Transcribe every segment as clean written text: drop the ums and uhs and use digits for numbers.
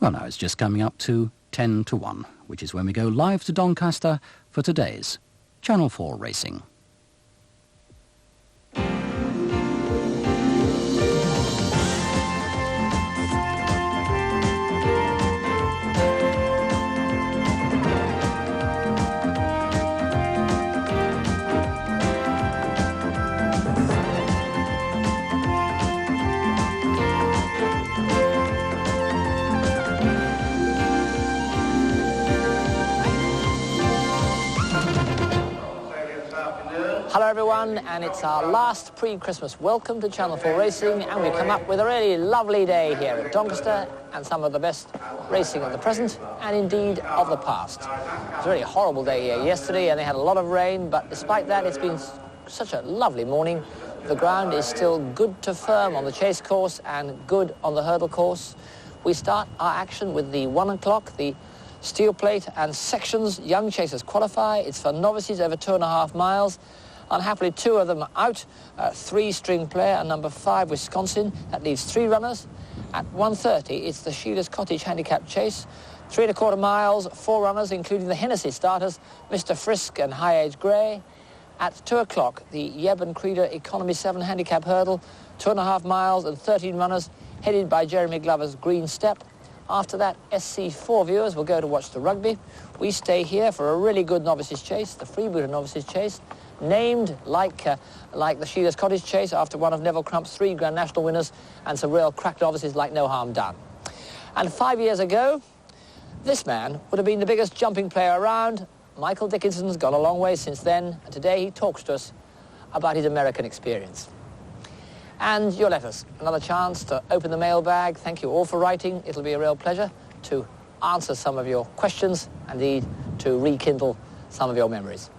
Well, now it's just coming up to 10 to 1, which is when we go live to Doncaster for today's Channel 4 Racing. Hello everyone, and it's our last pre-Christmas welcome to Channel 4 Racing, and we've come up with a really lovely day here at Doncaster and some of the best racing of the present and indeed of the past. It was a really horrible day here yesterday and they had a lot of rain, but despite that it's been such a lovely morning. The ground is still good to firm on the chase course and good on the hurdle course. We start our action with the 1 o'clock, the steel plate and sections young chasers qualify. It's for novices over 2.5 miles. Unhappily, 2 of them out, 3-string player and number 5 Wisconsin. That leaves 3 runners. At 1:30, it's the Sheeler's Cottage handicap chase. 3.25 miles, 4 runners, including the Hennessy starters, Mr. Frisk and High Age Grey. At 2 o'clock, the Yeb and Creeder Economy 7 handicap hurdle, 2.5 miles and 13 runners, headed by Jeremy Glover's Green Step. After that, SC4 viewers will go to watch the rugby. We stay here for a really good novices chase, the Freebooter novices chase, named like the Sheeler's Cottage chase after one of Neville Crump's 3 Grand National winners and some real crack novices like No Harm Done. And 5 years ago, this man would have been the biggest jumping player around. Michael Dickinson's gone a long way since then, and today he talks to us about his American experience. And your letters, another chance to open the mailbag. Thank you all for writing. It'll be a real pleasure to answer some of your questions, indeed to rekindle some of your memories.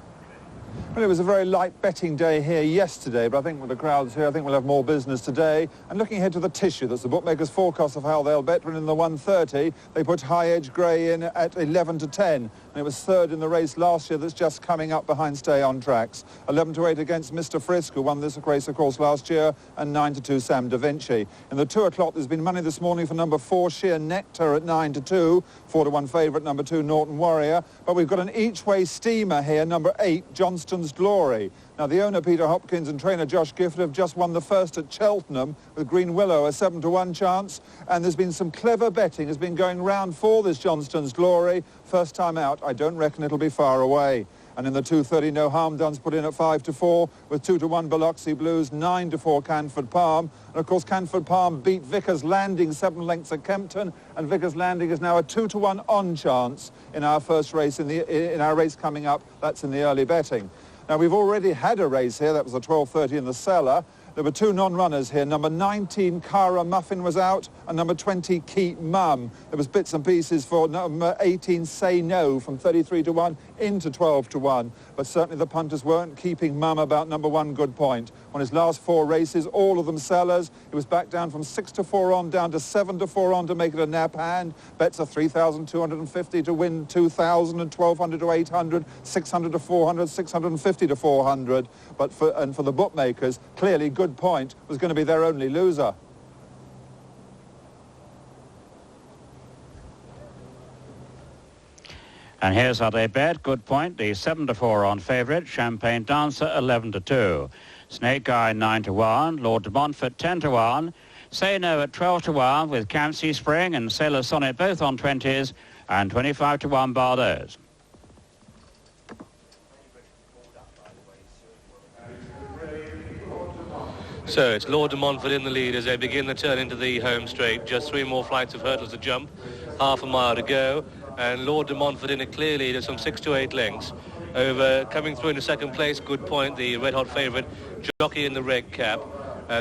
Well, it was a very light betting day here yesterday, but I think with the crowds here, I think we'll have more business today. And looking ahead to the tissue, that's the bookmakers' forecast of how they'll bet. But in the 1:30, they put High Edge Grey in at 11 to 10. And it was 3rd in the race last year that's just coming up behind Stay on Tracks. 11 to 8 against Mr. Frisk, who won this race, of course, last year, and 9 to 2 Sam Da Vinci. In the 2 o'clock, there's been money this morning for number 4, Sheer Nectar at 9 to 2. 4 to 1 favourite, number 2, Norton Warrior. But we've got an each-way steamer here, number 8, Johnston's Glory. Now, the owner, Peter Hopkins, and trainer Josh Gifford have just won the first at Cheltenham with Green Willow, a 7 to 1 chance. And there's been some clever betting has been going round for this Johnston's Glory. First time out, I don't reckon it'll be far away. And in the 2:30, No Harm Done's put in at 5 to 4 with 2 to 1 Biloxi Blues, 9 to 4 Canford Palm. And of course, Canford Palm beat Vickers Landing 7 lengths at Kempton, and Vickers Landing is now a 2 to 1 on chance in our first race in our race coming up. That's in the early betting. Now, we've already had a race here. That was a 12:30 in the cellar. There were 2 non-runners here. Number 19, Cara Muffin, was out, and number 20, Keep Mum. There was bits and pieces for number 18, Say No, from 33 to 1 into 12 to 1. But certainly the punters weren't keeping Mum about number 1, Good Point. On his last 4 races, all of them sellers. He was back down from 6 to 4 on, down to 7 to 4 on to make it a nap hand. Bets are 3,250 to win 2,000 and 1,200 to 800, 600 to 400, 650 to 400. But for the bookmakers, clearly Good Point was going to be their only loser. And here's how they bet. Good Point, the 7 to 4 on favourite. Champagne Dancer, 11 to 2. Snake Eye, 9 to 1. Lord de Montfort, 10 to 1. Say No at 12 to 1 with Campsie Spring and Sailor Sonnet both on 20s, and 25 to 1 Bardos. So it's Lord de Montfort in the lead as they begin the turn into the home straight. Just 3 more flights of hurdles to jump, half a mile to go, and Lord de Montfort in a clear lead of some 6 to 8 lengths. Over coming through into second place, Good Point, the red-hot favourite, jockey in the red cap.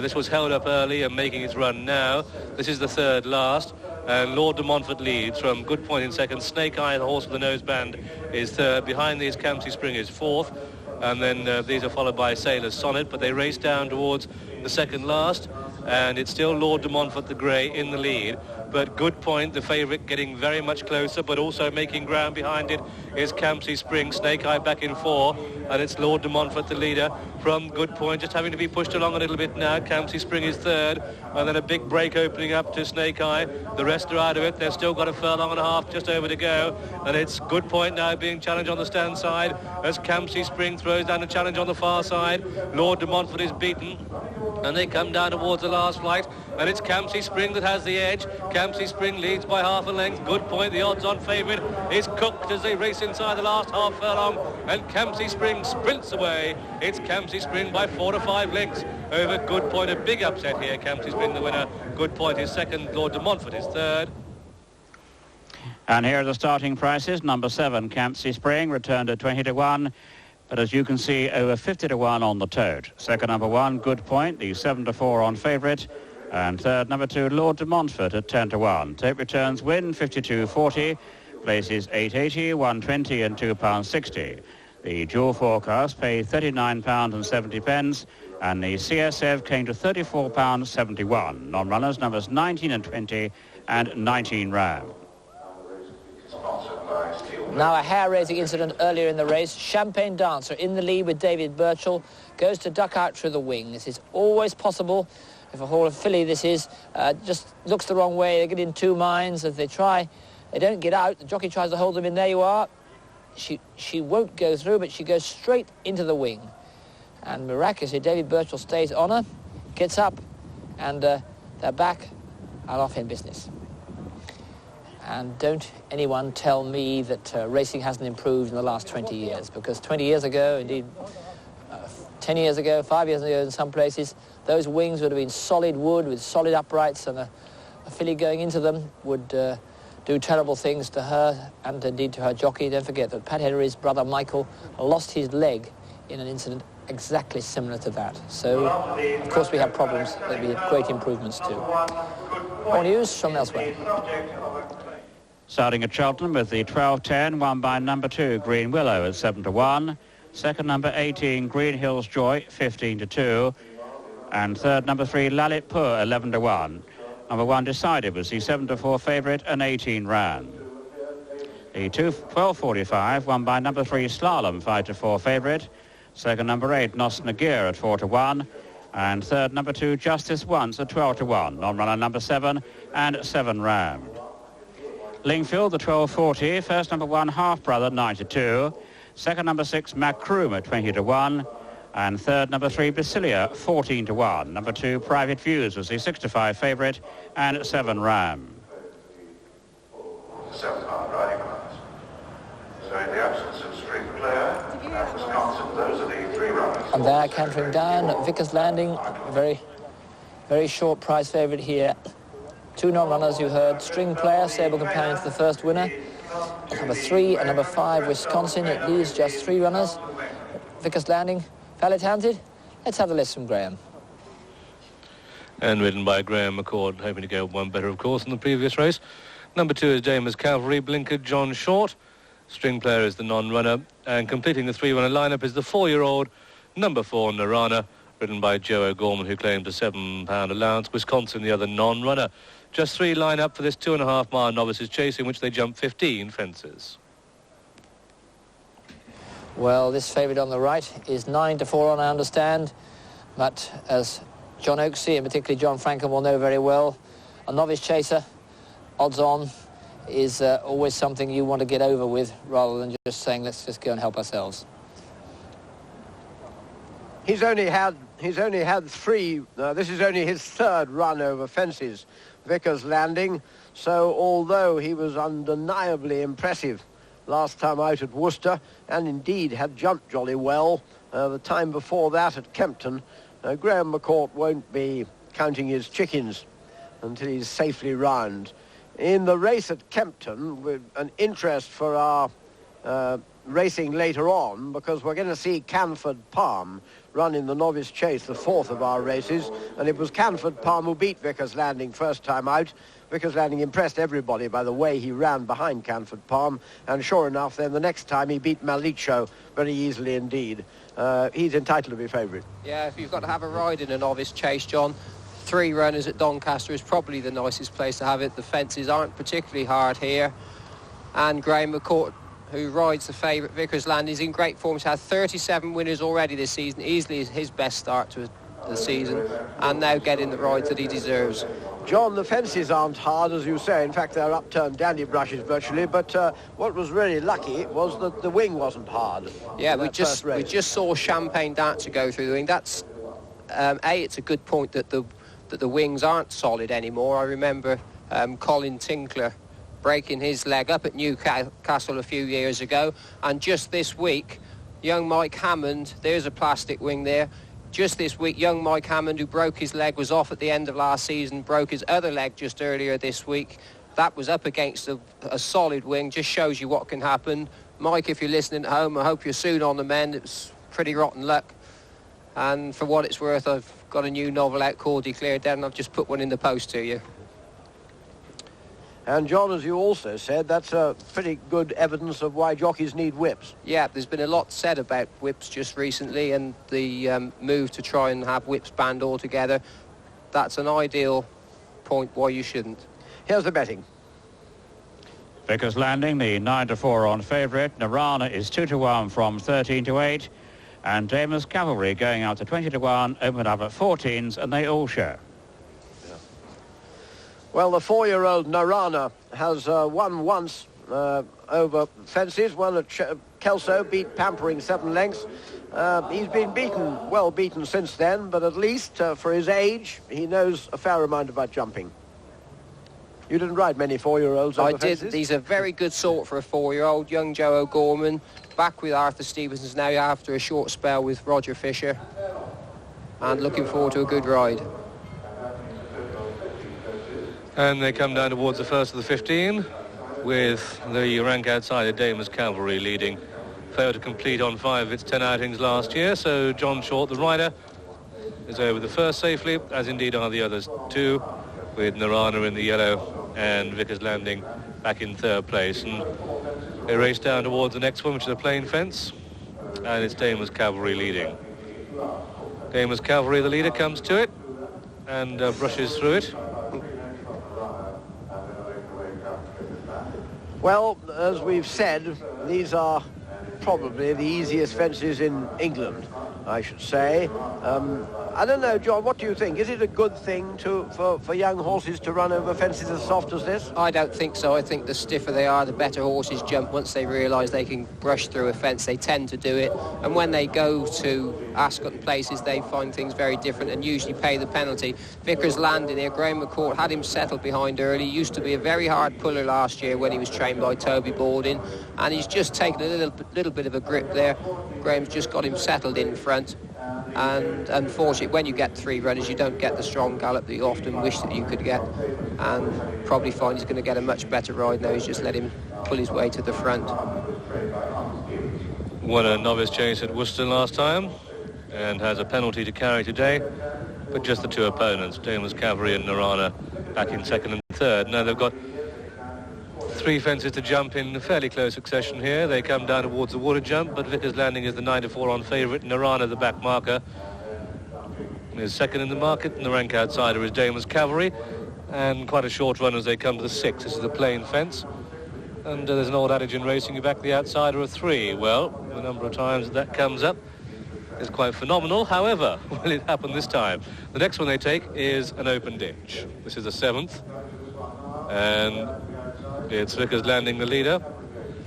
This was held up early and making its run now. This is the 3rd last, and Lord de Montfort leads from Good Point in second. Snake Eye, the horse with the noseband, is 3rd. Behind these, Campsie Spring is 4th. And then these are followed by Sailor's Sonnet, but they race down towards the second last. and it's still Lord de Montfort the Grey in the lead. But Good Point, the favourite, getting very much closer, but also making ground behind it is Campsie Spring. Snake Eye back in 4, and it's Lord de Montfort the leader from Good Point, just having to be pushed along a little bit now. Campsie Spring is 3rd, and then a big break opening up to Snake Eye. The rest are out of it. They've still got a furlong and a half just over to go, and it's Good Point now being challenged on the stand side as Campsie Spring throws down a challenge on the far side. Lord de Montfort is beaten, and they come down towards the last flight, and it's Campsie Spring that has the edge. Campsie Spring leads by half a length. Good Point, the odds-on favourite, is cooked as they race inside the last half furlong, and Campsie Spring sprints away. It's Campsie Spring by 4 to 5 lengths over Good Point. A big upset here. Campsie Spring the winner. Good Point is 2nd. Lord de Montfort is 3rd. And here are the starting prices. Number 7, Campsie Spring, returned at 20 to 1. But as you can see, over 50 to 1 on the tote. Second, number 1, Good Point, the 7 to 4 on favourite. And third, number 2, Lord de Montfort at 10 to 1. Tote returns win 52.40. Places 8.80, 1.20 and £2.60. The dual forecast paid £39.70, and the CSF came to £34.71. Non-runners numbers 19 and 20 and 19 round. Now a hair-raising incident earlier in the race. Champagne Dancer in the lead with David Birchall, goes to duck out through the wing. This is always possible. If a Hall of filly this is, just looks the wrong way, they get in two minds. As they try, they don't get out. The jockey tries to hold them in. There you are. She won't go through, but she goes straight into the wing. And miraculously, David Birchall stays on her, gets up, and they're back and off in business. And don't anyone tell me that racing hasn't improved in the last 20 years, because 20 years ago, indeed 10 years ago, 5 years ago in some places, those wings would have been solid wood with solid uprights, and a filly going into them would do terrible things to her and indeed to her jockey. Don't forget that Pat Henry's brother Michael lost his leg in an incident exactly similar to that. So, of course, we have problems. There'll be great improvements too. More news from elsewhere. Starting at Cheltenham with the 12.10, won by number 2, Green Willow at 7 to 1. Second, number 18, Green Hills Joy, 15 to 2. And third, number 3, Lalit Pur, 11 to 1. Number 1 decided was the 7 to 4 favourite and 18 round. The 12.45, won by number 3, Slalom, 5 to 4 favourite. Second, number 8, Nos Nagir at 4 to 1. And third, number 2, Justice Once at 12 to 1. Non-runner number 7 and 7 round. Lingfield, the 12.40. First, number 1, Half Brother, 9 to 2. Second, number 6, McCririck at 20 to 1. And third, number 3, Basilia, 14 to 1. Number 2, Private Views was the 6 to 5 favourite and 7 ram. 7 hard riding runners. So in the absence of string player and Wisconsin, those are the 3 runners. And there, cantering down, Vickers Landing, very, very short prize favourite here. 2 non-runners you heard. String Player, Sable Companion to the first winner. Number 3 and number 5, Wisconsin. It leaves just 3 runners. Vickers Landing, fairly talented. Let's have the list from Graham. And ridden by Graham McCord, hoping to go one better, of course, in the previous race. Number 2 is Damer's Cavalry, Blinker John Short. String Player is the non-runner. And completing the 3-runner lineup is the 4-year-old, number 4, Narana, ridden by Joe O'Gorman, who claimed a £7 allowance. Wisconsin, the other non-runner. Just 3 line up for this 2.5-mile novices chase, in which they jump 15 fences. Well, this favourite on the right is 9 to 4 on, I understand. But as John Oaksey and particularly John Frankham will know very well, a novice chaser, odds on, is always something you want to get over with rather than just saying, let's just go and help ourselves. He's only had 3. This is only his 3rd run over fences. Vickers Landing. So although he was undeniably impressive last time out at Worcester, and indeed had jumped jolly well the time before that at Kempton, Graham McCourt won't be counting his chickens until he's safely round. In the race at Kempton, with an interest for our racing later on, because we're going to see Canford Palm run in the novice chase, the 4th of our races, and it was Canford Palm who beat Vickers Landing first time out. Vickers Landing impressed everybody by the way he ran behind Canford Palm, and sure enough, then the next time he beat Malicho very easily indeed. He's entitled to be favourite. Yeah, if you've got to have a ride in a novice chase, John, 3 runners at Doncaster is probably the nicest place to have it. The fences aren't particularly hard here. And Graham McCourt, who rides the favourite Vickers Landing, is in great form. He's had 37 winners already this season, easily his best start to the season, and now getting the rides that he deserves. John, the fences aren't hard, as you say. In fact, they're upturned dandy brushes virtually, but what was really lucky was that the wing wasn't hard. Yeah, we just saw Champagne Dancer go through the wing. That's, it's a good point that the wings aren't solid anymore. I remember Colin Tinkler breaking his leg up at Newcastle a few years ago, and just this week, young Mike Hammond, there's a plastic wing there. Just this week, young Mike Hammond, who broke his leg, was off at the end of last season, broke his other leg just earlier this week. That was up against a solid wing. Just shows you what can happen. Mike, if you're listening at home, I hope you're soon on the mend. It's pretty rotten luck. And for what it's worth, I've got a new novel out called Declared Dead, and I've just put one in the post to you. And John, as you also said, that's pretty good evidence of why jockeys need whips. Yeah, there's been a lot said about whips just recently, and the move to try and have whips banned altogether. That's an ideal point why you shouldn't. Here's the betting. Vickers Landing, the 9-4 on favourite. Narana is 2-1 from 13-8. And Damer's Cavalry going out to 20-1, open up at 14s, and they all show. Well, the 4-year-old Narana has won once over fences, won at Kelso, beat Pampering 7 lengths. He's been well beaten since then, but at least for his age, he knows a fair amount about jumping. You didn't ride many 4-year-olds over fences? I did. He's a very good sort for a 4-year-old. Young Joe O'Gorman, back with Arthur Stevenson's now after a short spell with Roger Fisher, and looking forward to a good ride. And they come down towards the first of the 15 with the rank outsider Damer's Cavalry leading. Failed to complete on 5 of its 10 outings last year, so John Short, the rider, is over the first safely, as indeed are the others too, with Narana in the yellow and Vickers Landing back in 3rd place. And they race down towards the next one, which is a plain fence, and it's Damer's Cavalry leading. Damer's Cavalry, the leader, comes to it and brushes through it. Well, as we've said, these are probably the easiest fences in England, I should say. I don't know, John, what do you think? Is it a good thing for young horses to run over fences as soft as this? I don't think so. I think the stiffer they are, the better horses jump. Once they realise they can brush through a fence, they tend to do it. And when they go to Ascot and places, they find things very different and usually pay the penalty. Vickers Landing here, Graham McCourt had him settled behind early. He used to be a very hard puller last year when he was trained by Toby Balding, and he's just taken a little bit of a grip there. Graham's just got him settled in front. And unfortunately, when you get 3 runners, you don't get the strong gallop that you often wish that you could get, and probably find he's going to get a much better ride now. He's just let him pull his way to the front. Won a novice chase at Worcester last time and has a penalty to carry today, but just the 2 opponents, Damer's Cavalry and Narana, back in 2nd and 3rd. Now they've got 3 fences to jump in fairly close succession here. They come down towards the water jump, but Vickers Landing is the 9-4 on favourite. Narana, the back marker, is 2nd in the market, and the rank outsider is Damer's Cavalry. And quite a short run as they come to the 6th. This is the plain fence. And there's an old adage in racing, you back the outsider of 3. Well, the number of times that comes up is quite phenomenal. However, will it happen this time? The next one they take is an open ditch. This is the 7th. And it's Vickers Landing, the leader,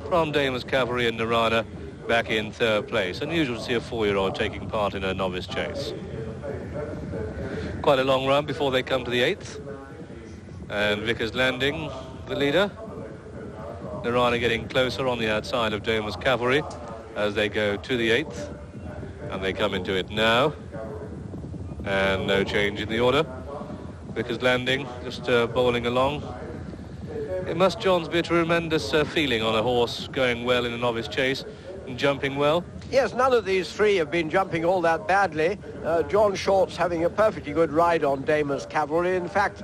from Damer's Cavalry and Narana back in 3rd place. Unusual to see a 4-year-old taking part in a novice chase. Quite a long run before they come to the 8th. And Vickers Landing, the leader. Narana getting closer on the outside of Damer's Cavalry as they go to the 8th. And they come into it now. And no change in the order. Vickers Landing just bowling along. It must, Johns, be a tremendous feeling on a horse going well in a novice chase and jumping well. Yes, none of these 3 have been jumping all that badly. John Short's having a perfectly good ride on Damer's Cavalry. In fact,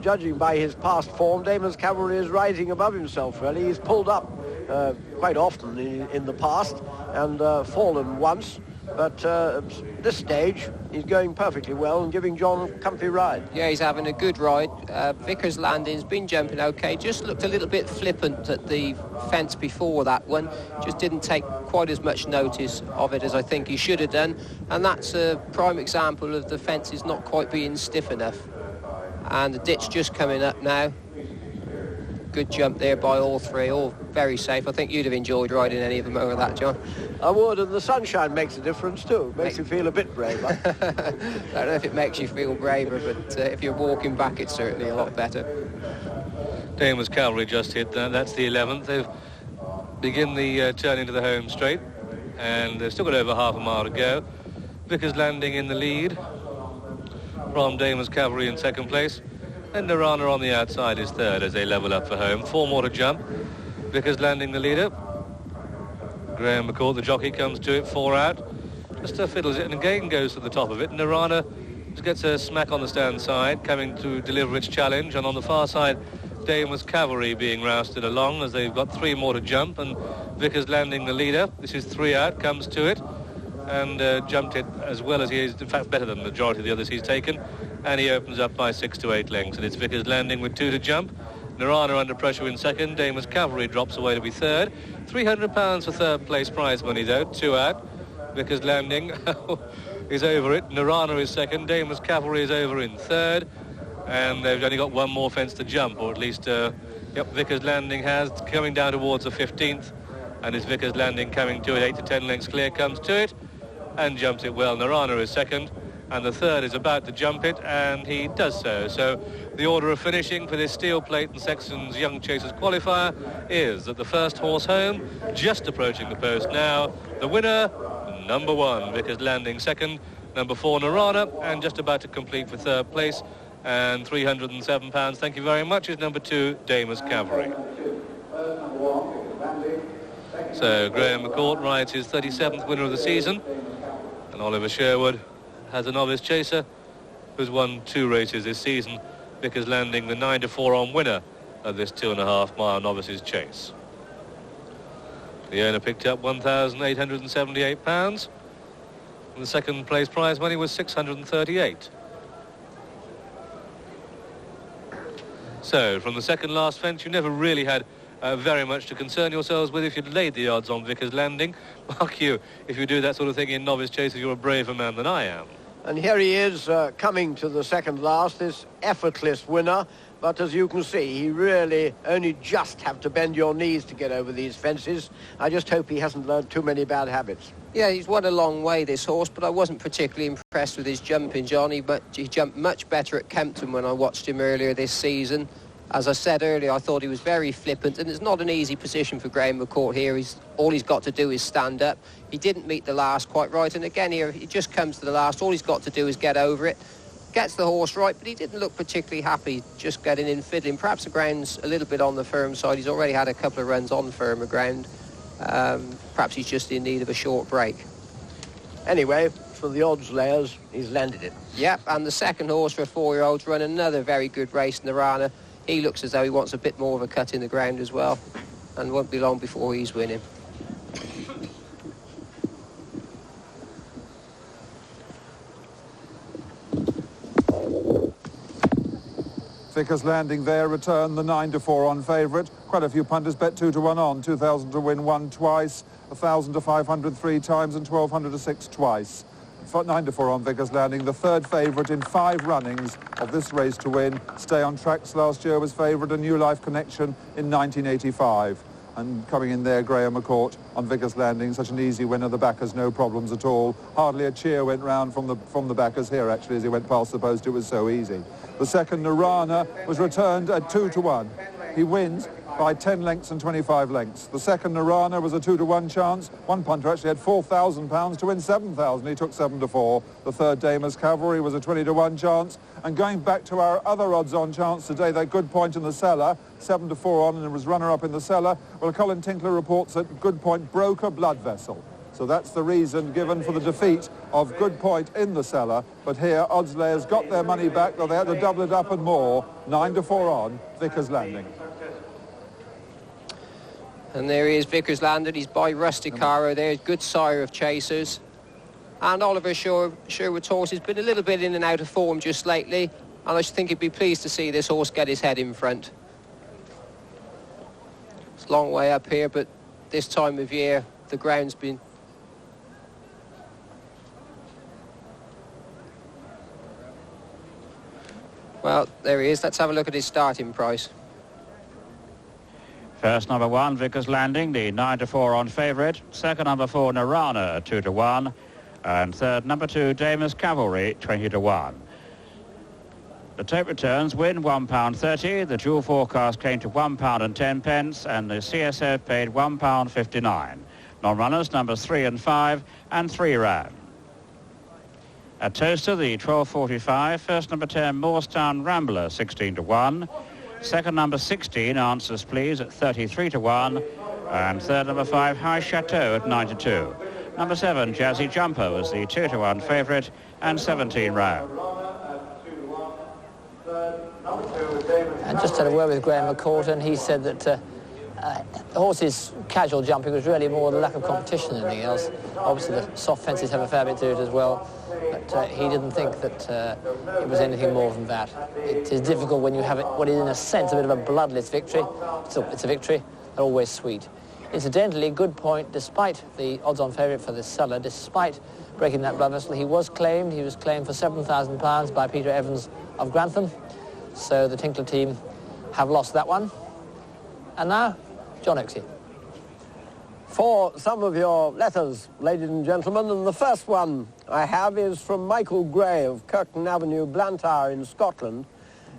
judging by his past form, Damer's Cavalry is rising above himself, really. He's pulled up quite often in the past and fallen once. But at this stage, he's going perfectly well and giving John a comfy ride. Yeah, he's having a good ride. Vickers Landing's been jumping okay. Just looked a little bit flippant at the fence before that one. Just didn't take quite as much notice of it as I think he should have done. And that's a prime example of the fences not quite being stiff enough. And the ditch just coming up now. Good jump there by all three, all very safe. I think you'd have enjoyed riding any of them over that, John. I would, and the sunshine makes a difference too. Makes you feel a bit braver. I don't know if it makes you feel braver, but if you're walking back, it's certainly a lot better. Damer's Cavalry just hit that. That's the 11th. They've begin the turn into the home straight, and they've still got over half a mile to go. Vickers Landing in the lead from Damer's Cavalry in second place. And Nirana on the outside is third as they level up for home. 4 more to jump. Vickers Landing the leader. Graham McCourt, the jockey, comes to it, 4 out. Just fiddles it and again goes to the top of it. Nirana just gets a smack on the stand side, coming to deliver its challenge. And on the far side, Damer's Cavalry being rousted along as they've got 3 more to jump. And Vickers Landing the leader. This is 3 out, comes to it. And jumped it as well as he is, in fact better than the majority of the others he's taken, and he opens up by 6 to 8 lengths, and it's Vickers Landing with 2 to jump. Nirana under pressure in second. Damer's Cavalry drops away to be third. £300 for third place prize money though, 2 out. Vickers Landing is over it. Nirana is second. Damer's Cavalry is over in third, and they've only got 1 more fence to jump, or at least Vickers Landing has, coming down towards the 15th, and it's Vickers Landing coming to it, 8 to 10 lengths clear, comes to it and jumps it well. Nirana is second, and the third is about to jump it, and he does so. So the order of finishing for this Steel Plate and Sexton's Young Chasers qualifier is that the first horse home, just approaching the post now, the winner, number 1, Vickers Landing second, number 4, Nirana, and just about to complete for third place, and £307, thank you very much, is number 2, Damer's Cavalry. So Graham McCourt rides his 37th winner of the season, and Oliver Sherwood has a novice chaser who's won 2 races this season. Vickers Landing the 9 to 4 on winner of this 2.5 mile novices chase. The owner picked up £1,878, and the second place prize money was $638. So from the second last fence, you never really had very much to concern yourselves with if you'd laid the odds on Vickers Landing. Mark you, if you do that sort of thing in novice chases, you're a braver man than I am. And here he is coming to the second last, this effortless winner. But as you can see, he really only just have to bend your knees to get over these fences. I just hope he hasn't learned too many bad habits. Yeah, he's won a long way, this horse, but I wasn't particularly impressed with his jumping, Johnny. But he jumped much better at Kempton when I watched him earlier this season. As I said earlier, I thought he was very flippant, and it's not an easy position for Graham McCourt here. All he's got to do is stand up. He didn't meet the last quite right, and again here, he just comes to the last. All he's got to do is get over it. Gets the horse right, but he didn't look particularly happy just getting in fiddling. Perhaps the ground's a little bit on the firm side. He's already had a couple of runs on firmer ground. Perhaps he's just in need of a short break. Anyway, for the odds layers, he's landed it. Yep, and the second horse for a 4-year-old's run another very good race, Nirana. He looks as though he wants a bit more of a cut in the ground as well, and won't be long before he's winning. Vickers Landing there, return the 9 to 4 on favourite. Quite a few punters bet 2 to 1 on. 2,000 to win 1 twice, 1,000 to 500 3 times, and 1,200 to 6 twice. 9 to 4 on Vickers Landing, the third favourite in 5 runnings of this race to win. Stay on Tracks last year was favourite, a New Life Connection in 1985. And coming in there, Graham McCourt on Vickers Landing, such an easy winner. The backers, no problems at all. Hardly a cheer went round from the backers here, actually, as he went past the post. It was so easy. The second, Nirana, was returned at 2 to 1. He wins by 10 lengths and 25 lengths. The second, Nirana, was a 2 to 1 chance. One punter actually had £4,000 to win 7,000. He took 7 to 4. The third, Damer's Cavalry, was a 20 to 1 chance. And going back to our other odds-on chance today, that Good Point in the cellar, 7 to 4 on, and it was runner-up in the cellar. Well, Colin Tinkler reports that Good Point broke a blood vessel. So that's the reason given for the defeat of Good Point in the cellar. But here, odds layers got their money back, though they had to double it up and more. 9 to 4 on, Vickers Landing. And there he is, Vickers Landing. He's by Rusticaro there. Good sire of chasers. And Oliver Sherwood's horse has been a little bit in and out of form just lately, and I should think he'd be pleased to see this horse get his head in front. It's a long way up here, but this time of year the ground's been... Well, there he is. Let's have a look at his starting price. First number 1, Vickers Landing, the 9-4 on favourite. Second number 4, Narana, 2-1. And third number 2, Damer's Cavalry, 20-1. The tape returns win £1.30. The dual forecast came to £1.10, and the CSO paid £1.59. Non-runners numbers 3 and 5, and 3 ran. At Toaster, the 12.45, first number 10, Moorestown Rambler, 16-1. Second number 16, Answers Please, at 33-1. And third number 5, High Chateau, at 9-2. Number 7, Jazzy Jumper, was the 2-1 favourite, and 17 ran. And just had a word with Graham McCorton. He said that the horse's casual jumping was really more the lack of competition than anything else. Obviously, the soft fences have a fair bit to it as well, but he didn't think that it was anything more than that. It is difficult when you have it, what is in a sense a bit of a bloodless victory. Still, it's a victory. They're always sweet. Incidentally, good point, despite the odds-on favourite for this seller, despite breaking that blood vessel, he was claimed for £7,000 by Peter Evans of Grantham. So the Tinkler team have lost that one. And now, John Oaksey. For some of your letters, ladies and gentlemen, and the first one I have is from Michael Gray of Kirkton Avenue, Blantyre in Scotland.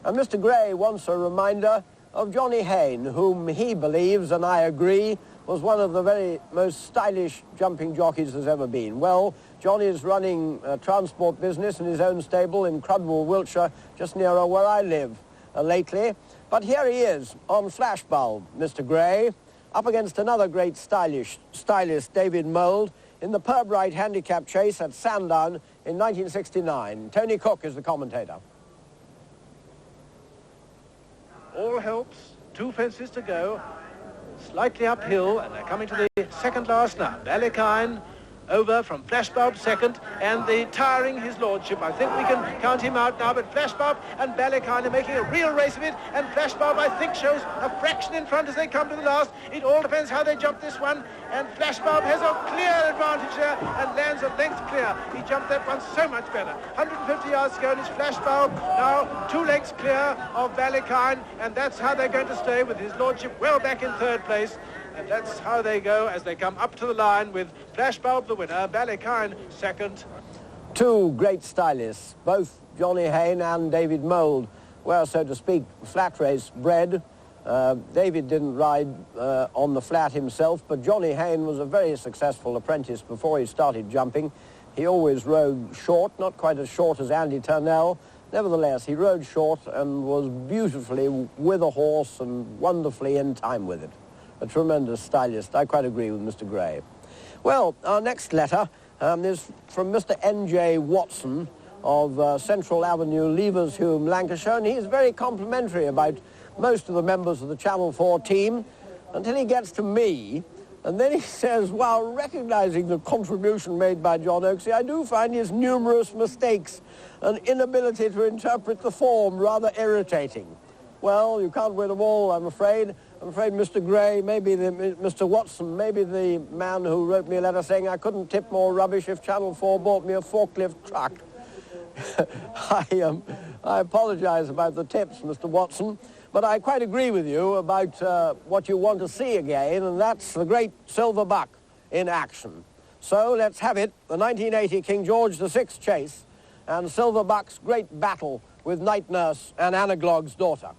And Mr. Gray wants a reminder of Johnny Hayne, whom he believes, and I agree, was one of the very most stylish jumping jockeys there's ever been. Well, Johnny is running a transport business in his own stable in Crudwell, Wiltshire, just nearer where I live lately. But here he is on Flashbulb, Mr. Gray, up against another great stylist, David Mould, in the Purbright Handicap Chase at Sandown in 1969. Tony Cook is the commentator. All helps, 2 fences to go, slightly uphill, and they're coming to the second last now. Ballycine over from Flashbulb second, and the tiring his lordship. I think we can count him out now, but Flashbulb and Ballycine are making a real race of it, and Flashbulb, I think, shows a fraction in front as they come to the last. It all depends how they jump this one, and Flashbulb has a clear advantage there and lands a length clear. He jumped that one so much better. 150 yards to go, and it's Flashbulb now 2 lengths clear of Ballycine, and that's how they're going to stay, with his lordship well back in third place. And that's how they go as they come up to the line, with Flashbulb the winner, Ballycine second. 2 great stylists, both Johnny Hayne and David Mould, were, so to speak, flat race bred. David didn't ride on the flat himself, but Johnny Hayne was a very successful apprentice before he started jumping. He always rode short, not quite as short as Andy Turnell. Nevertheless, he rode short and was beautifully with a horse and wonderfully in time with it. A tremendous stylist. I quite agree with Mr. Gray. Well, our next letter is from Mr. N.J. Watson of Central Avenue, Levershume, Lancashire, and he's very complimentary about most of the members of the Channel 4 team until he gets to me, and then he says, while recognizing the contribution made by John Oaksey, I do find his numerous mistakes and inability to interpret the form rather irritating. Well, you can't win them all, I'm afraid. I'm afraid Mr. Gray, maybe Mr. Watson, maybe the man who wrote me a letter saying I couldn't tip more rubbish if Channel 4 bought me a forklift truck. I apologize about the tips, Mr. Watson, but I quite agree with you about what you want to see again, and that's the great Silver Buck in action. So let's have it, the 1980 King George VI chase, and Silver Buck's great battle with Night Nurse and Anna Glog's daughter.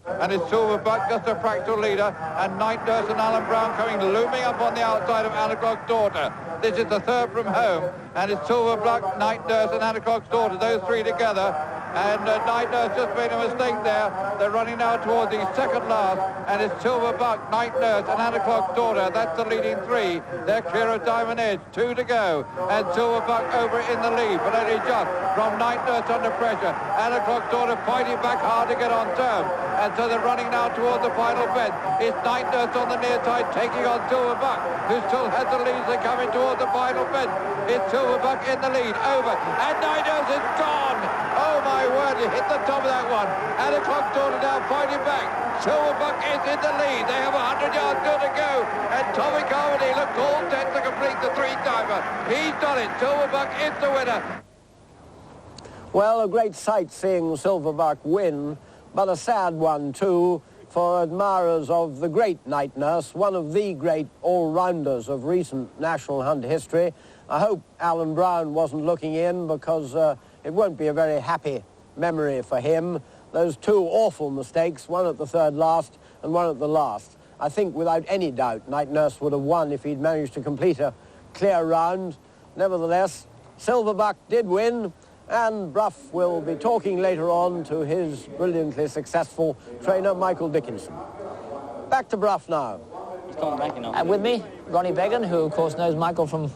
And it's Silver Buck, just a practical leader, and Night Nurse and Alan Brown coming looming up on the outside of Anna Glog's daughter. This is the third from home, and it's Silver Buck, Night Nurse and Anna Glog's daughter, those 3 together. And Night Nurse just made a mistake there. They're running now towards the second last, and it's Silver Buck, Night Nurse and Anna Glog's daughter. That's the leading 3. They're clear of Diamond Edge, 2 to go, and Silver Buck over in the lead, but only just from Night Nurse under pressure. Anna Glog's daughter fighting back hard to get on terms. and so they're running now towards the final bend. It's Night Nurse on the near side taking on Silverbuck, who still has the lead. They're coming towards the final bend. It's Silverbuck in the lead, over, and Night Nurse is gone. Oh my word, he hit the top of that one. And the clock daughter now fighting back. Silverbuck is in the lead. They have 100 yards still to go, and Tommy Carmody looks all set to complete the three-timer. He's done it. Silverbuck is the winner. Well, a great sight seeing Silverbuck win, but a sad one too for admirers of the great Night Nurse, one of the great all-rounders of recent National Hunt history. I hope Alan Brown wasn't looking in, because it won't be a very happy memory for him. Those two awful mistakes, one at the third last and one at the last. I think without any doubt Night Nurse would have won if he'd managed to complete a clear round. Nevertheless, Silverbuck did win, and Brough will be talking later on to his brilliantly successful trainer, Michael Dickinson. Back to Brough now. He's coming back, you know. And with me, Ronnie Began, who, of course, knows Michael from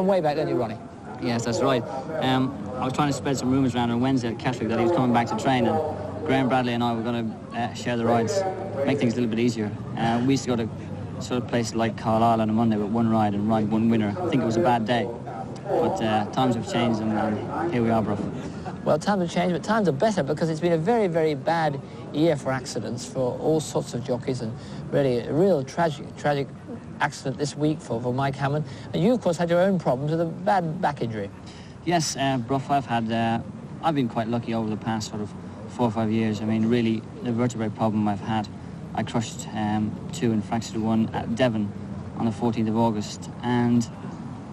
way back, don't you, Ronnie? Yes, that's right. I was trying to spread some rumours around on Wednesday at Catterick that he was coming back to train, and Graham Bradley and I were going to share the rides, make things a little bit easier. We used to go to sort of places like Carlisle on a Monday with one ride and ride one winner. I think it was a bad day. But times have changed, and here we are, Brough. Well, times have changed, but times are better, because it's been a very, very bad year for accidents for all sorts of jockeys, and really a real tragic accident this week for Mike Hammond. And you, of course, had your own problems with a bad back injury. Yes, Brough, I've been quite lucky over the past sort of 4 or 5 years. I mean, really, the vertebrae problem I've had, I crushed 2 and fractured 1 at Devon on the 14th of August, and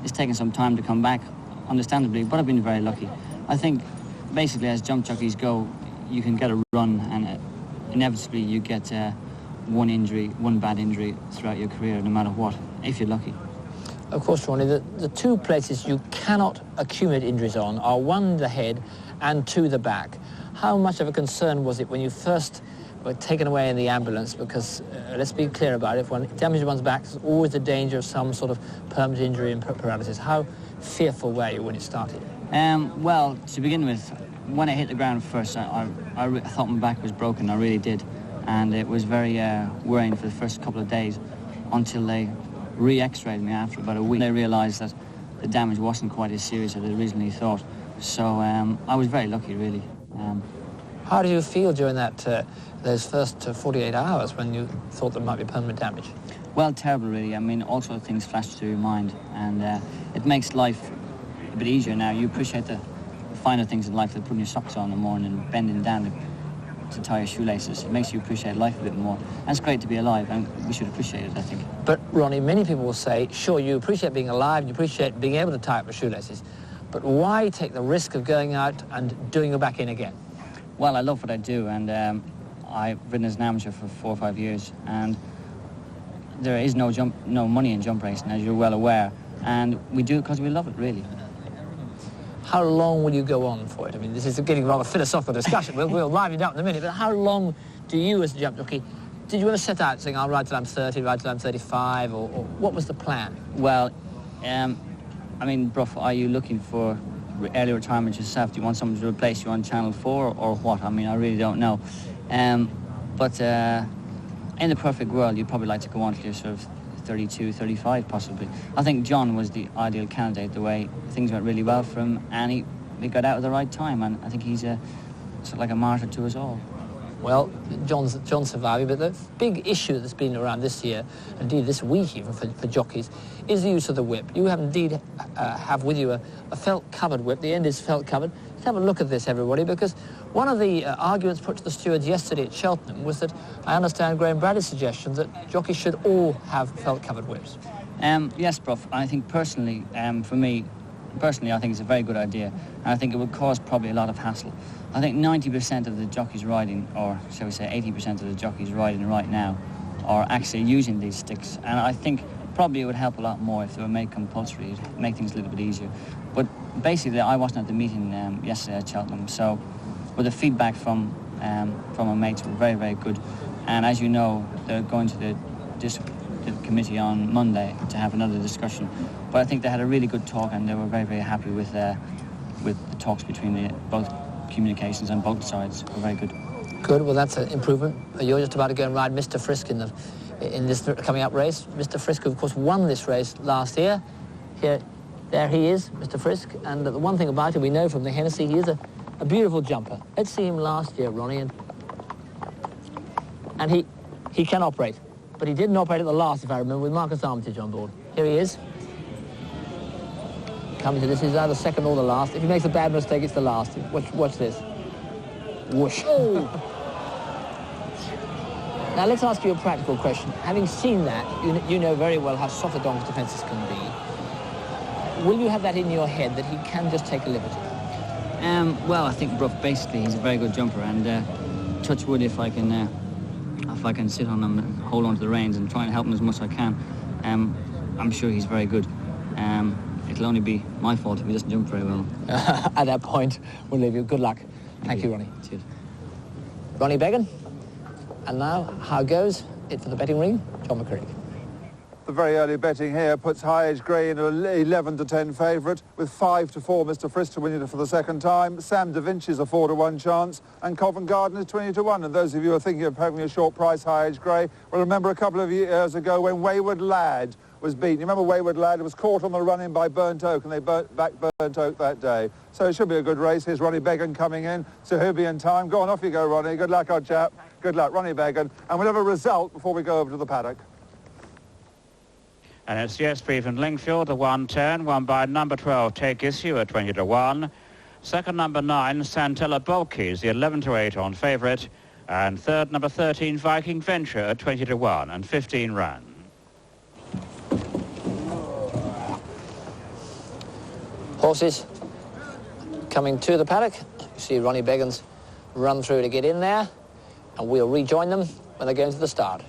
it's taken some time to come back, understandably, but I've been very lucky. I think, basically, as jump jockeys go, you can get a run, and inevitably you get one bad injury throughout your career, no matter what, if you're lucky. Of course, Ronnie, the two places you cannot accumulate injuries on are 1, the head, and 2, the back. How much of a concern was it when you first were taken away in the ambulance? Because, let's be clear about it, if one damages one's back, there's always the danger of some sort of permanent injury and paralysis. How fearful were you when it started? Well, to begin with, when I hit the ground first, I thought my back was broken, I really did. And it was very worrying for the first couple of days, until they re-x-rayed me after about a week. They realised that the damage wasn't quite as serious as they originally thought. So I was very lucky, really. How did you feel during those first 48 hours when you thought there might be permanent damage? Well, terrible, really. I mean, all sorts of things flash through your mind, and it makes life a bit easier now. You appreciate the finer things in life, like putting your socks on in the morning and bending down to tie your shoelaces. It makes you appreciate life a bit more. And it's great to be alive, and we should appreciate it, I think. But, Ronnie, many people will say, sure, you appreciate being alive, you appreciate being able to tie up your shoelaces, but why take the risk of going out and doing your back in again? Well, I love what I do, and I've ridden as an amateur for 4 or 5 years, and there is no money in jump racing, as you're well aware, and we do it because we love it, really. How long will you go on for it? I mean, this is getting rather philosophical discussion. We'll liven it up in a minute, but how long do you, as a jump jockey, did you ever set out saying, I'll ride till I'm 30, ride till I'm 35, or what was the plan? Well, I mean, Brough, are you looking for early retirement yourself? Do you want someone to replace you on Channel 4 or what? I mean, I really don't know. But in the perfect world, you'd probably like to go on till you're sort of 32, 35 possibly. I think John was the ideal candidate, the way things went really well for him, and he got out at the right time, and I think he's sort of like a martyr to us all. Well, John's surviving, but the big issue that's been around this year, indeed this week even for jockeys, is the use of the whip. You have indeed have with you a felt-covered whip. The end is felt-covered. Let's have a look at this, everybody, because one of the arguments put to the stewards yesterday at Cheltenham was that I understand Graham Bradley's suggestion that jockeys should all have felt-covered whips. Yes, Brough. I think personally, for me, I think it's a very good idea, and I think it would cause probably a lot of hassle. I think 90% of the jockeys riding, or shall we say 80% of the jockeys riding right now, are actually using these sticks, and I think probably it would help a lot more if they were made compulsory. It'd make things a little bit easier. But basically, I wasn't at the meeting yesterday at Cheltenham, so but the feedback from my mates were very, very good, and as you know, they're going to the committee on Monday to have another discussion. But I think they had a really good talk, and they were very, very happy with the talks between both communications on both sides. Were very good. Good, well that's an improvement. You're just about to go and ride Mr. Frisk in this coming up race. Mr. Frisk, of course, won this race last year. There he is, Mr. Frisk, and the one thing about him we know from the Hennessy, he is a beautiful jumper. Let's see him last year, Ronnie, and he can operate, but he didn't operate at the last, if I remember, with Marcus Armitage on board. Here he is. Coming to this is either second or the last. If he makes a bad mistake, it's the last. Watch this. Whoosh. Oh. Now, let's ask you a practical question. Having seen that, you know very well how soft the Doncaster fences can be. Will you have that in your head, that he can just take a liberty? Well, I think Brough, basically, he's a very good jumper, and touch wood, if I can sit on him and hold on to the reins and try and help him as much as I can, I'm sure he's very good. It'll only be my fault if he doesn't jump very well. At that point, we'll leave you. Good luck. Thank you, Ronnie. Cheers. Ronnie Beggan. And now, how goes it for the betting ring? John McCririck. The very early betting here puts High Edge Grey in an 11-10 favourite, with 5-4 Mr. Frisk to win it for the second time. Sam Da Vinci's a 4-1 chance, and Covent Garden is 20-1. And those of you who are thinking of having a short price High Edge Grey will remember a couple of years ago when Wayward Lad was beaten. You remember Wayward Lad was caught on the run-in by Burnt Oak, and they backed Burnt Oak that day. So it should be a good race. Here's Ronnie Beggan coming in, so he'll be in time. Go on, off you go, Ronnie. Good luck, old chap. Good luck, Ronnie Beggan. And we'll have a result before we go over to the paddock. And it's Yes Beef and Lingfield, the 110, won by number 12, Take Issue at 20-1. Second, number 9, Santella Bulkies, the 11-8 on favourite. And third, number 13, Viking Venture at 20-1 and 15 run. Horses coming to the paddock. You see Ronnie Beggan's run through to get in there, and we'll rejoin them when they go into the start.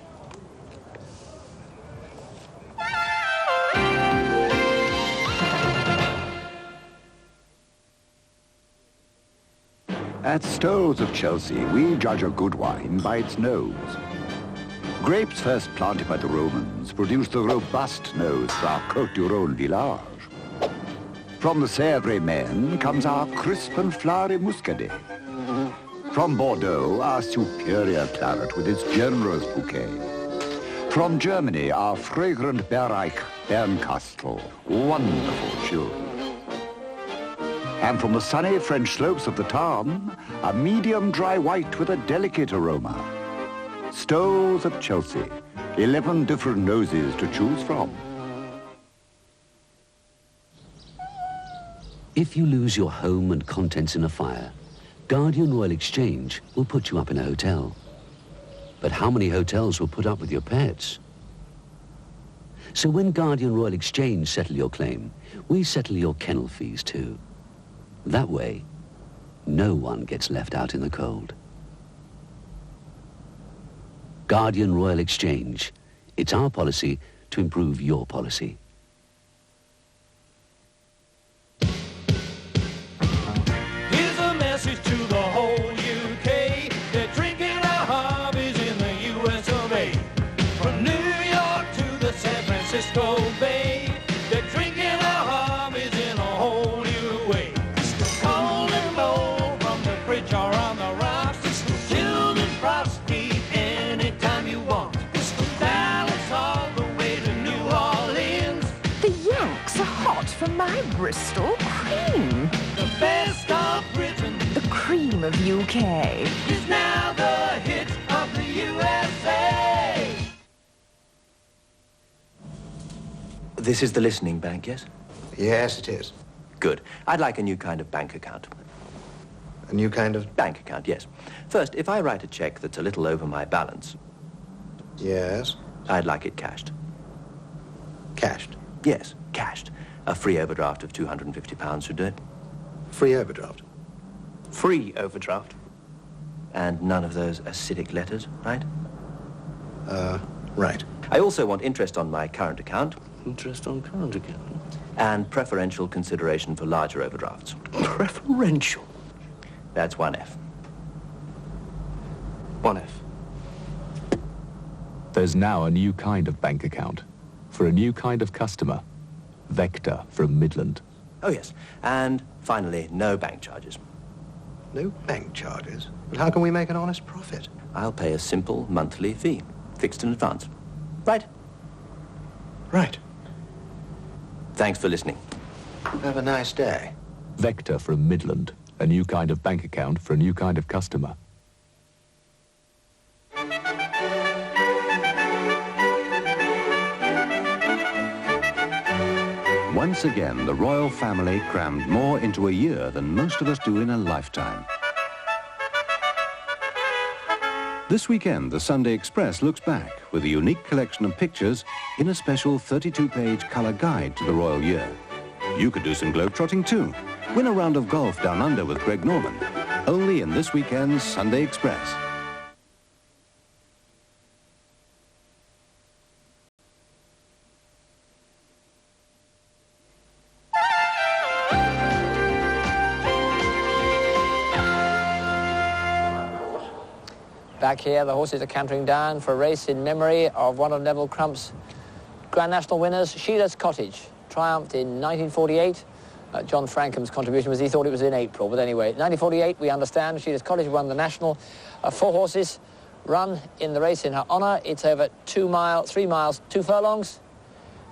At Stowe's of Chelsea, we judge a good wine by its nose. Grapes first planted by the Romans produced the robust nose for our Côte du Rhône village. From the Sèvres Maine comes our crisp and flowery Muscadet. From Bordeaux, our superior claret with its generous bouquet. From Germany, our fragrant Bereich Bernkastel, wonderful chill. And from the sunny French slopes of the Tarn, a medium dry white with a delicate aroma. Stowe's of Chelsea, 11 different noses to choose from. If you lose your home and contents in a fire, Guardian Royal Exchange will put you up in a hotel. But how many hotels will put up with your pets? So when Guardian Royal Exchange settle your claim, we settle your kennel fees too. That way, no one gets left out in the cold. Guardian Royal Exchange. It's our policy to improve your policy. Here's a message to the whole UK. They're drinking our hobbies in the US of A. From New York to the San Francisco Bay, they're drinking our hobbies in a whole new way. Cold and low from the bridge or on the rocks, chilled and frosty anytime you want. Dallas all the way to New Orleans. The Yanks are hot for my Bristol cream. The best of Britain, the cream of UK, is now the hit of the USA. This is the listening bank, yes? Yes, it is. Good. I'd like a new kind of bank account. A new kind of? Bank account, yes. First, if I write a cheque that's a little over my balance... Yes? I'd like it cashed. Cashed? Yes, cashed. A free overdraft of £250 should do it. Free overdraft? Free overdraft. And none of those acidic letters, right? Right. I also want interest on my current account. Interest on current account? And preferential consideration for larger overdrafts. Preferential? That's 1F. 1F. There's now a new kind of bank account for a new kind of customer. Vector from Midland. Oh, yes. And finally, no bank charges. No bank charges. But how can we make an honest profit? I'll pay a simple monthly fee, fixed in advance. Right? Right. Thanks for listening. Have a nice day. Vector from Midland, a new kind of bank account for a new kind of customer. Once again, the royal family crammed more into a year than most of us do in a lifetime. This weekend, the Sunday Express looks back with a unique collection of pictures in a special 32-page colour guide to the royal year. You could do some globetrotting too. Win a round of golf down under with Greg Norman. Only in this weekend's Sunday Express. Back here, the horses are cantering down for a race in memory of one of Neville Crump's Grand National winners, Sheila's Cottage. Triumphed in 1948. John Frankham's contribution was he thought it was in April, but anyway, 1948, we understand, Sheila's Cottage won the National. 4 horses run in the race in her honour. It's over 3 miles, 2 furlongs,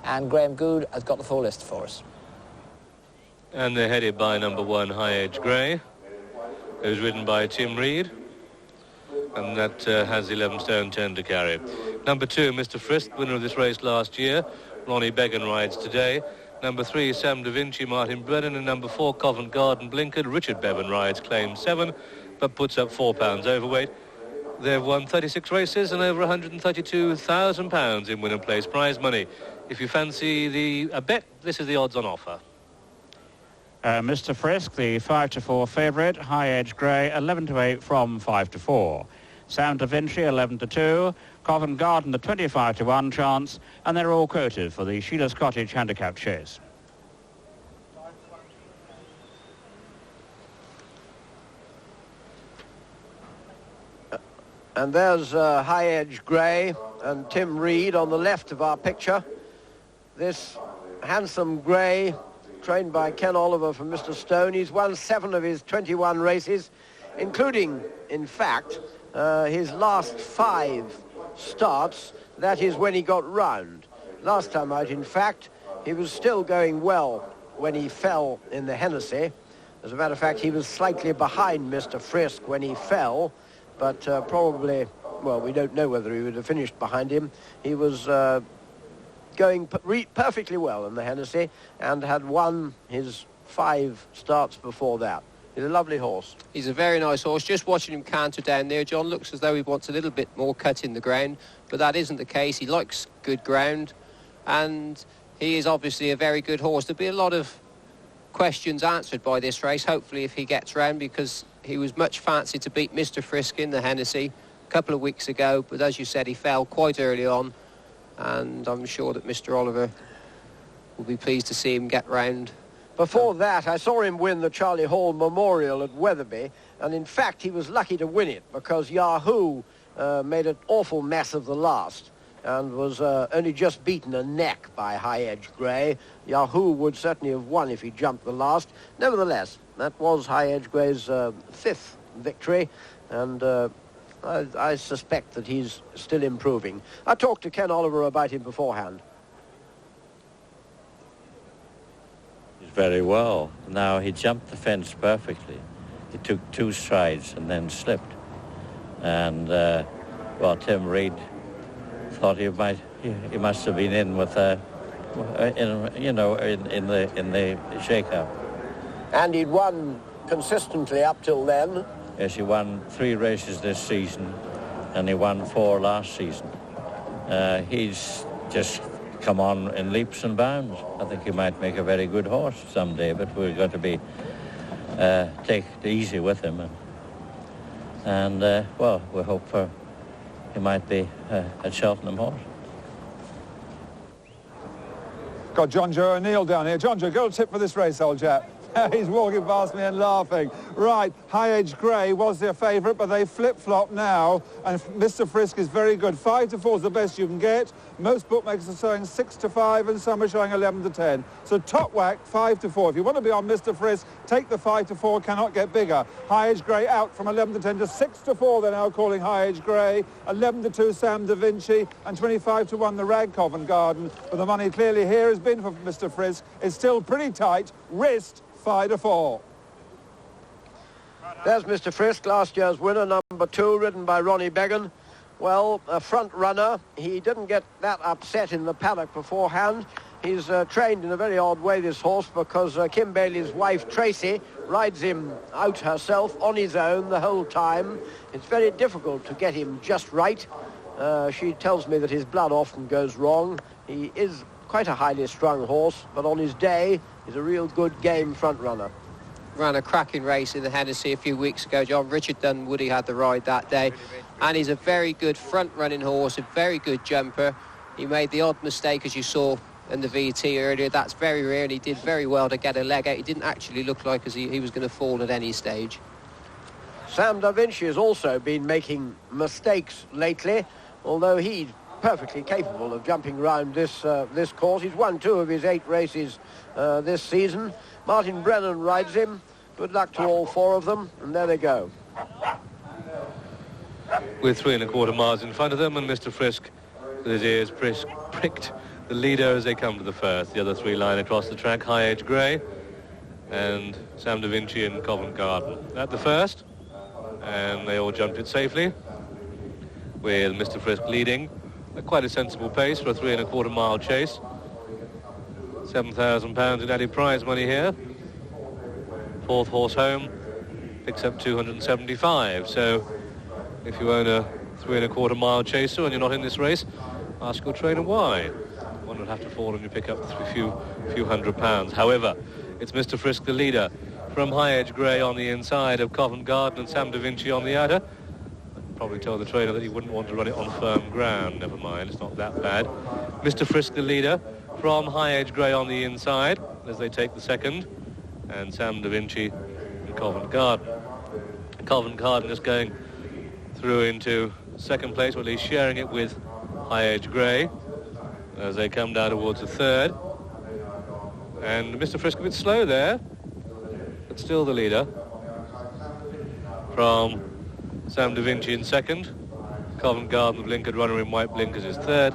and Graham Goode has got the full list for us. And they're headed by number 1, High Edge Grey, who's ridden by Tim Reed. And that has 11 stone 10 to carry. Number 2, Mr. Frisk, winner of this race last year. Ronnie Began rides today. Number 3, Sam Da Vinci, Martin Brennan. And number 4, Covent Garden Blinkered. Richard Bevan rides, claims 7, but puts up 4 pounds overweight. They've won 36 races and over £132,000 in win and place prize money. If you fancy a bet, this is the odds on offer. Mr. Frisk, the 5-4 favourite. High Edge Grey, 11-8 from 5-4. Sam Da Vinci, 11-2. Covent Garden, the 25-1 chance. And they're all quoted for the Sheila's Cottage handicap chase. And there's High Edge Grey and Tim Reed on the left of our picture. This handsome grey, trained by Ken Oliver from Mr. Stone. He's won 7 of his 21 races, including, in fact, his last 5 starts. That is when he got round. Last time out, in fact, he was still going well when he fell in the Hennessy. As a matter of fact, he was slightly behind Mr. Frisk when he fell, but probably, well, we don't know whether he would have finished behind him. He was going perfectly well in the Hennessy and had won his 5 starts before that. He's a lovely horse. He's a very nice horse. Just watching him canter down there, John, looks as though he wants a little bit more cut in the ground, but that isn't the case. He likes good ground, and he is obviously a very good horse. There'll be a lot of questions answered by this race, hopefully, if he gets round, because he was much fancied to beat Mr. Frisk in the Hennessy a couple of weeks ago, but as you said, he fell quite early on, and I'm sure that Mr. Oliver will be pleased to see him get round. Before that, I saw him win the Charlie Hall Memorial at Wetherby, and in fact, he was lucky to win it because Yahoo made an awful mess of the last and was only just beaten a neck by High Edge Grey. Yahoo would certainly have won if he jumped the last. Nevertheless, that was High Edge Grey's 5th victory, and I suspect that he's still improving. I talked to Ken Oliver about him beforehand. Very well. Now, he jumped the fence perfectly. He took 2 strides and then slipped. And, well, Tim Reed thought he must have been in with, in the shake-up. And he'd won consistently up till then. Yes, he won 3 races this season, and he won 4 last season. He's just come on in leaps and bounds. I think he might make a very good horse someday, but we've got to be take it easy with him. And well, we hope he might be a Cheltenham horse. Got John Joe O'Neill down here. John Joe, go tip for this race, old chap. He's walking past me and laughing. Right, High Edge Grey was their favourite, but they flip-flop now, and Mr. Frisk is very good. 5-4 is the best you can get. Most bookmakers are showing 6-5, and some are showing 11-10. So top whack, 5-4. If you want to be on Mr. Frisk, take the 5 to 4, cannot get bigger. High Edge Grey out from 11 to 10 to 6 to 4. They're now calling High Edge Grey. 11 to 2, Sam Da Vinci, and 25 to 1, the Rag Covent Garden. But the money clearly here has been for Mr. Frisk. It's still pretty tight. Wrist 5 to 4. There's Mr. Frisk, last year's winner, number 2, ridden by Ronnie Beggan. Well, a front runner. He didn't get that upset in the paddock beforehand. He's trained in a very odd way, this horse, because Kim Bailey's wife, Tracy, rides him out herself on his own the whole time. It's very difficult to get him just right. She tells me that his blood often goes wrong. He is quite a highly strung horse, but on his day, he's a real good game front runner. Ran a cracking race in the Hennessy a few weeks ago, John. Richard Dunwoody had the ride that day, and he's a very good front-running horse, a very good jumper. He made the odd mistake, as you saw in the VT earlier. That's very rare, and he did very well to get a leg out. He didn't actually look like as he was going to fall at any stage. Sam Da Vinci has also been making mistakes lately, although he's perfectly capable of jumping around this course. He's won 2 of his 8 races this season. Martin Brennan rides him. Good luck to all 4 of them, and there they go. With 3 1/4 miles in front of them, and Mr. Frisk, with his ears pricked the leader as they come to the first. The other 3 line across the track, High Edge Grey and Sam Da Vinci and Covent Garden at the first, and they all jumped it safely, with Mr. Frisk leading at quite a sensible pace for a 3 1/4 mile chase. £7,000 in added prize money here. 4th horse home picks up 275. So if you own a 3 1/4 mile chaser and you're not in this race, ask your trainer why. One would have to fall and you pick up a few £100. However, it's Mr. Frisk, the leader, from High Edge Grey on the inside of Covent Garden and Sam Da Vinci on the outer. I probably told the trainer that he wouldn't want to run it on firm ground. Never mind, it's not that bad. Mr. Frisk, the leader, from High Edge Grey on the inside as they take the second, and Sam Da Vinci and Covent Garden. Covent Garden just going through into second place, or at least sharing it with High Edge Grey as they come down towards the third. And Mr. Frisk a bit slow there, but still the leader. From Sam Da Vinci in second, Covent Garden, the blinkered runner in white blinkers, is third,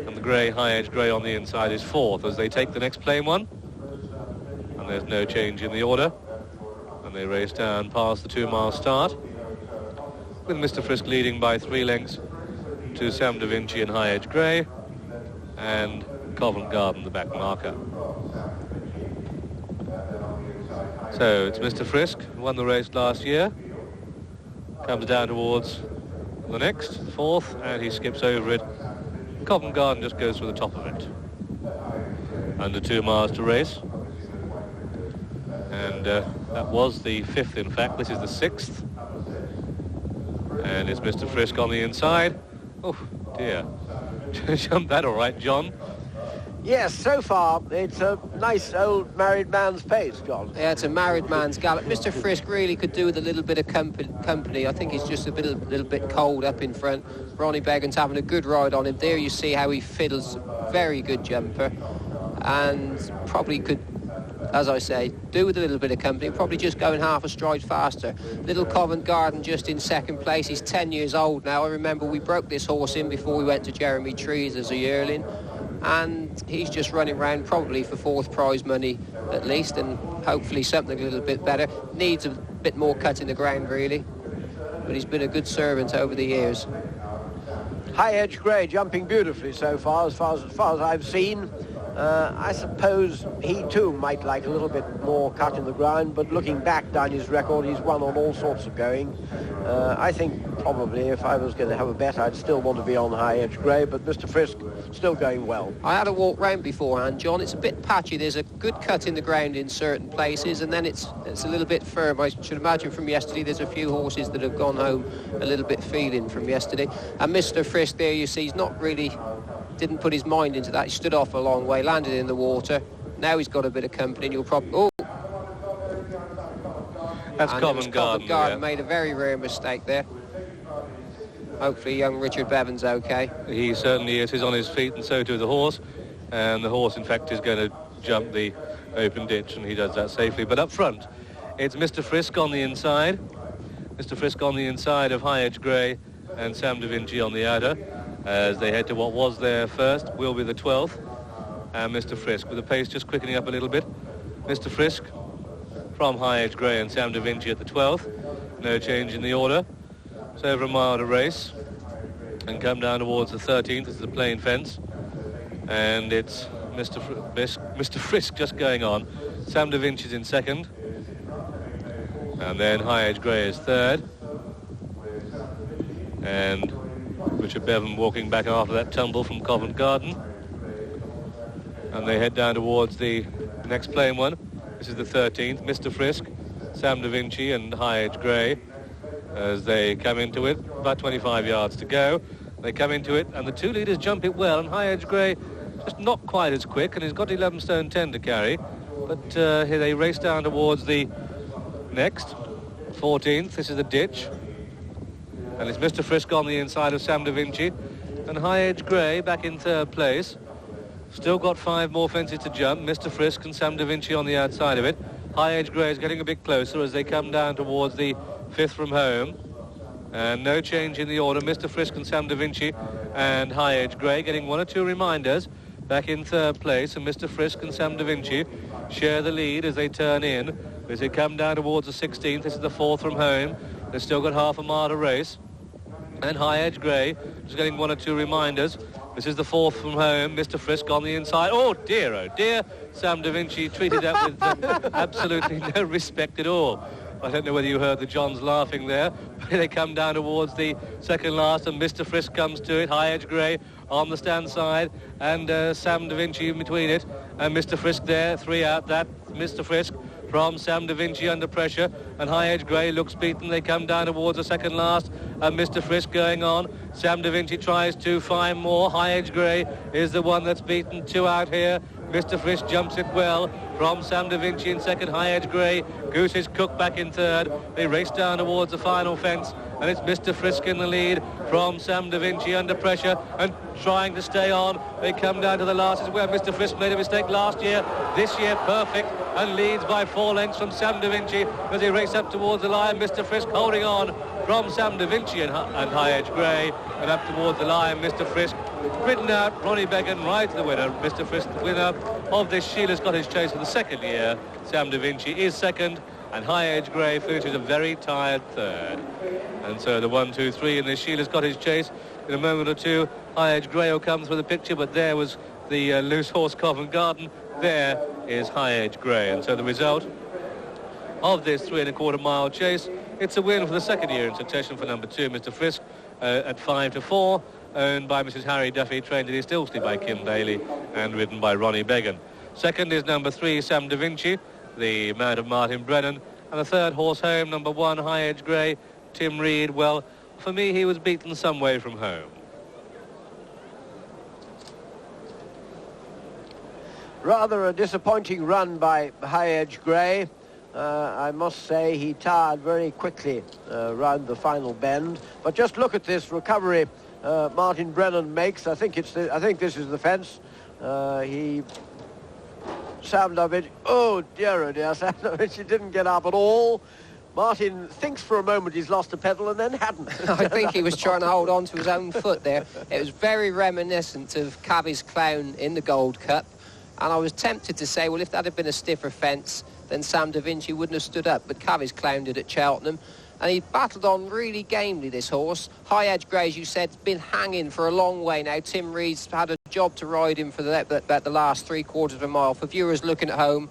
and the grey, High Edge Grey on the inside is fourth as they take the next plain one. And there's no change in the order, and they race down past the 2 mile start, with Mr. Frisk leading by 3 lengths to Sam Da Vinci and High Edge Grey, and Covent Garden the back marker. So it's Mr. Frisk, who won the race last year, comes down towards the next, 4th, and he skips over it. Covent Garden just goes through the top of it. Under 2 miles to race. And that was the 5th, in fact. This is the 6th. And it's Mr. Frisk on the inside. Oh, dear. Jumped that all right, John. Yes, so far it's a nice old married man's pace, John. Yeah, it's a married man's gallop. Mr. Frisk really could do with a little bit of company. I think he's just a little bit cold up in front. Ronnie Beggan's having a good ride on him. There you see how he fiddles. Very good jumper. And probably could, as I say, do with a little bit of company. Probably just going half a stride faster. Little Covent Garden just in second place. He's 10 years old now. I remember we broke this horse in before we went to Jeremy Trees as a yearling. And he's just running around probably for 4th prize money at least, and hopefully something a little bit better. Needs a bit more cut in the ground really, but he's been a good servant over the years. High Edge Grey jumping beautifully so far as I've seen. I suppose he too might like a little bit more cut in the ground, but looking back down his record, he's won on all sorts of going. I think probably if I was going to have a bet, I'd still want to be on High Edge Grey, but Mr. Frisk still going well. I had a walk round beforehand, John. It's a bit patchy. There's a good cut in the ground in certain places, and then it's a little bit firm. I should imagine from yesterday there's a few horses that have gone home a little bit feeling from yesterday. And Mr. Frisk there, you see, he's not really... didn't put his mind into that. He stood off a long way, landed in the water. Now he's got a bit of company, and you'll probably... Oh! That's Covent Garden. Covent Garden made a very rare mistake there. Hopefully young Richard Bevan's okay. He certainly is. He's on his feet, and so too the horse. And the horse, in fact, is going to jump the open ditch, and he does that safely. But up front, It's Mr. Frisk on the inside. Mr. Frisk on the inside of High Edge Grey and Sam Da Vinci on the outer as they head to what was their first, will be the 12th. And Mr. Frisk with the pace just quickening up a little bit. Mr. Frisk from High Edge Grey and Sam Da Vinci at the 12th. No change in the order. It's over a mile to race and come down towards the 13th. This is the plain fence. And it's Mr. Frisk just going on. Sam Da Vinci's in second. And then High Edge Grey is third. And Richard Bevan walking back after that tumble from Covent Garden. And they head down towards the next plain one. This is the 13th. Mr. Frisk, Sam Da Vinci and High Edge Grey as they come into it. About 25 yards to go. They come into it and the two leaders jump it well. And High Edge Grey just not quite as quick and he's got 11 stone 10 to carry. But here they race down towards the next 14th. This is the ditch. And it's Mr. Frisk on the inside of Sam Da Vinci. And High Edge Grey back in third place. Still got 5 more fences to jump. Mr. Frisk and Sam Da Vinci on the outside of it. High Edge Grey is getting a bit closer as they come down towards the 5th from home. And no change in the order. Mr. Frisk and Sam Da Vinci and High Edge Grey getting 1 or 2 reminders. Back in third place. And Mr. Frisk and Sam Da Vinci share the lead as they turn in. As they come down towards the 16th. This is the 4th from home. They've still got half a mile to race. And High Edge Grey is getting 1 or 2 reminders. This is the 4th from home. Mr. Frisk on the inside. Oh dear. Sam Da Vinci treated that with absolutely no respect at all. I don't know whether you heard the Johns laughing there. But they come down towards the second last and Mr. Frisk comes to it. High Edge Grey on the stand side and Sam Da Vinci in between it. And Mr. Frisk there, 3 out. That Mr. Frisk from Sam Da Vinci under pressure and High Edge Grey looks beaten. They come down towards the second last and Mr. Frisk going on. Sam Da Vinci tries to find more. High Edge Grey is the one that's beaten. 2 out here. Mr. Frisk jumps it well from Sam Da Vinci in second. High Edge Grey. Goose is Cook back in third. They race down towards the final fence and it's Mr. Frisk in the lead from Sam Da Vinci under pressure and trying to stay on. They come down to the last. This is where Mr. Frisk made a mistake last year. This year perfect and leads by 4 lengths from Sam Da Vinci as they race up towards the line. Mr. Frisk holding on from Sam Da Vinci and High Edge Grey and up towards the line. Mr. Frisk ridden out. Ronnie Began rides the winner. Mr. Frisk, the winner of this Sheila's Got His Chase for the second year. Sam Da Vinci is second and High Edge Grey finishes a very tired third. And so the 1, 2, 3 in this Sheila's Got His Chase. In a moment or two, High Edge Grey will come through the picture, but there was the loose horse Covent Garden. There is High Edge Grey. And so the result of this 3 1/4 mile chase, it's a win for the second year in succession for number 2, Mr. Frisk, at 5 to 4, owned by Mrs. Harry Duffy, trained at East Ilsley by Kim Bailey and ridden by Ronnie Began. Second is number 3, Sam Da Vinci, the mount of Martin Brennan. And the third horse home, number 1, High Edge Grey, Tim Reed. Well, for me, he was beaten some way from home. Rather a disappointing run by High Edge Grey. I must say he tired very quickly round the final bend. But just look at this recovery Martin Brennan makes. I think this is the fence. Sam Da Vinci. Oh dear, Sam Da Vinci didn't get up at all. Martin thinks for a moment he's lost a pedal and then hadn't. I think he was trying to hold on to his own foot there. It was very reminiscent of Cavi's Clown in the Gold Cup. And I was tempted to say, well, if that had been a stiffer fence, then Sam Da Vinci wouldn't have stood up. But Cavi's Clown did at Cheltenham. And he battled on really gamely, this horse. High Edge Grey, as you said, has been hanging for a long way now. Tim Reed's had a job to ride him for about the last 3/4 of a mile. For viewers looking at home,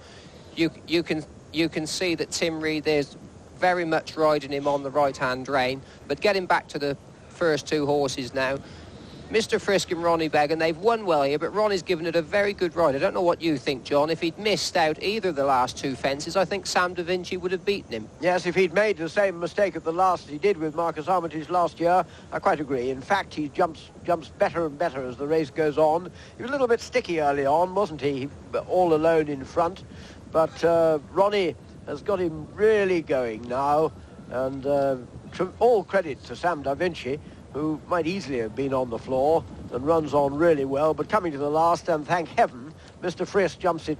you can see that Tim Reed there's very much riding him on the right-hand rein. But getting back to the first 2 horses now, Mr. Frisk and Ronnie Began, they've won well here, but Ronnie's given it a very good ride. I don't know what you think, John. If he'd missed out either of the last 2 fences, I think Sam Da Vinci would have beaten him. Yes, if he'd made the same mistake at the last as he did with Marcus Armitage last year, I quite agree. In fact, he jumps better and better as the race goes on. He was a little bit sticky early on, wasn't he? All alone in front. But Ronnie has got him really going now. And all credit to Sam Da Vinci, who might easily have been on the floor and runs on really well, but coming to the last, and thank heaven, Mr. Frisk jumps it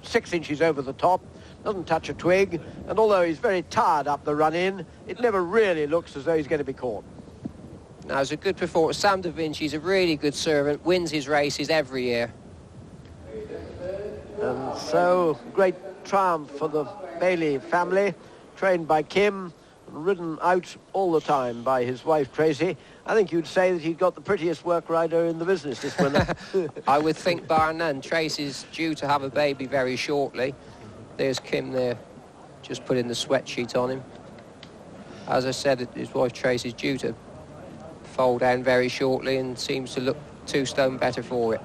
6 inches over the top. doesn't touch a twig, and although he's very tired up the run-in, it never really looks as though he's going to be caught. Now, it's a good performance. Sam Da Vinci's a really good servant, wins his races every year. And so, great triumph for the Bailey family, trained by Kim, and ridden out all the time by his wife, Tracy. I think you'd say that he'd got the prettiest work rider in the business this winter. I would think bar none. Tracy's due to have a baby very shortly. There's Kim there, just putting the sweatsheet on him. As I said, his wife Tracy's due to fold down very shortly and seems to look 2 stone better for it.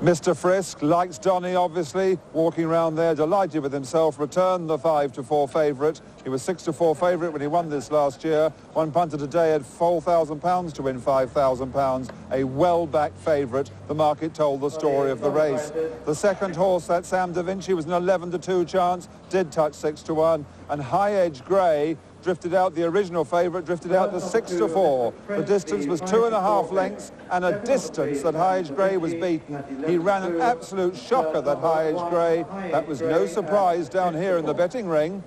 Mr. Frisk likes Donny, obviously, walking around there, delighted with himself, returned the 5-4 favourite. He was 6-4 favourite when he won this last year. One punter today had £4,000 to win £5,000. A well-backed favourite. The market told the story of the race. The second horse, that Sam Da Vinci, was an 11-2 chance, did touch 6-1. And High Edge Grey drifted out, the original favourite, drifted out to 6-4. The distance was 2.5 lengths, and a distance that High Edge Grey was beaten. He ran an absolute shocker, that High Edge Grey. That was no surprise down here in the betting ring.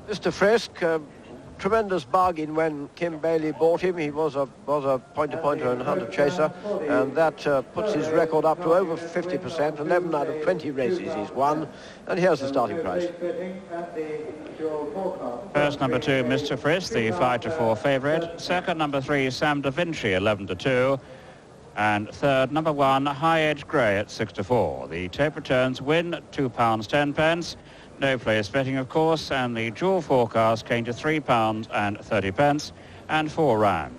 Mr. Frisk, tremendous bargain when Kim Bailey bought him. He was a pointer and hunter chaser, and that puts his record up to over 50%. 11 out of 20 races he's won, and here's the starting price. First, number 2, Mr. Frisk, the 5-4 favourite. Second, number 3, Sam Da Vinci, 11-2. And third, number 1, High Edge Grey at 6-4. The tape returns win £2 10. No place betting, of course, and the dual forecast came to £3.30 and 4 round.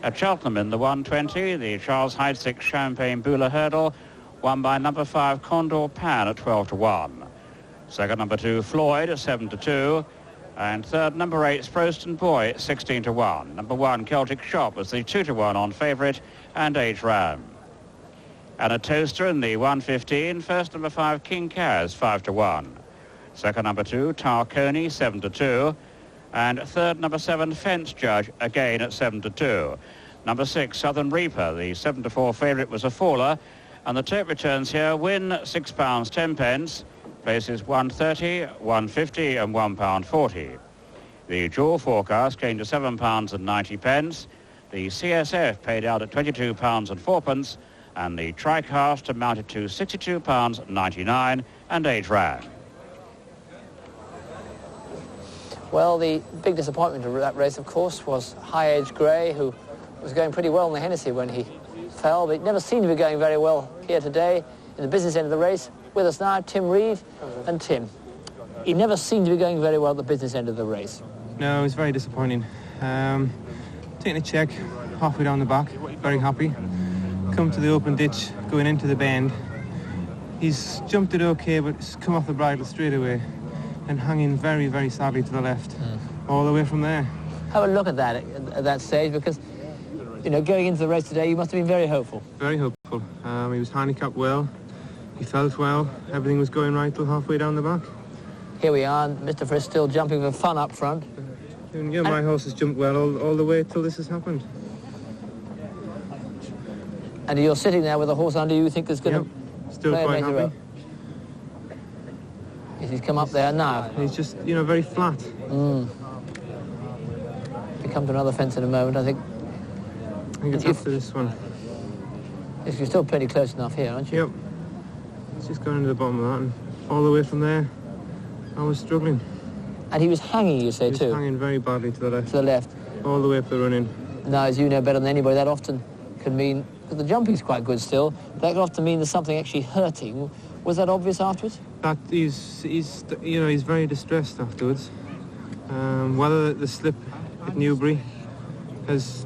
At Cheltenham in the 120, the Charles Hyde 6 Champagne Bula Hurdle, won by number 5 Condor Pan at 12-1. Second, number 2 Floyd at 7-2. And third, number 8 Sproston Boy at 16-1. Number 1 Celtic Shop was the 2-1 on favourite and 8 round. And a toaster in the 115, first number 5 King Kaz 5-1. Second, number 2 Tarconi 7-2. And third, number 7 Fence Judge again at 7-2. Number 6 Southern Reaper, the 7-4 favourite, was a faller, and the tape returns here win £6 10. Places 130, 150 and £1.40. The dual forecast came to £7.90. The CSF paid out at £22 and 4, and the TriCast amounted to £62.99 and 8 rand. Well, the big disappointment of that race, of course, was High Edge Grey, who was going pretty well in the Hennessy when he fell, but it never seemed to be going very well here today in the business end of the race. With us now, Tim Reed. And Tim, he never seemed to be going very well at the business end of the race. No, it was very disappointing. Taking a check halfway down the back, very happy. Come to the open ditch, going into the bend. He's jumped it okay, but it's come off the bridle straight away and hanging very, very sadly to the left, all the way from there. Have a look at that at that stage, because, you know, going into the race today, you must have been very hopeful. Very hopeful. He was handicapped well. He felt well. Everything was going right till halfway down the back. Here we are, Mr. Frisk still jumping for fun up front. And, yeah, my horse has jumped well all the way till this has happened. And you're sitting there with a horse under you think is going to still play quite a major happy. role. He's come up there now. He's just, you know, very flat. We come to another fence in a moment, I think. I think it's after this one. Yes, you're still pretty close enough here, aren't you? Yep. It's just going to the bottom of that, and all the way from there, I was struggling. And he was hanging, you say, he was too? Hanging very badly to the left. To the left. All the way up the run-in. Now, as you know better than anybody, that often can mean, because the jumping's quite good still, that can often mean there's something actually hurting. Was that obvious afterwards? That he's you know, he's very distressed afterwards. Whether the slip at Newbury has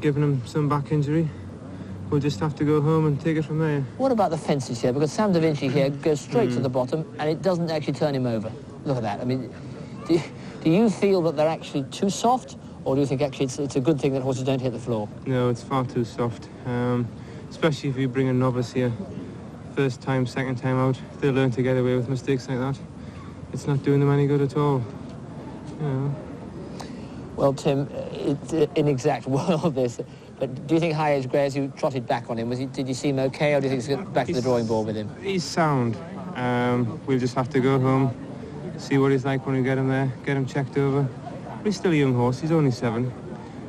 given him some back injury, we'll just have to go home and take it from there. What about the fences here? Because Sam Da Vinci here goes straight to the bottom, and it doesn't actually turn him over. Look at that. I mean, do you feel that they're actually too soft, or do you think actually it's a good thing that horses don't hit the floor? No, it's far too soft. Especially if you bring a novice here, first time, second time out, they learn to get away with mistakes like that. It's not doing them any good at all. You know. Well, Tim, it's an inexact world, this. But do you think High Edge Grey, as you trotted back on him, did you see him okay, or do you think it's back to the drawing board with him? He's sound. We'll just have to go home, see what he's like when we get him there, get him checked over. But he's still a young horse. He's only 7,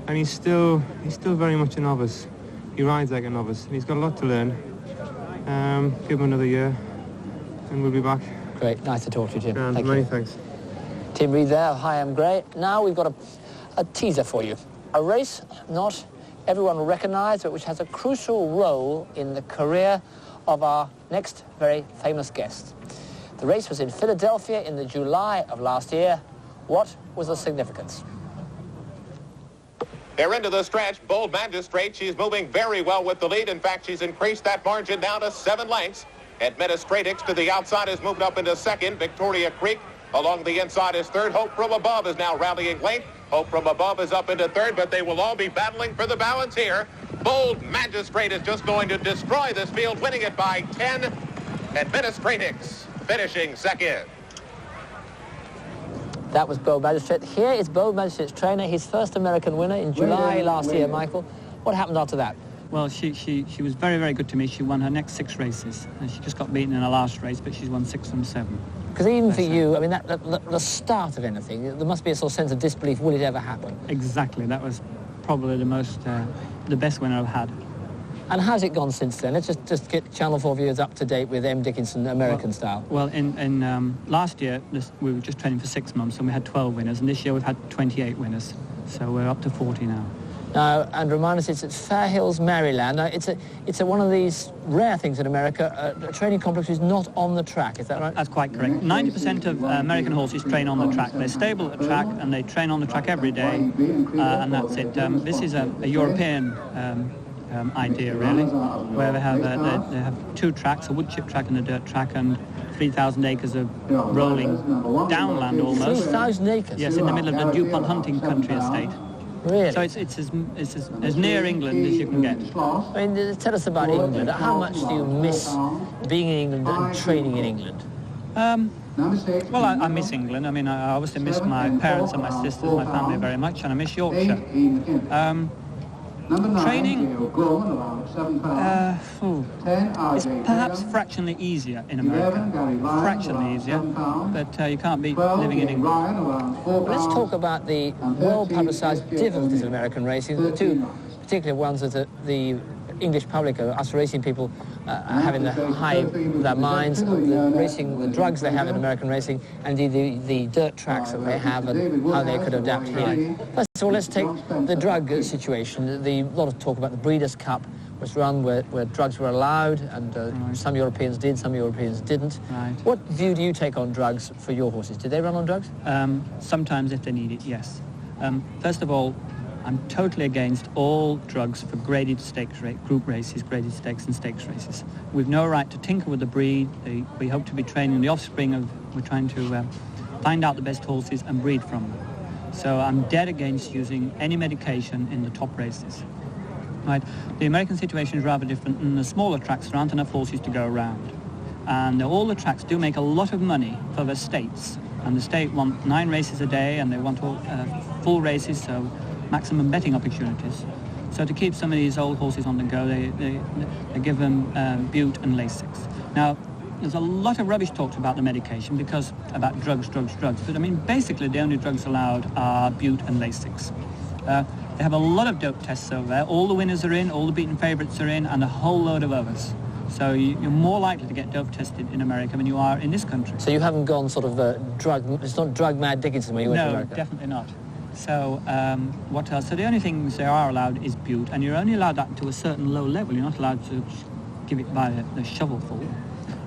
and he's still very much a novice. He rides like a novice, and he's got a lot to learn. Give him another year, and we'll be back. Great, nice to talk to you, Tim. And Thank many you. Thanks. Tim Reed there of High Am Grey. Now we've got a teaser for you. A race not everyone will recognise, but which has a crucial role in the career of our next very famous guest. The race was in Philadelphia in the July of last year. What was the significance? They're into the stretch. Bold Magistrate, she's moving very well with the lead. In fact, she's increased that margin down to 7 lengths. Administratix to the outside has moved up into second. Victoria Creek along the inside is third. Hope from Above is now rallying late. Hope from Above is up into third, but they will all be battling for the balance here. Bold Magistrate is just going to destroy this field, winning it by 10. Administratix finishing second. That was Bold Magistrate. Here is Bold Magistrate's trainer, his first American winner in July last year, Michael. What happened after that? Well, she was very, very good to me. She won her next 6 races. And she just got beaten in her last race, but she's won 6 from 7. Because even for you, I mean, the start of anything, there must be a sort of sense of disbelief. Will it ever happen? Exactly. That was probably the best winner I've had. And how's it gone since then? Let's just get Channel 4 viewers up to date with M. Dickinson American style. Well, in last year, we were just training for 6 months, and we had 12 winners, and this year we've had 28 winners. So we're up to 40 now. Now, and remind us, it's at Fair Hills, Maryland. Now, it's one of these rare things in America, a training complex is not on the track, is that right? That's quite correct. 90% of American horses train on the track. They're stable at the track, and they train on the track every day, and that's it. This is a European idea, really, where they have 2 tracks, a wood chip track and a dirt track, and 3,000 acres of rolling downland almost. 3,000 acres? Yes, in the middle of the DuPont hunting country estate. Really? So it's as near England as you can get. I mean, tell us about England. How much do you miss being in England and training in England? Well, I miss England. I mean, I obviously miss my parents and my sisters, my family very much, and I miss Yorkshire. Training is perhaps fractionally easier in America. Fractionally easier, but you can't beat living in England. Let's talk about the well-publicised difficulties of American racing. The 2 particular ones that the English public, us racing people, are having the high of their minds, the drugs they have in American racing, and the dirt tracks that they have and how they could adapt here. First of all, let's take the drug situation. A lot of talk about the Breeders' Cup was run where drugs were allowed, and some Europeans did, some Europeans didn't. Right. What view do you take on drugs for your horses? Did they run on drugs? Sometimes if they need it, yes. First of all, I'm totally against all drugs for graded stakes group races, graded stakes and stakes races. We've no right to tinker with the breed. We hope to be training the offspring of, we're trying to find out the best horses and breed from them. So I'm dead against using any medication in the top races. Right? The American situation is rather different. In the smaller tracks, there aren't enough horses to go around. And all the tracks do make a lot of money for the states. And the state want 9 races a day, and they want all, full races, so maximum betting opportunities. So to keep some of these old horses on the go, they give them bute and Lasix. Now, there's a lot of rubbish talked about the medication because about drugs. But I mean, basically the only drugs allowed are bute and Lasix. They have a lot of dope tests over there. All the winners are in, all the beaten favourites are in, and a whole load of others. So you're more likely to get dope tested in America than you are in this country. So you haven't gone sort of it's not drug mad Dickinson when you went to America? No, definitely not. So what else? So the only things they are allowed is bute, and you're only allowed that to a certain low level. You're not allowed to give it by the shovelful.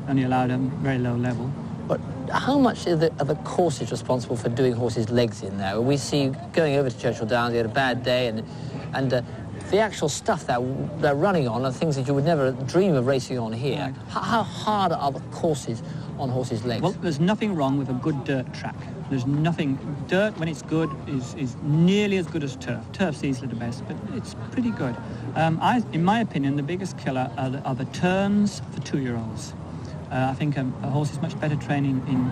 Only allowed a very low level. But how much are the courses responsible for doing horses' legs in there? We see going over to Churchill Downs, they had a bad day, and the actual stuff that they're running on are things that you would never dream of racing on here. Right. How hard are the courses on horses' legs? Well, there's nothing wrong with a good dirt track. There's nothing. Dirt, when it's good, is nearly as good as turf. Turf's easily the best, but it's pretty good. In my opinion, the biggest killer are the turns for 2-year-olds. I think a horse is much better trained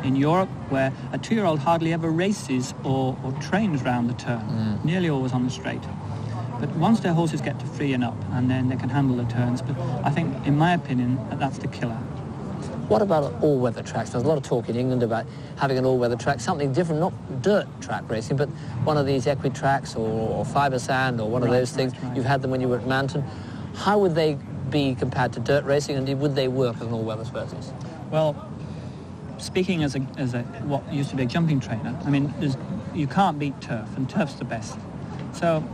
in Europe, where a 2-year-old hardly ever races or trains round the turn, nearly always on the straight. But once their horses get to free and up, and then they can handle the turns. But I think, in my opinion, that's the killer. What about all-weather tracks? There's a lot of talk in England about having an all-weather track, something different, not dirt track racing, but one of these equi tracks or fibre sand or one of those things. Right. You've had them when you were at Manton. How would they be compared to dirt racing, and would they work as an all-weather surface? Well, speaking as a what used to be a jumping trainer, I mean, you can't beat turf, and turf's the best. So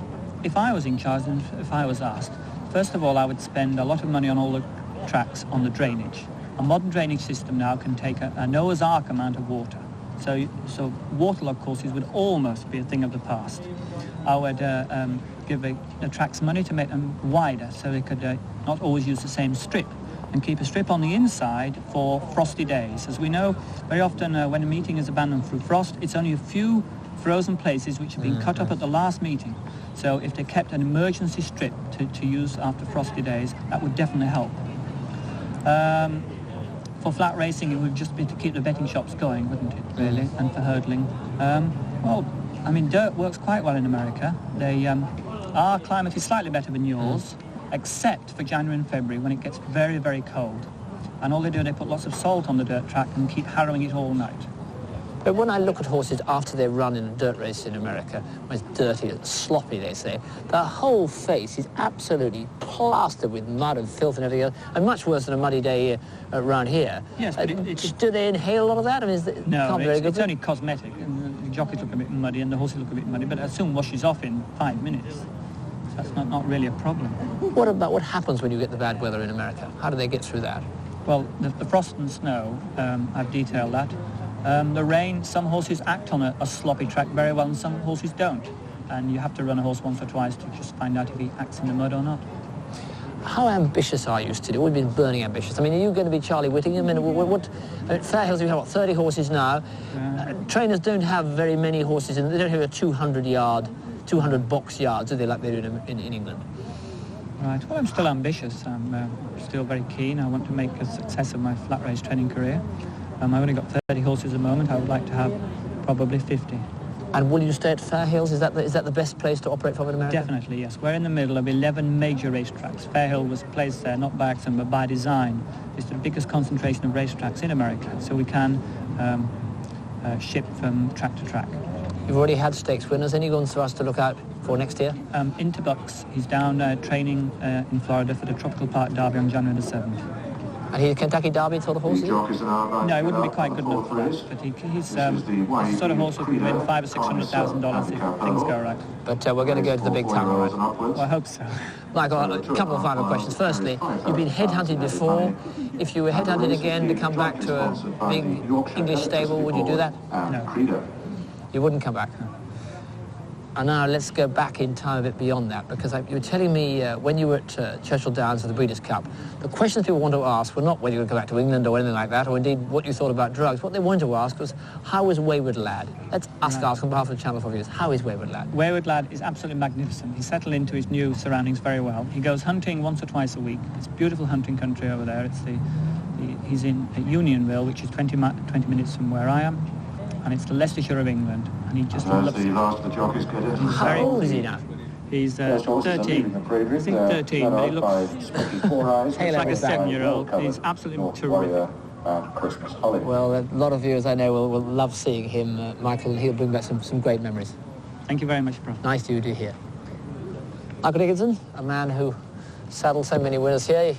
if I was in charge and if I was asked, first of all, I would spend a lot of money on all the tracks on the drainage. A modern drainage system now can take a Noah's Ark amount of water. So waterlogged courses would almost be a thing of the past. I would give the tracks money to make them wider so they could not always use the same strip, and keep a strip on the inside for frosty days. As we know, very often when a meeting is abandoned through frost, it's only a few frozen places which have been cut up at the last meeting. So if they kept an emergency strip to use after frosty days, that would definitely help. For flat racing, it would just be to keep the betting shops going, wouldn't it, really? And for hurdling. Well, I mean, dirt works quite well in America. Our climate is slightly better than yours, except for January and February, when it gets very, very cold. And all they do, they put lots of salt on the dirt track and keep harrowing it all night. But when I look at horses after they run in a dirt race in America, when it's dirty, sloppy, they say, their whole face is absolutely plastered with mud and filth and everything else, and much worse than a muddy day around here. Yes, but do they inhale a lot of that? I mean, no, it's only cosmetic. And the jockeys look a bit muddy and the horses look a bit muddy, but it soon washes off in 5 minutes. So that's not really a problem. What happens when you get the bad weather in America? How do they get through that? Well, the frost and snow, I've detailed that. The rain, some horses act on a sloppy track very well and some horses don't. And you have to run a horse once or twice to just find out if he acts in the mud or not. How ambitious are you still? We've been burning ambitious. I mean, are you going to be Charlie Whittingham? I mean, Fair Hills, we have, 30 horses now. Trainers don't have very many horses, and they don't have a 200 box yards, do they, like they do in England? Right, well, I'm still ambitious. I'm still very keen. I want to make a success of my flat race training career. I've only got 30 horses at the moment. I would like to have probably 50. And will you stay at Fair Hills? Is that the best place to operate from in America? Definitely, yes. We're in the middle of 11 major racetracks. Fair Hill was placed there, not by accident, but by design. It's the biggest concentration of racetracks in America, so we can ship from track to track. You've already had stakes winners. Any ones for us to look out for next year? Interbucks. He's down training in Florida for the Tropical Park Derby on January the 7th. And he's Kentucky Derby sort of horse? No, he wouldn't be quite good enough for that. But he's the sort of horse who can win $500,000 or $600,000 if things go right. But we're going to go to the big time, all right? Well, I hope so. Michael, a couple of final questions. Firstly, you've been headhunted before. If you were headhunted again to come back to a big English stable, would you do that? No. You wouldn't come back? And now let's go back in time a bit beyond that, because you were telling me when you were at Churchill Downs for the Breeders' Cup, the questions people want to ask were not whether you would go back to England or anything like that, or indeed what you thought about drugs. What they wanted to ask was, how is Wayward Lad? Let's ask on behalf of the Channel 4 viewers, how is Wayward Lad? Wayward Lad is absolutely magnificent. He settled into his new surroundings very well. He goes hunting once or twice a week. It's beautiful hunting country over there. He's in Unionville, which is 20 minutes from where I am. And it's the Leicestershire of England, and he just loves it. How old is he now? He's 13. I think 13, but he looks like a 7-year-old. He's absolutely terrific. Well, a lot of viewers I know will love seeing him, Michael, and he'll bring back some great memories. Thank you very much, Prof. Nice to be here. Michael Dickinson, a man who saddled so many winners here, he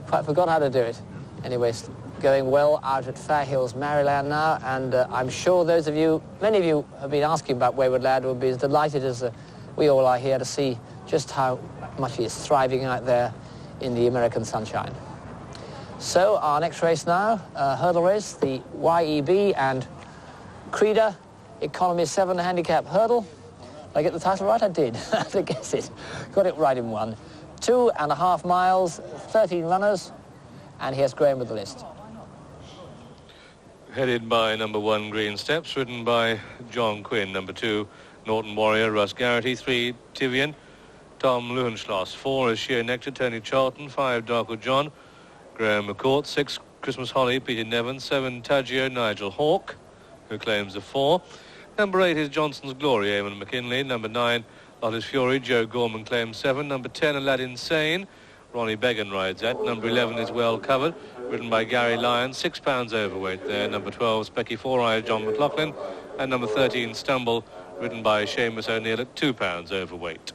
quite forgot how to do it. Anyway, going well out at Fair Hills, Maryland now, and I'm sure many of you have been asking about Wayward Lad, will be as delighted as we all are here to see just how much he is thriving out there in the American sunshine. So our next race now, hurdle race, the YEB and Creda Economy 7 handicap hurdle. Did I get the title right? I did. I had to guess it. Got it right in one. 2.5 miles, 13 runners, and here's Graham with the list. Headed by number 1, Green Steps, ridden by John Quinn. Number 2, Norton Warrior, Russ Garrity. 3, Tivian, Tom Luhenschloss. 4 is Sheer Nectar, Tony Charlton. 5, Darko John, Graham McCourt. 6, Christmas Holly, Peter Nevin. 7, Taggio, Nigel Hawke, who claims the 4. Number 8 is Johnson's Glory, Eamon McKinley. Number 9, Lottis Fury, Joe Gorman claims 7. Number 10, Aladdin Sane, Ronnie Began rides at. Number 11 is Well Covered, ridden by Gary Lyon, 6 pounds overweight there. Number 12, Specky Four Eyes, John McLaughlin. And number 13, Stumble, ridden by Seamus O'Neill at 2 pounds overweight.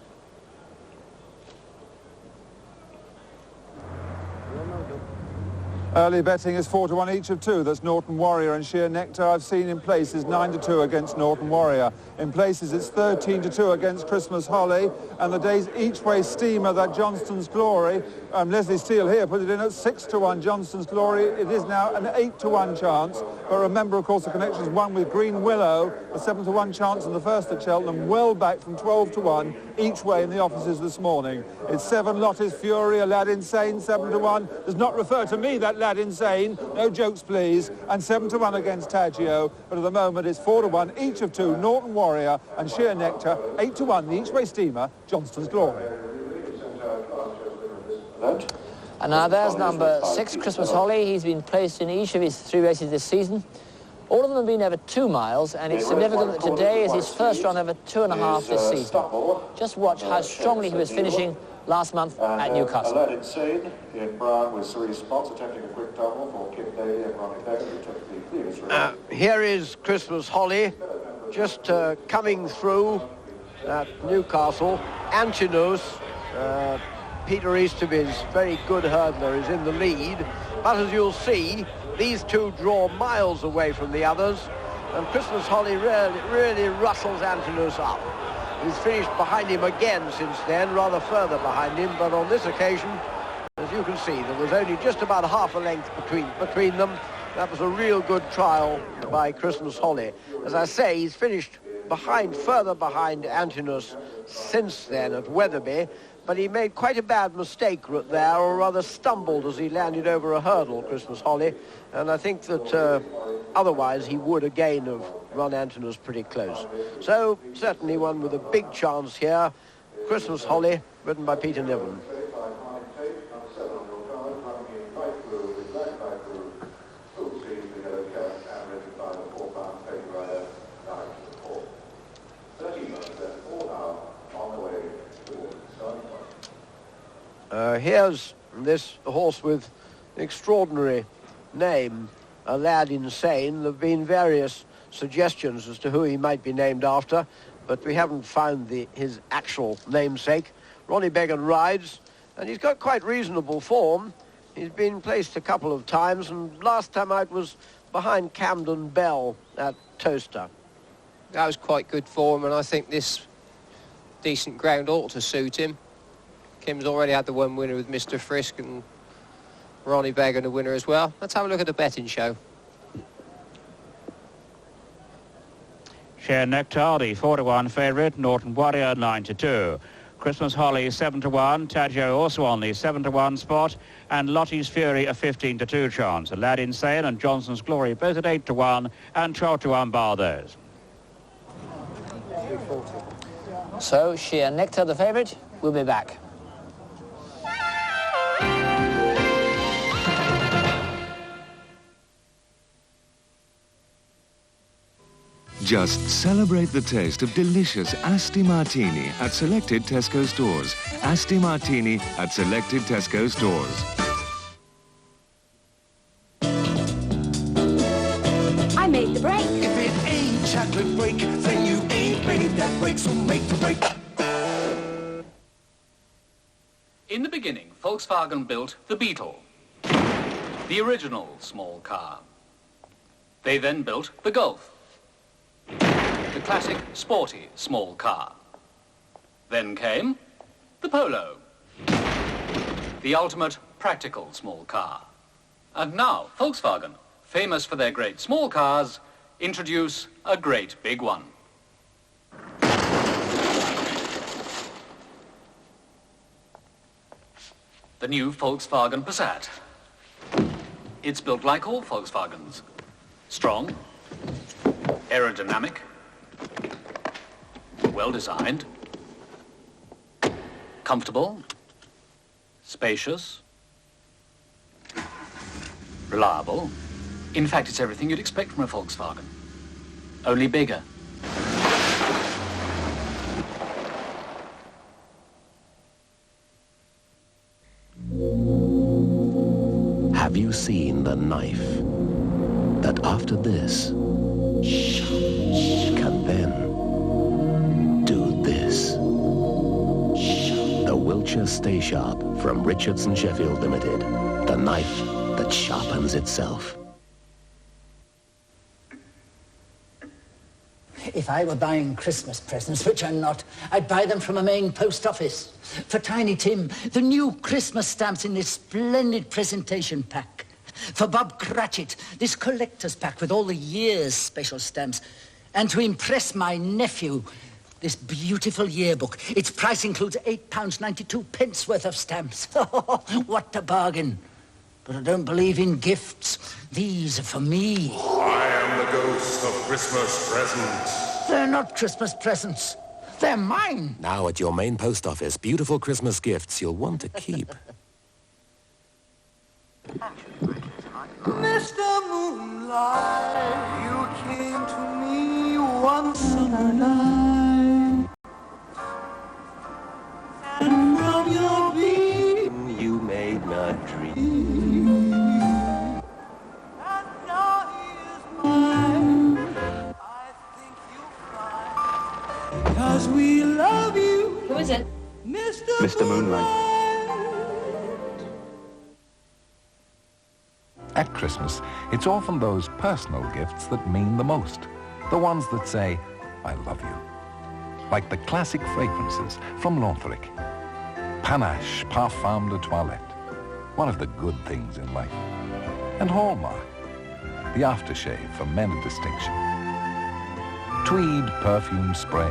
Early betting is 4-1 each of 2. That's Norton Warrior and Sheer Nectar. I've seen in places 9-2 against Norton Warrior. In places it's 13-2 against Christmas Holly. And the day's each-way steamer, that Johnston's Glory. Leslie Steele here put it in at 6-1 Johnston's Glory. It is now an 8-1 chance. But remember, of course, the connection's one with Green Willow. A 7-1 chance in the first at Cheltenham. Well back from 12-1 each way in the offices this morning. It's 7 Lottis Fury, Aladdin Sane, 7-1. Does not refer to me, that lad insane. No jokes, please. And 7-1 against Taggio. But at the moment, it's 4-1 each of 2. Norton Warrior and Sheer Nectar. 8-1 the each-way steamer, Johnston's Glory. And now there's number 6, Christmas Holly. He's been placed in each of his 3 races this season. All of them have been over 2 miles, and it's significant that today is his first run over 2.5 this season. Just watch how strongly he was finishing last month at Newcastle. Aladdin Sane in brown with 3 spots, attempting a quick tumble for Kip Daly and Ronnie Began, who took the previous race. Here is Christmas Holly, just coming through at Newcastle. Antinous, Peter Easterby's very good hurdler, is in the lead. But as you'll see, these 2 draw miles away from the others. And Christmas Holly really rustles Antinous up. He's finished behind him again since then, rather further behind him. But on this occasion, as you can see, there was only just about half a length between them. That was a real good trial by Christmas Holly. As I say, he's finished further behind Antinous since then at Wetherby. But he made quite a bad mistake there, or rather stumbled as he landed over a hurdle, Christmas Holly. And I think that otherwise he would again have run Antinous pretty close. So certainly one with a big chance here, Christmas Holly, ridden by Peter Niven. Here's this horse with an extraordinary name, Aladdin Sane. There have been various suggestions as to who he might be named after, but we haven't found his actual namesake. Ronnie Began rides, and he's got quite reasonable form. He's been placed a couple of times, and last time out was behind Camden Bell at Toaster. That was quite good form, and I think this decent ground ought to suit him. Kim's already had the one winner with Mr. Frisk, and Ronnie Began a winner as well. Let's have a look at the betting show. Sheer Nectar, the 4-1 favourite. Norton Warrior, 9-2. Christmas Holly, 7-1. Taggio also on the 7-1 spot. And Lottie's Fury, a 15-2 chance. Aladdin Sane and Johnson's Glory, both at 8-1 and 12-1 bar those. So, Sheer Nectar, the favourite. We'll be back. Just celebrate the taste of delicious Asti Martini at selected Tesco stores. Asti Martini at selected Tesco stores. I made the break. If it ain't chocolate break, then you ain't made that break, so make the break. In the beginning, Volkswagen built the Beetle, the original small car. They then built the Golf, the classic, sporty, small car. Then came the Polo, the ultimate, practical small car. And now, Volkswagen, famous for their great small cars, introduce a great big one. The new Volkswagen Passat. It's built like all Volkswagens. Strong, aerodynamic, well-designed, comfortable, spacious, Reliable. In fact, it's everything you'd expect from a Volkswagen. Only bigger. Have you seen the knife that after this can then do this? The Wiltshire Stay Sharp from Richardson Sheffield Limited. The knife that sharpens itself. If I were buying Christmas presents, which I'm not, I'd buy them from a main post office. For Tiny Tim, the new Christmas stamps in this splendid presentation pack. For Bob Cratchit, this collector's pack with all the year's special stamps. And to impress my nephew, this beautiful yearbook. Its price includes £8.92 worth of stamps. What a bargain. But I don't believe in gifts. These are for me. I am the ghost of Christmas presents. They're not Christmas presents. They're mine. Now at your main post office, beautiful Christmas gifts you'll want to keep. Mr. Moonlight, you came to me once on a night. And from your beam You may not dream. Cause we love you. Who is it? Mr. Moonlight. At Christmas, it's often those personal gifts that mean the most. The ones that say, I love you. Like the classic fragrances from Launthric. Panache Parfum de Toilette. One of the good things in life. And Hallmark. The aftershave for men of distinction. Tweed perfume spray.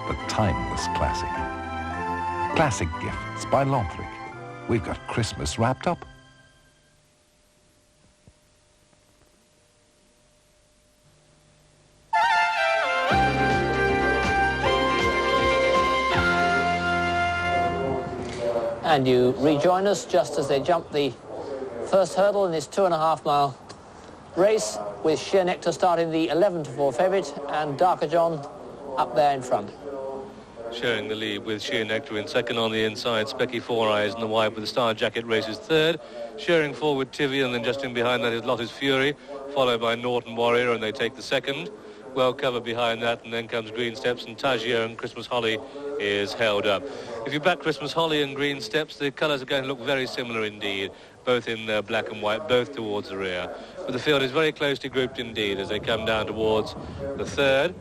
The timeless classic. Classic gifts by Launthric. We've got Christmas wrapped up. And you rejoin us just as they jump the first hurdle in this 2.5-mile race, with Sheer Nectar starting the 11-4 favourite and Darker John up there in front. Sharing the lead with Sheer Nectar in second on the inside. Specky Four Eyes in the wide with the Star Jacket races third. Sharing forward Tivy, and then just in behind that is Lottie's Fury, followed by Norton Warrior, and they take the second. Well covered behind that, and then comes Green Steps, and Tajio and Christmas Holly is held up. If you back Christmas Holly and Green Steps, the colours are going to look very similar indeed, both in black and white, both towards the rear. But the field is very closely grouped indeed as they come down towards the third,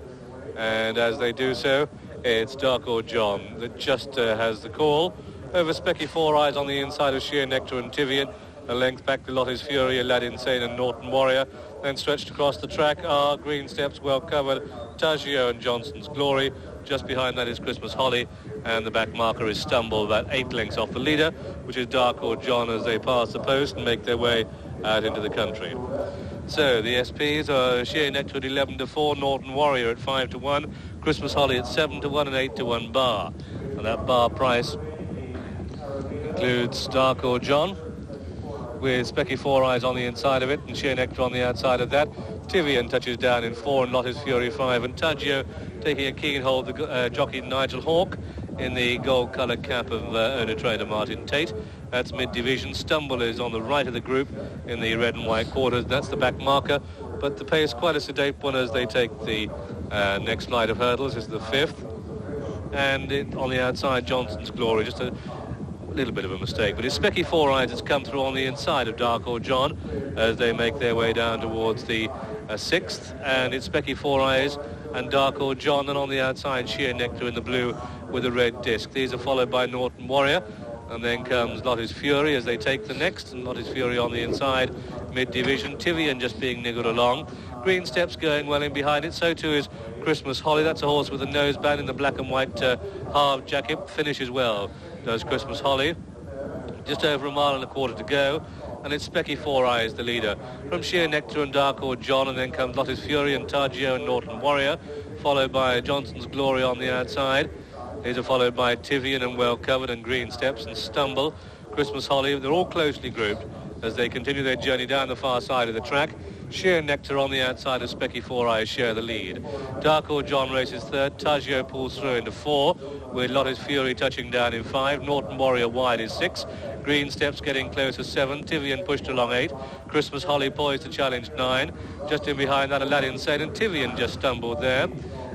and as they do so, it's Dark Or John that just has the call over Specky Four Eyes on the inside of Sheer Nectar and Tivian. A length back to Lottie's Fury, Lad Insane and Norton Warrior. Then stretched across the track are Green Steps, well covered, Tajio and Johnson's Glory. Just behind that is Christmas Holly, and the back marker is Stumble, about 8 lengths off the leader, which is Dark Or John, as they pass the post and make their way out into the country. So the SPs are Sheer Nectar at 11-4, Norton Warrior at 5-1, Christmas Holly at 7-1 and 8-1 bar. And that bar price includes Dark Or John, with Specky Four Eyes on the inside of it and Sheer Nectar on the outside of that. Tivian touches down in 4 and Lottie's Fury 5, and Tajio taking a keen hold, the jockey Nigel Hawke in the gold-coloured cap of owner-trader Martin Tate. That's mid-division. Stumble is on the right of the group in the red and white quarters. That's the back marker, but the pace quite a sedate one as they take the next flight of hurdles. Is the 5th, and on the outside Johnson's Glory, just a little bit of a mistake, but it's Specky Four Eyes that's come through on the inside of Dark Or John as they make their way down towards the 6th, and it's Specky Four Eyes and Dark Or John, and on the outside Sheer Nectar in the blue with a red disc. These are followed by Norton Warrior, and then comes Lottie's Fury as they take the next, and Lottie's Fury on the inside, mid-division. Tivian just being niggled along. Green Steps going well in behind it, so too is Christmas Holly. That's a horse with a noseband in the black and white half jacket. Finishes well, does Christmas Holly. Just over 1.25 miles to go, and it's Specky Four Eyes, the leader. From Sheer Nectar and Dark Or John, and then comes Lottie's Fury and Tajio and Norton Warrior, followed by Johnson's Glory on the outside. These are followed by Tivian and Well Covered and Green Steps and Stumble, Christmas Holly. They're all closely grouped as they continue their journey down the far side of the track. Sheer Nectar on the outside of Specky Four Eyes share the lead. Darko John races third. Taggio pulls through into 4, with Lotta's Fury touching down in 5. Norton Warrior wide is 6. Green Steps getting close to 7. Tivian pushed along 8. Christmas Holly poised to challenge 9. Just in behind that, Aladdin Sane, and Tivian just stumbled there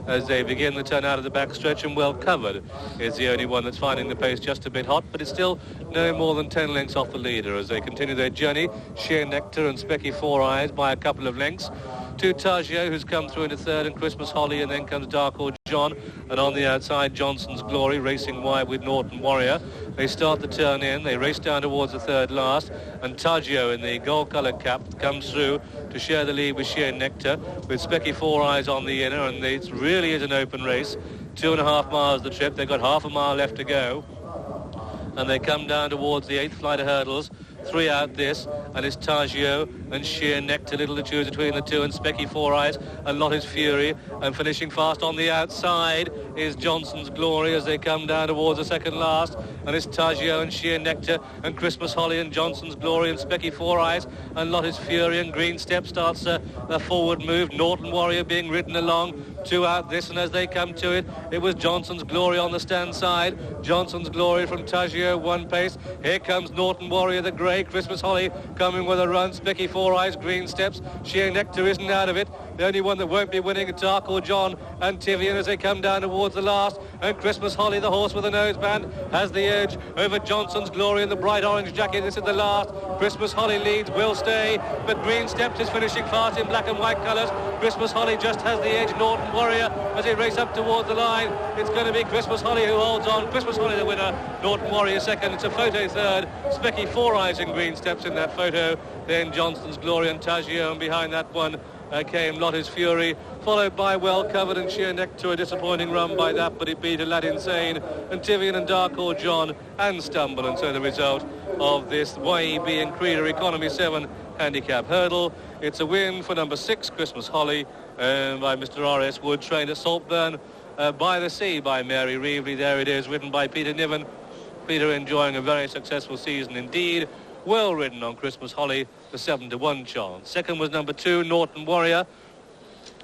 as they begin the turn out of the backstretch, and Well Covered is the only one that's finding the pace just a bit hot, but it's still no more than 10 lengths off the leader as they continue their journey. Sheer Nectar and Specky Four Eyes by a couple of lengths to Taggio, who's come through into third, and Christmas Holly, and then comes Darko John, and on the outside Johnson's Glory racing wide with Norton Warrior. They start the turn in, they race down towards the third last, and Taggio in the gold-coloured cap comes through to share the lead with Sheer Nectar, with Specky Four Eyes on the inner, and it really is an open race. 2.5 miles the trip, they've got half a mile left to go, and they come down towards the 8th flight of hurdles. 3 out this, and it's Taggio and Sheer Nectar, little to choose between the two, and Specky Four Eyes and Lotta's Fury, and finishing fast on the outside is Johnson's Glory as they come down towards the second last, and it's Taggio and Sheer Nectar and Christmas Holly and Johnson's Glory and Specky Four Eyes and Lotta's Fury, and Green Step starts a forward move. Norton Warrior being ridden along. 2 out this, and as they come to it, it was Johnson's Glory on the stand side. Johnson's Glory from Taggio, 1 pace. Here comes Norton Warrior, the grey. Christmas Holly coming with a run. Specky Four Eyes, Green Steps. Sheer Nectar isn't out of it. The only one that won't be winning is Darko John and Tivian as they come down towards the last. And Christmas Holly, the horse with the noseband, has the edge over Johnson's Glory in the bright orange jacket. This is the last. Christmas Holly leads, will stay, but Green Steps is finishing fast in black and white colours. Christmas Holly just has the edge. Norton Warrior as they race up towards the line. It's going to be Christmas Holly who holds on. Christmas Holly the winner. Norton Warrior second. It's a photo third. Specky Four Eyes and Green Steps in that photo. Then Johnson's Glory and Taggio, and behind that one came Lotta's Fury, followed by Well Covered and Sheer Nectar. A disappointing run by that, but it beat Aladdin Sane and Tivian and Darko John and Stumble. And so the result of this YEB and Creeder Economy 7 handicap hurdle, it's a win for number 6, Christmas Holly, by Mr. R.S. Wood, trained at Saltburn by the Sea by Mary Reevely. There it is, ridden by Peter Niven. Peter enjoying a very successful season indeed. Well ridden on Christmas Holly, the 7-1 chance. Second was number 2, Norton Warrior.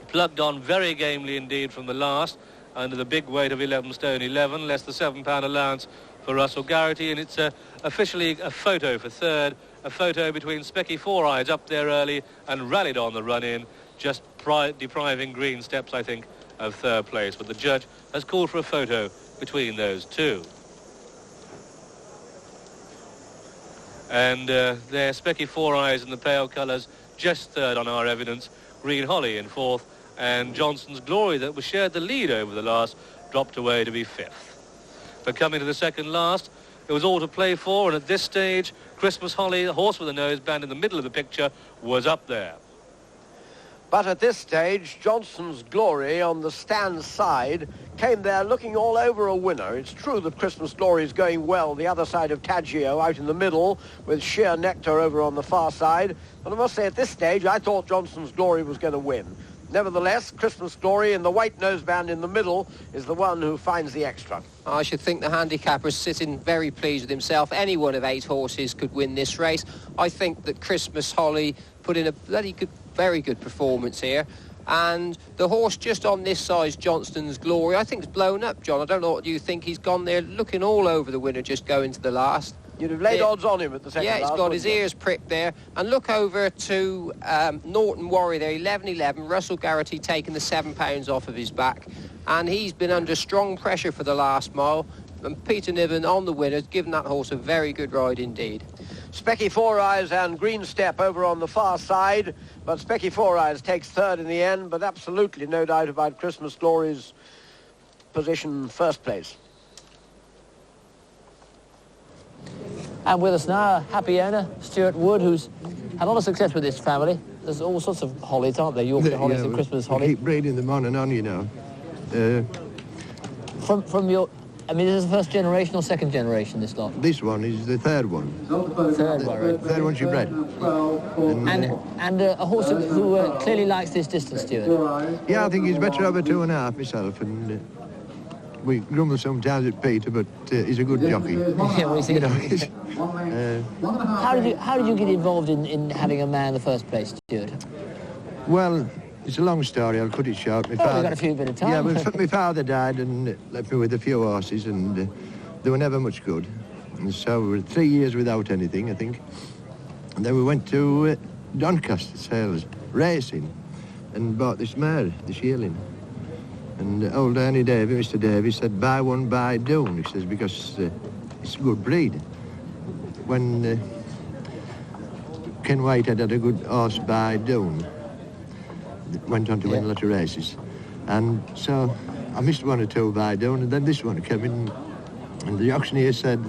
Plugged on very gamely indeed from the last, under the big weight of 11 stone 11, less the £7 allowance for Russell Garrity, and it's officially a photo for third, a photo between Specky Four Eyes up there early and rallied on the run-in, just depriving Green Steps, I think, of third place. But the judge has called for a photo between those two. And there, Specky Four Eyes in the pale colours, just third on our evidence. Green Holly in fourth, and Johnson's Glory, that was shared the lead over the last, dropped away to be fifth. But coming to the second last, it was all to play for, and at this stage, Christmas Holly, the horse with the noseband in the middle of the picture, was up there. But at this stage, Johnson's Glory on the stand side came there looking all over a winner. It's true that Christmas Glory is going well the other side of Taggio out in the middle with Sheer Nectar over on the far side. But I must say at this stage, I thought Johnson's Glory was going to win. Nevertheless, Christmas Glory in the white noseband in the middle is the one who finds the extra. I should think the handicapper's sitting very pleased with himself. Any one of 8 horses could win this race. I think that Christmas Holly put in a bloody good, very good performance here. And the horse just on this size, Johnson's Glory, I think it's blown up, John. I don't know what you think. He's gone there looking all over the winner, just going to the last. You'd have laid odds on him at the second last. Yeah, he's got his ears pricked there. And look over to Norton Warrior there, 11-11. Russell Garrity taking the £7 off of his back. And he's been under strong pressure for the last mile. And Peter Niven on the winner, given that horse a very good ride indeed. Specky Four Eyes and Green Step over on the far side, but Specky Four Eyes takes third in the end, but absolutely no doubt about Christmas Glory's position first place. And with us now, a happy owner, Stuart Wood, who's had a lot of success with this family. There's all sorts of hollies, aren't there? Yorkshire hollies and Christmas holly. Keep breeding them on and on, you know. From your... I mean, is this the first generation or second generation, this lot? This one is the third one. Third one, right. Third one she bred. And a horse who clearly likes this distance, Stuart. Yeah, I think he's better over 2.5 myself. And We grumble sometimes at Peter, but he's a good jockey. Yeah, well, You know, how did you get involved in having a man in the first place, Stuart? well, it's a long story. I'll cut it short. We've got a few bit of time. Yeah, my father died and left me with a few horses, and they were never much good. And so we were 3 years without anything, I think. And then we went to Doncaster sales, racing, and bought this mare, this yearling. And old Ernie Davy, Mr. Davy, said, buy one, buy Doon. He says, because it's a good breed. When Ken Whitehead had a good horse by Doon, went on to win a lot of races. And so I missed one or two by Doon, and then this one came in, and the auctioneer said,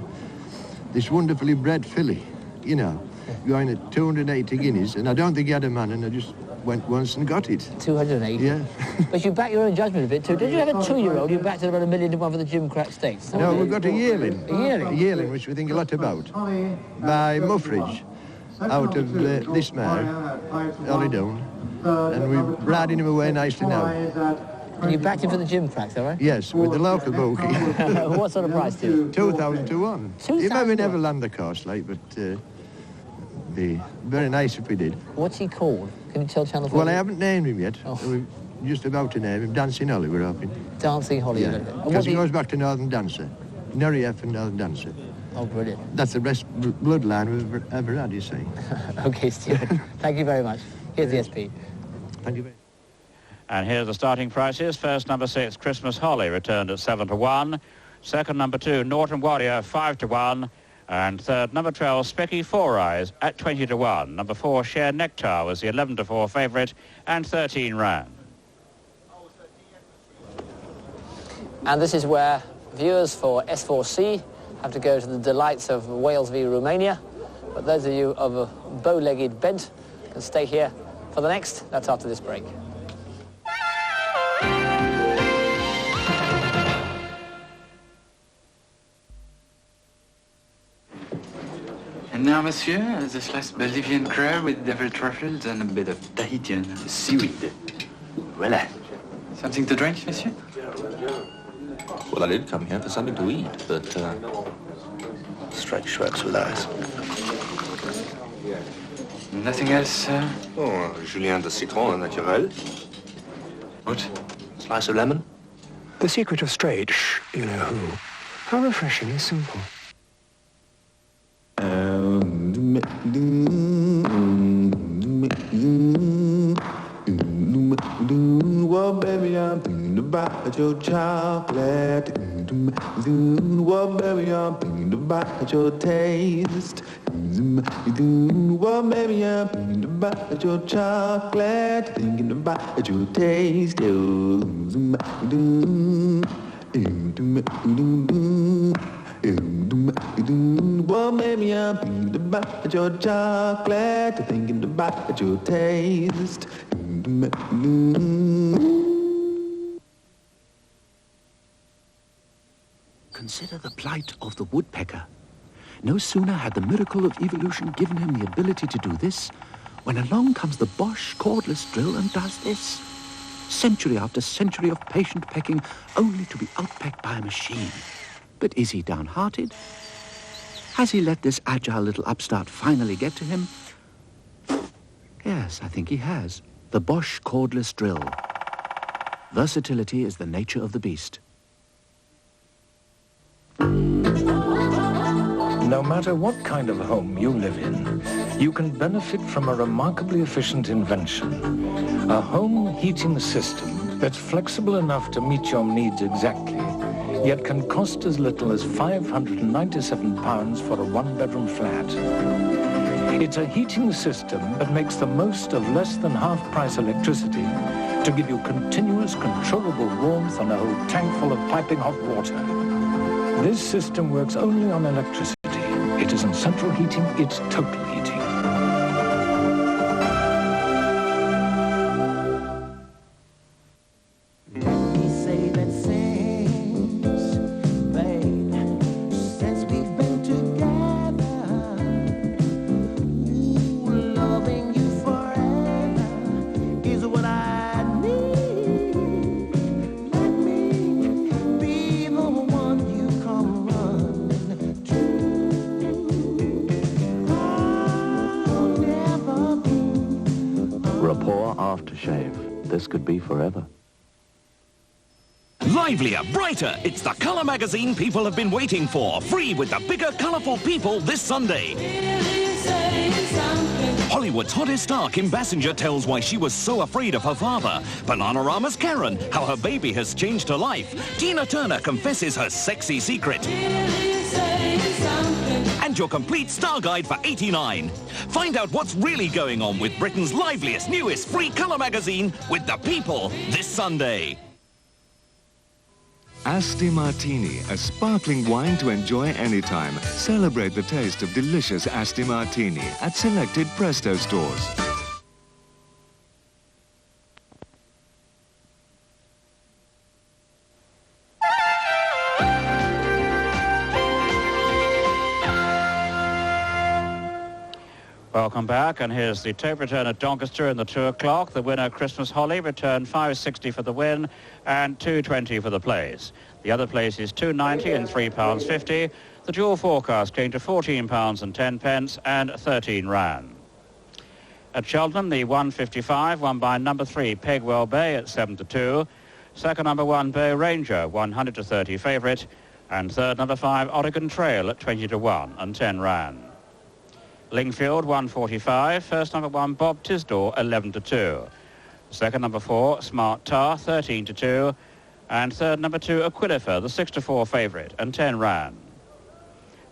this wonderfully bred filly, you know, going at 280 guineas, and I don't think he had a man, and I just went once and got it. 280? Yeah. But you back your own judgment a bit too. Did you have a 2-year-old? You backed at about $1 million to 1 for the Jim Crack Stakes. No, we've got a yearling. A yearling? A yearling, which we think a lot about, by Muffridge, out of this mare, Ollie Doon, and we're riding him away nicely now. And you backed him for the Jim Cracks, all right? Yes, with the local bookie. What sort of price do you? 2,000 to 1. He maybe never land the course, like, but be very nice if we did. What's he called? Can you tell Channel 4? Well, I haven't named him yet. Oh. We're just about to name him. Dancing Holly, we're hoping. Dancing Holly, yeah. Because he goes back to Northern Dancer. Norrie F and Northern Dancer. Oh, brilliant. That's the best bloodline we've ever had, you see. OK, Stuart. Thank you very much. Here's the SP. Thank you very much. And here's the starting prices. First, number 6, Christmas Holly, returned at 7 to 1. Second, number 2, Norton Warrior, 5 to 1. And third, number 12, Specky Four Eyes, at 20 to 1. Number 4, Share Nectar, was the 11 to 4 favourite, and 13 ran. And this is where viewers for S4C have to go to the delights of Wales v Romania. But those of you of a bow-legged bent can stay here for the next. That's after this break. And now, monsieur, the sliced Bolivian crab with devil truffles and a bit of Tahitian seaweed. Voila. Something to drink, monsieur? Well, I did come here for something to eat, but Strike strokes with eyes. Nothing else, sir? Oh, Julien de citron naturel. What? Slice of lemon. The secret of straight, you know who. How refreshingly simple. Well, baby, I'm thinking about your chocolate. Well, baby, I'm thinking about your taste. Well, baby, I'm thinking about your chocolate. Thinking about your taste. Well, maybe I'm thinking about your chocolate, thinking about your taste. Consider the plight of the woodpecker. No sooner had the miracle of evolution given him the ability to do this, when along comes the Bosch cordless drill and does this. Century after century of patient pecking, only to be outpecked by a machine. But is he downhearted? Has he let this agile little upstart finally get to him? Yes, I think he has. The Bosch cordless drill. Versatility is the nature of the beast. No matter what kind of home you live in, you can benefit from a remarkably efficient invention. A home heating system that's flexible enough to meet your needs exactly, yet can cost as little as £597 for a one-bedroom flat. It's a heating system that makes the most of less than half-price electricity to give you continuous, controllable warmth and a whole tank full of piping hot water. This system works only on electricity. It isn't central heating, it's total heating. Is what I need. Let me be aftershave. This could be forever. Livelier, brighter, it's the colour magazine people have been waiting for. Free with the bigger, colourful people this Sunday. Hollywood's hottest star, Kim Basinger, tells why she was so afraid of her father. Bananarama's Karen, how her baby has changed her life. Tina Turner confesses her sexy secret. And your complete star guide for $89. Find out what's really going on with Britain's liveliest, newest free colour magazine with the people this Sunday. Asti Martini, a sparkling wine to enjoy anytime. Celebrate the taste of delicious Asti Martini at selected Presto stores. Welcome back, and here's the tape return at Doncaster in the 2 o'clock. The winner, Christmas Holly, returned $5.60 for the win and $2.20 for the place. The other place is $2.90 and £3.50. The dual forecast came to £14 and 10 pence and 13 rand. At Cheltenham, the 155 won by number 3, Pegwell Bay at 7-2. Second, number 1, Bay Ranger, 100-30 favourite. And third, number 5, Oregon Trail at 20-1 and 10 rand. Lingfield 145, first number 1 Bob Tisdall 11-2, second number 4 Smart Tar 13-2, and third number 2 Aquilifer, the 6-4 favourite, and 10 rand.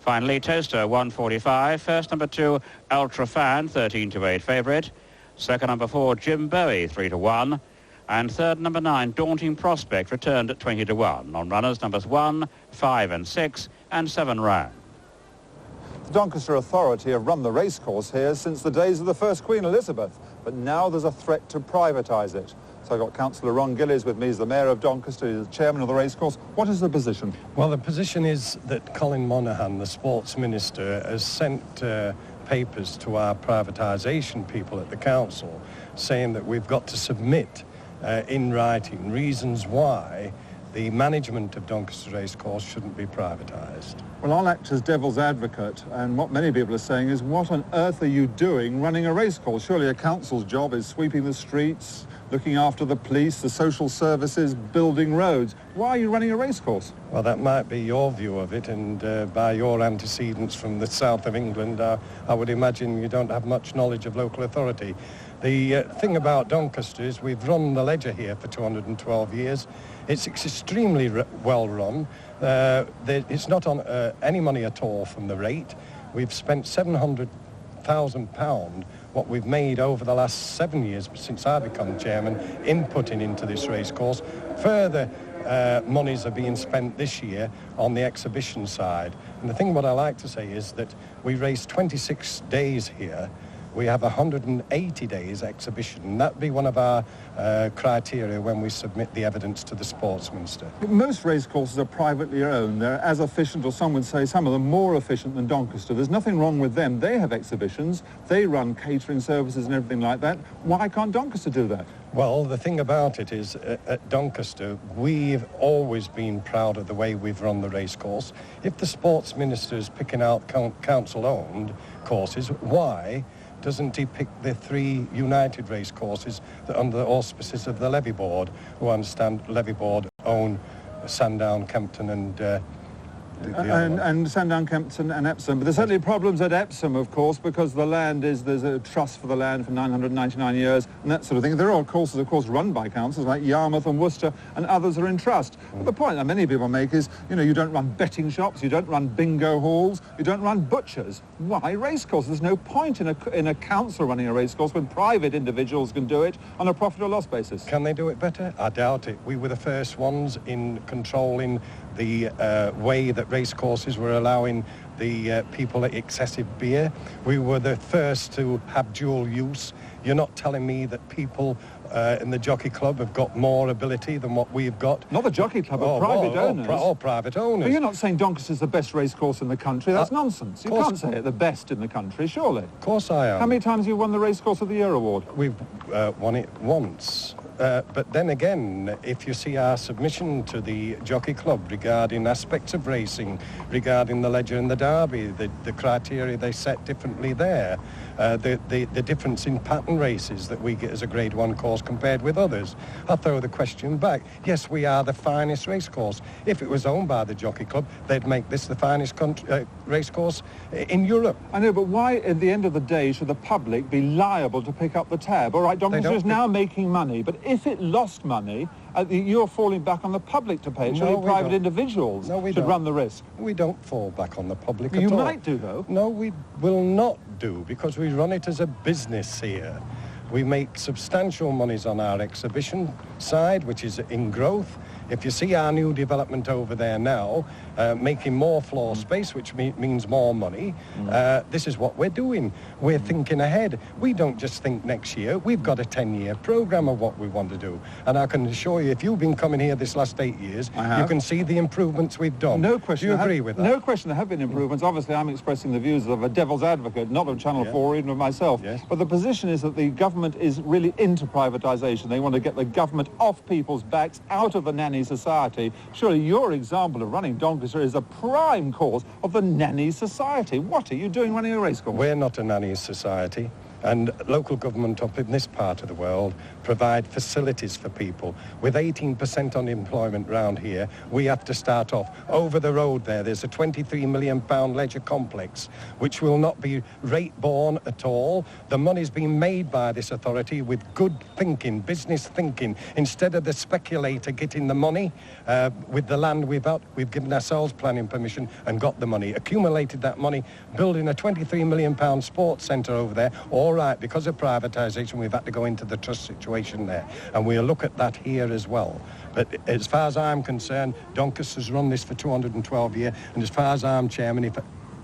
Finally Toaster 145, first number 2 Ultra Fan 13-8 favourite, second number 4 Jim Bowie 3-1, and third number 9 Daunting Prospect returned at 20-1 on runners numbers 1, 5 and 6 and 7 rand. The Doncaster Authority have run the racecourse here since the days of the first Queen Elizabeth, but now there's a threat to privatise it. So I've got Councillor Ron Gillies with me. He's the Mayor of Doncaster, he's the Chairman of the racecourse. What is the position? Well, the position is that Colin Monaghan, the Sports Minister, has sent papers to our privatisation people at the Council saying that we've got to submit in writing reasons why the management of Doncaster Racecourse shouldn't be privatised. Well, I'll act as devil's advocate, and what many people are saying is, what on earth are you doing running a racecourse? Surely a council's job is sweeping the streets, looking after the police, the social services, building roads. Why are you running a racecourse? Well, that might be your view of it, and by your antecedents from the south of England, I would imagine you don't have much knowledge of local authority. The thing about Doncaster is we've run the Ledger here for 212 years. It's extremely well run. It's not on any money at all from the rate. We've spent £700,000, what we've made over the last 7 years since I become chairman, inputting into this racecourse. Further monies are being spent this year on the exhibition side. And the thing what I like to say is that we race 26 days here. We have 180 days exhibition. That'd be one of our criteria when we submit the evidence to the Sports Minister. Most racecourses are privately owned. They're as efficient, or some would say some of them more efficient than Doncaster. There's nothing wrong with them. They have exhibitions. They run catering services and everything like that. Why can't Doncaster do that? Well, the thing about it is, at Doncaster, we've always been proud of the way we've run the racecourse. If the Sports Minister is picking out council-owned courses, why doesn't he pick the 3 United race courses that under the auspices of the Levy Board, who I understand Levy Board own Sandown, Kempton and Sandown, Kempton and Epsom. But there's certainly problems at Epsom, of course, because the land there's a trust for the land for 999 years and that sort of thing. There are courses, of course, run by councils like Yarmouth and Worcester, and others are in trust. But the point that many people make is, you don't run betting shops, you don't run bingo halls, you don't run butchers. Why racecourses? There's no point in a council running a racecourse when private individuals can do it on a profit or loss basis. Can they do it better? I doubt it. We were the first ones in controlling the way that racecourses were allowing the people excessive beer. We were the first to have dual use. You're not telling me that people in the Jockey Club have got more ability than what we've got? Not the Jockey Club, but private owners. All private owners. But you're not saying Doncaster's the best racecourse in the country. That's nonsense. You can't say it the best in the country, surely. Of course I am. How many times have you won the Racecourse of the Year award? We've won it once. But then again, if you see our submission to the Jockey Club regarding aspects of racing, regarding the Ledger and the Derby, the criteria they set differently there, the difference in pattern races that we get as a Grade 1 course compared with others. I throw the question back. Yes, we are the finest race course. If it was owned by the Jockey Club, they'd make this the finest race course in Europe. I know, but why, at the end of the day, should the public be liable to pick up the tab? All right, Doncaster is now making money, but if it lost money, you're falling back on the public to pay it. Surely private individuals should run the risk. We don't fall back on the public at all. You might do, though. No, we will not do, because we run it as a business here. We make substantial monies on our exhibition side, which is in growth. If you see our new development over there now, making more floor space, which means more money, this is what we're doing. We're thinking ahead. We don't just think next year. We've got a 10-year program of what we want to do. And I can assure you, if you've been coming here this last 8 years, you can see the improvements we've done. No question. Do you agree with that? No question there have been improvements. Obviously, I'm expressing the views of a devil's advocate, not of Channel 4 or even of myself. Yes. But the position is that the government is really into privatisation. They want to get the government off people's backs, out of the nanny society. Surely your example of running Doncaster is a prime cause of the nanny society. What are you doing running a racecourse? We're not a nanny society. And local government up in this part of the world provide facilities for people. With 18% unemployment round here, we have to start off. Over the road there's a £23 million leisure complex, which will not be rate-borne at all. The money's been made by this authority with good thinking, business thinking. Instead of the speculator getting the money, with the land we've given ourselves planning permission and got the money, accumulated that money, building a £23 million sports centre over there. All right, because of privatisation, we've had to go into the trust situation there, and we'll look at that here as well. But as far as I'm concerned, Doncaster's run this for 212 years, and as far as I'm chairman, if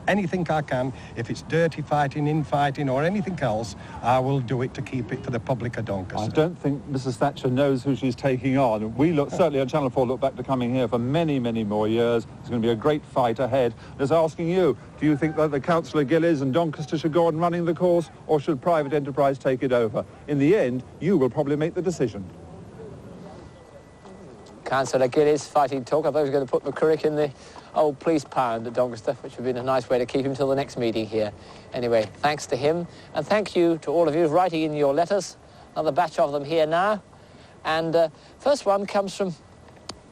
anything I can, if it's dirty fighting, infighting, or anything else, I will do it to keep it for the public of Doncaster. I don't think Mrs. Thatcher knows who she's taking on. We certainly on Channel 4 look back to coming here for many, many more years. There's going to be a great fight ahead. Just asking you, do you think that the Councillor Gillies and Doncaster should go on running the course, or should private enterprise take it over? In the end, you will probably make the decision. Councillor Gillies fighting talk. I thought he was going to put McCririck in the old police pound at Doncaster, which would have been a nice way to keep him till the next meeting here. Anyway, thanks to him, and thank you to all of you writing in your letters. Another batch of them here now. And first one comes from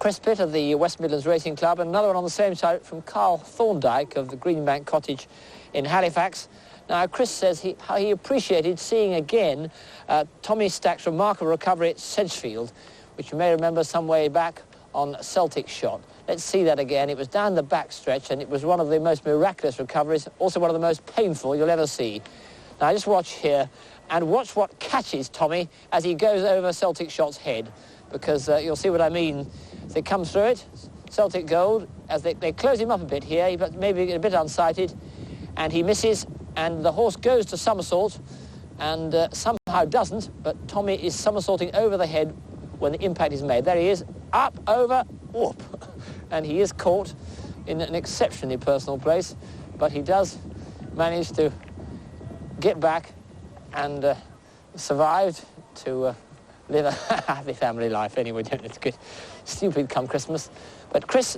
Chris Pitt of the West Midlands Racing Club, and another one on the same side from Carl Thorndyke of the Greenbank Cottage in Halifax. Now, Chris says how he appreciated seeing again Tommy Stack's remarkable recovery at Sedgefield, which you may remember some way back on Celtic Shot. Let's see that again. It was down the back stretch, and it was one of the most miraculous recoveries, also one of the most painful you'll ever see. Now, just watch here, and watch what catches Tommy as he goes over Celtic Shot's head, because you'll see what I mean. As they come through it, Celtic Gold, as they close him up a bit here, but maybe a bit unsighted, and he misses, and the horse goes to somersault, and somehow doesn't, but Tommy is somersaulting over the head when the impact is made. There he is, up, over, whoop. And he is caught in an exceptionally personal place, but he does manage to get back and survived to live a happy family life. Anyway, it's good. Stupid come Christmas. But Chris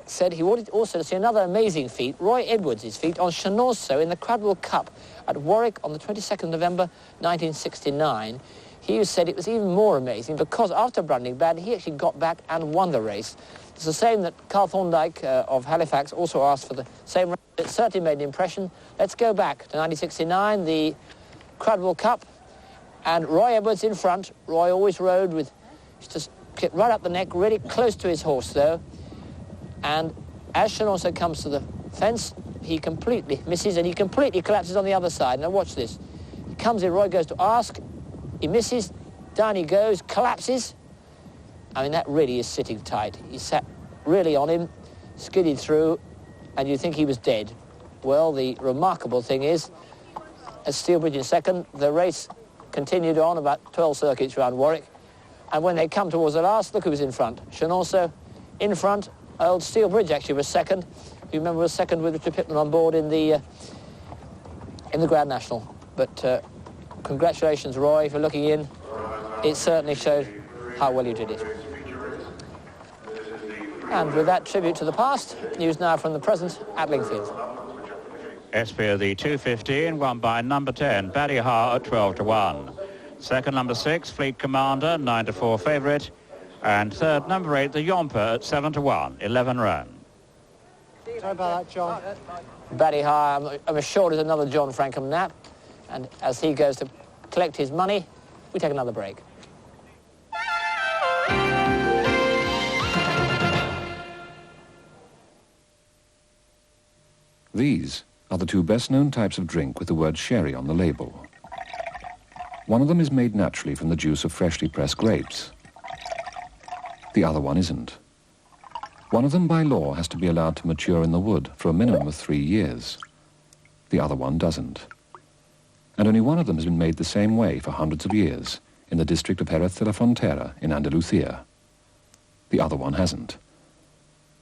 said he wanted also to see another amazing feat, Roy Edwards' feat on Chenonceau in the Cradwell Cup at Warwick on the 22nd of November 1969. He said it was even more amazing because after Brundling bad, he actually got back and won the race. It's the same that Carl Thorndyke of Halifax also asked for the same race. It certainly made an impression. Let's go back to 1969, the Cradwell Cup, and Roy Edwards in front. Roy always rode with, just get right up the neck, really close to his horse though. And as Chenonceau comes to the fence, he completely misses and he completely collapses on the other side. Now watch this. He comes in, Roy goes to ask, he misses, down he goes, collapses. I mean, that really is sitting tight. He sat really on him, skidded through, and you'd think he was dead. Well, the remarkable thing is, as Steelbridge in second, the race continued on about 12 circuits around Warwick, and when they come towards the last, look who was in front. Chenonceau in front. Old Steelbridge actually was second. You remember was second with Richard Pittman on board in the Grand National. But congratulations, Roy, for looking in. It certainly showed how well you did it. And with that tribute to the past, news now from the present at Lingfield. SP the 215, won by number 10, Barry Ha at 12-1. Second, number 6, Fleet Commander, 9-4 favourite. And third, number 8, the Yomper at 7-1, 11 run. Sorry about that, John. Barry Ha, I'm assured, is another John Frankham nap. And as he goes to collect his money, we take another break. These are the two best-known types of drink with the word sherry on the label. One of them is made naturally from the juice of freshly pressed grapes. The other one isn't. One of them, by law, has to be allowed to mature in the wood for a minimum of 3 years. The other one doesn't. And only one of them has been made the same way for hundreds of years in the district of Jerez de la Frontera in Andalusia. The other one hasn't.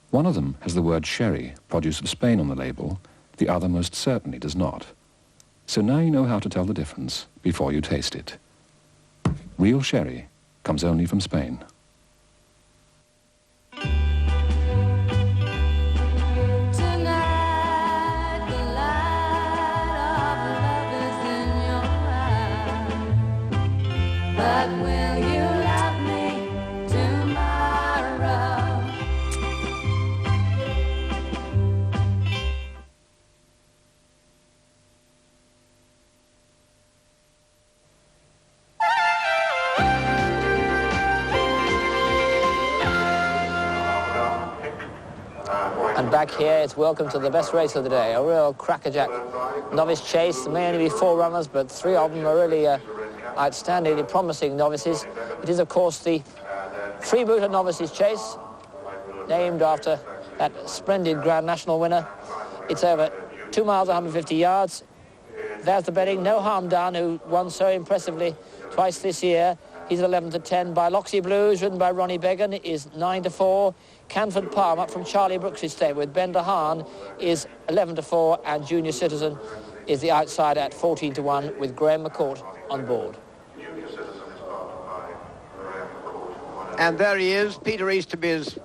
One of them has the word sherry, produce of Spain, on the label. The other most certainly does not. So now you know how to tell the difference before you taste it. Real sherry comes only from Spain. But will you love me tomorrow? And back here, it's welcome to the best race of the day, a real crackerjack novice chase. There may only be 4 runners, but 3 of them are really outstandingly promising novices. It is, of course, the Freebooter Novices Chase, named after that splendid Grand National winner. It's over 2 miles, 150 yards. There's the betting. No Harm Done, who won so impressively twice this year. He's 11-10. By Loxy Blues, ridden by Ronnie Began, is 9-4. Canford Palm, up from Charlie Brooks' stable with Ben DeHaan, is 11-4. And Junior Citizen is the outsider at 14-1 with Graham McCourt on board. And there he is, Peter Easterby's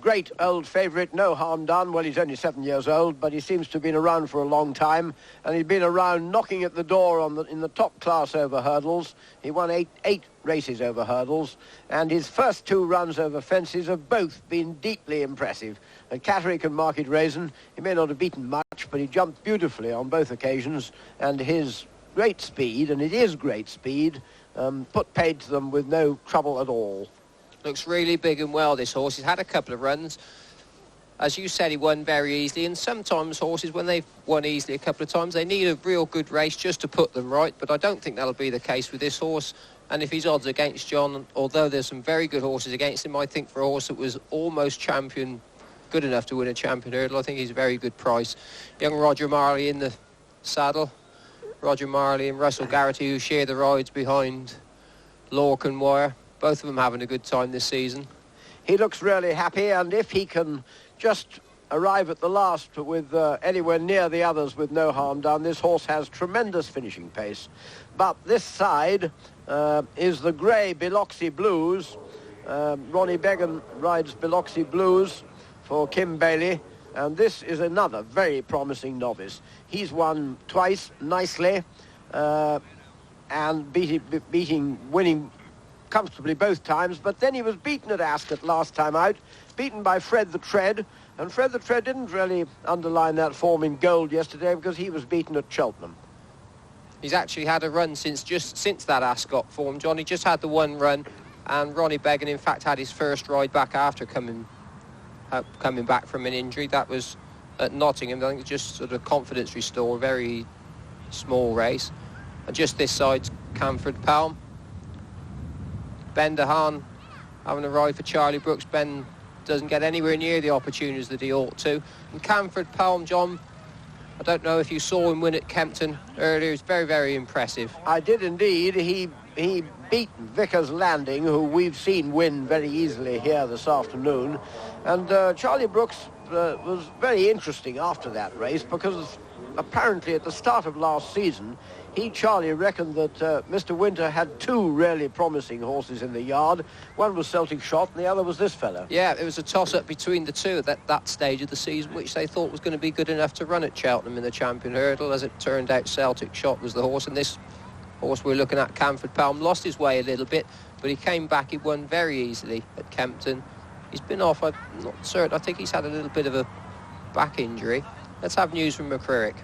great old favourite, No Harm Done. Well, he's only 7 years old, but he seems to have been around for a long time, and he's been around knocking at the door in the top class over hurdles. He won eight races over hurdles, and his first 2 runs over fences have both been deeply impressive. At Catterick and Market Raisin, he may not have beaten much, but he jumped beautifully on both occasions, and his great speed, and it is great speed, put paid to them with no trouble at all. Looks really big and well, this horse. He's had a couple of runs. As you said, he won very easily, and sometimes horses, when they've won easily a couple of times, they need a real good race just to put them right, but I don't think that'll be the case with this horse. And if he's odds against John, although there's some very good horses against him, I think for a horse that was almost champion, good enough to win a champion hurdle, I think he's a very good price. Young Roger Marley in the saddle. Roger Marley and Russell Garrity, who share the rides behind Lorcan Wire. Both of them having a good time this season. He looks really happy, and if he can just arrive at the last with anywhere near the others with No Harm Done, this horse has tremendous finishing pace. But this side is the grey Biloxi Blues. Ronnie Began rides Biloxi Blues for Kim Bailey, and this is another very promising novice. He's won twice nicely, and winning comfortably both times, but then he was beaten at Ascot last time out, beaten by Fred the Tread, and Fred the Tread didn't really underline that form in gold yesterday because he was beaten at Cheltenham. He's actually had a run since that Ascot form, John. He just had the 1 run, and Ronnie Began, in fact, had his first ride back after coming back from an injury. That was at Nottingham. I think it's just sort of confidence restore, very small race. And just this side's Canford Palm. Ben DeHaan having a ride for Charlie Brooks. Ben doesn't get anywhere near the opportunities that he ought to. And Canford Palm, John, I don't know if you saw him win at Kempton earlier. It's very, very impressive. I did indeed. He beat Vickers Landing, who we've seen win very easily here this afternoon. And Charlie Brooks was very interesting after that race because apparently at the start of last season Charlie, reckoned that Mr. Winter had two really promising horses in the yard. One was Celtic Shot and the other was this fellow. Yeah, it was a toss-up between the two at that stage of the season, which they thought was going to be good enough to run at Cheltenham in the Champion Hurdle. As it turned out, Celtic Shot was the horse, and this horse we're looking at, Camford Palm, lost his way a little bit, but he came back. He won very easily at Kempton. He's been off, I'm not certain. I think he's had a little bit of a back injury. Let's have news from McCririck.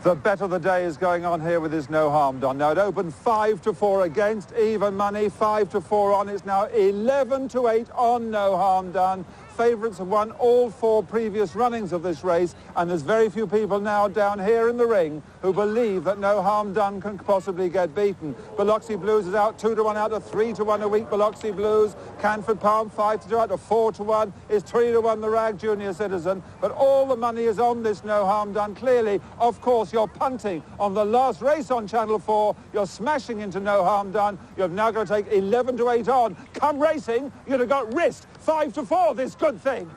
The bet of the day is going on here with his No Harm Done. Now, it opened 5-4 against, even money, 5-4 on. It's now 11-8 on No Harm Done. Favourites have won all 4 previous runnings of this race, and there's very few people now down here in the ring who believe that No Harm Done can possibly get beaten. Biloxi Blues is out 2-1 out of 3-1 a week. Biloxi Blues, Canford Palm 5-2 out of 4-1 is 3-1 the Rag Junior Citizen. But all the money is on this No Harm Done. Clearly, of course, you're punting on the last race on Channel 4. You're smashing into No Harm Done. You've now got to take 11-8 on. Come racing, you'd have got risked 5-4, this good thing.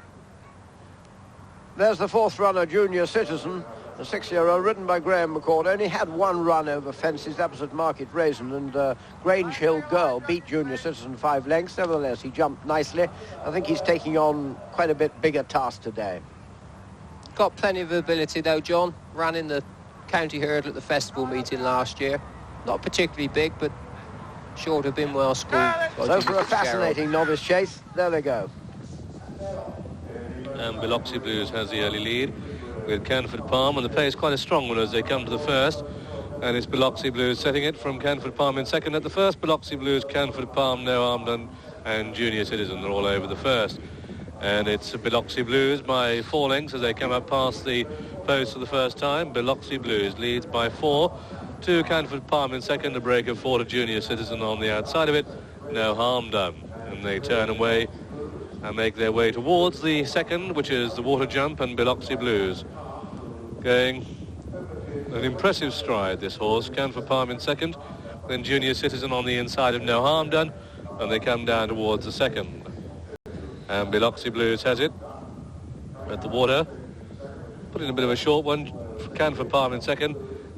There's the 4th runner, Junior Citizen, a 6-year-old, ridden by Graham McCord. Only had one run over fences, that was at Market Raisin, and Grange Hill Girl beat Junior Citizen 5 lengths. Nevertheless, he jumped nicely. I think he's taking on quite a bit bigger task today. Got plenty of ability though, John. Ran in the county hurdle at the festival meeting last year. Not particularly big, but sure to have been well schooled. So for a fascinating novice chase, there they go. And Biloxi Blues has the early lead with Canford Palm, and the pace quite a strong one as they come to the first. And it's Biloxi Blues setting it from Canford Palm in second. At the first, Biloxi Blues, Canford Palm, No Harm Done, and Junior Citizen. They're all over the first. And it's Biloxi Blues by 4 lengths as they come up past the post for the first time. Biloxi Blues leads by 4 to Canford Palm in second, a break of 4 to Junior Citizen on the outside of it. No Harm Done. And they turn away and make their way towards the second, which is the Water Jump, and Biloxi Blues going an impressive stride, this horse. Canford Palm in second, then Junior Citizen on the inside of No Harm Done, and they come down towards the second. And Biloxi Blues has it at the water, putting a bit of a short one. Canford Palm in second,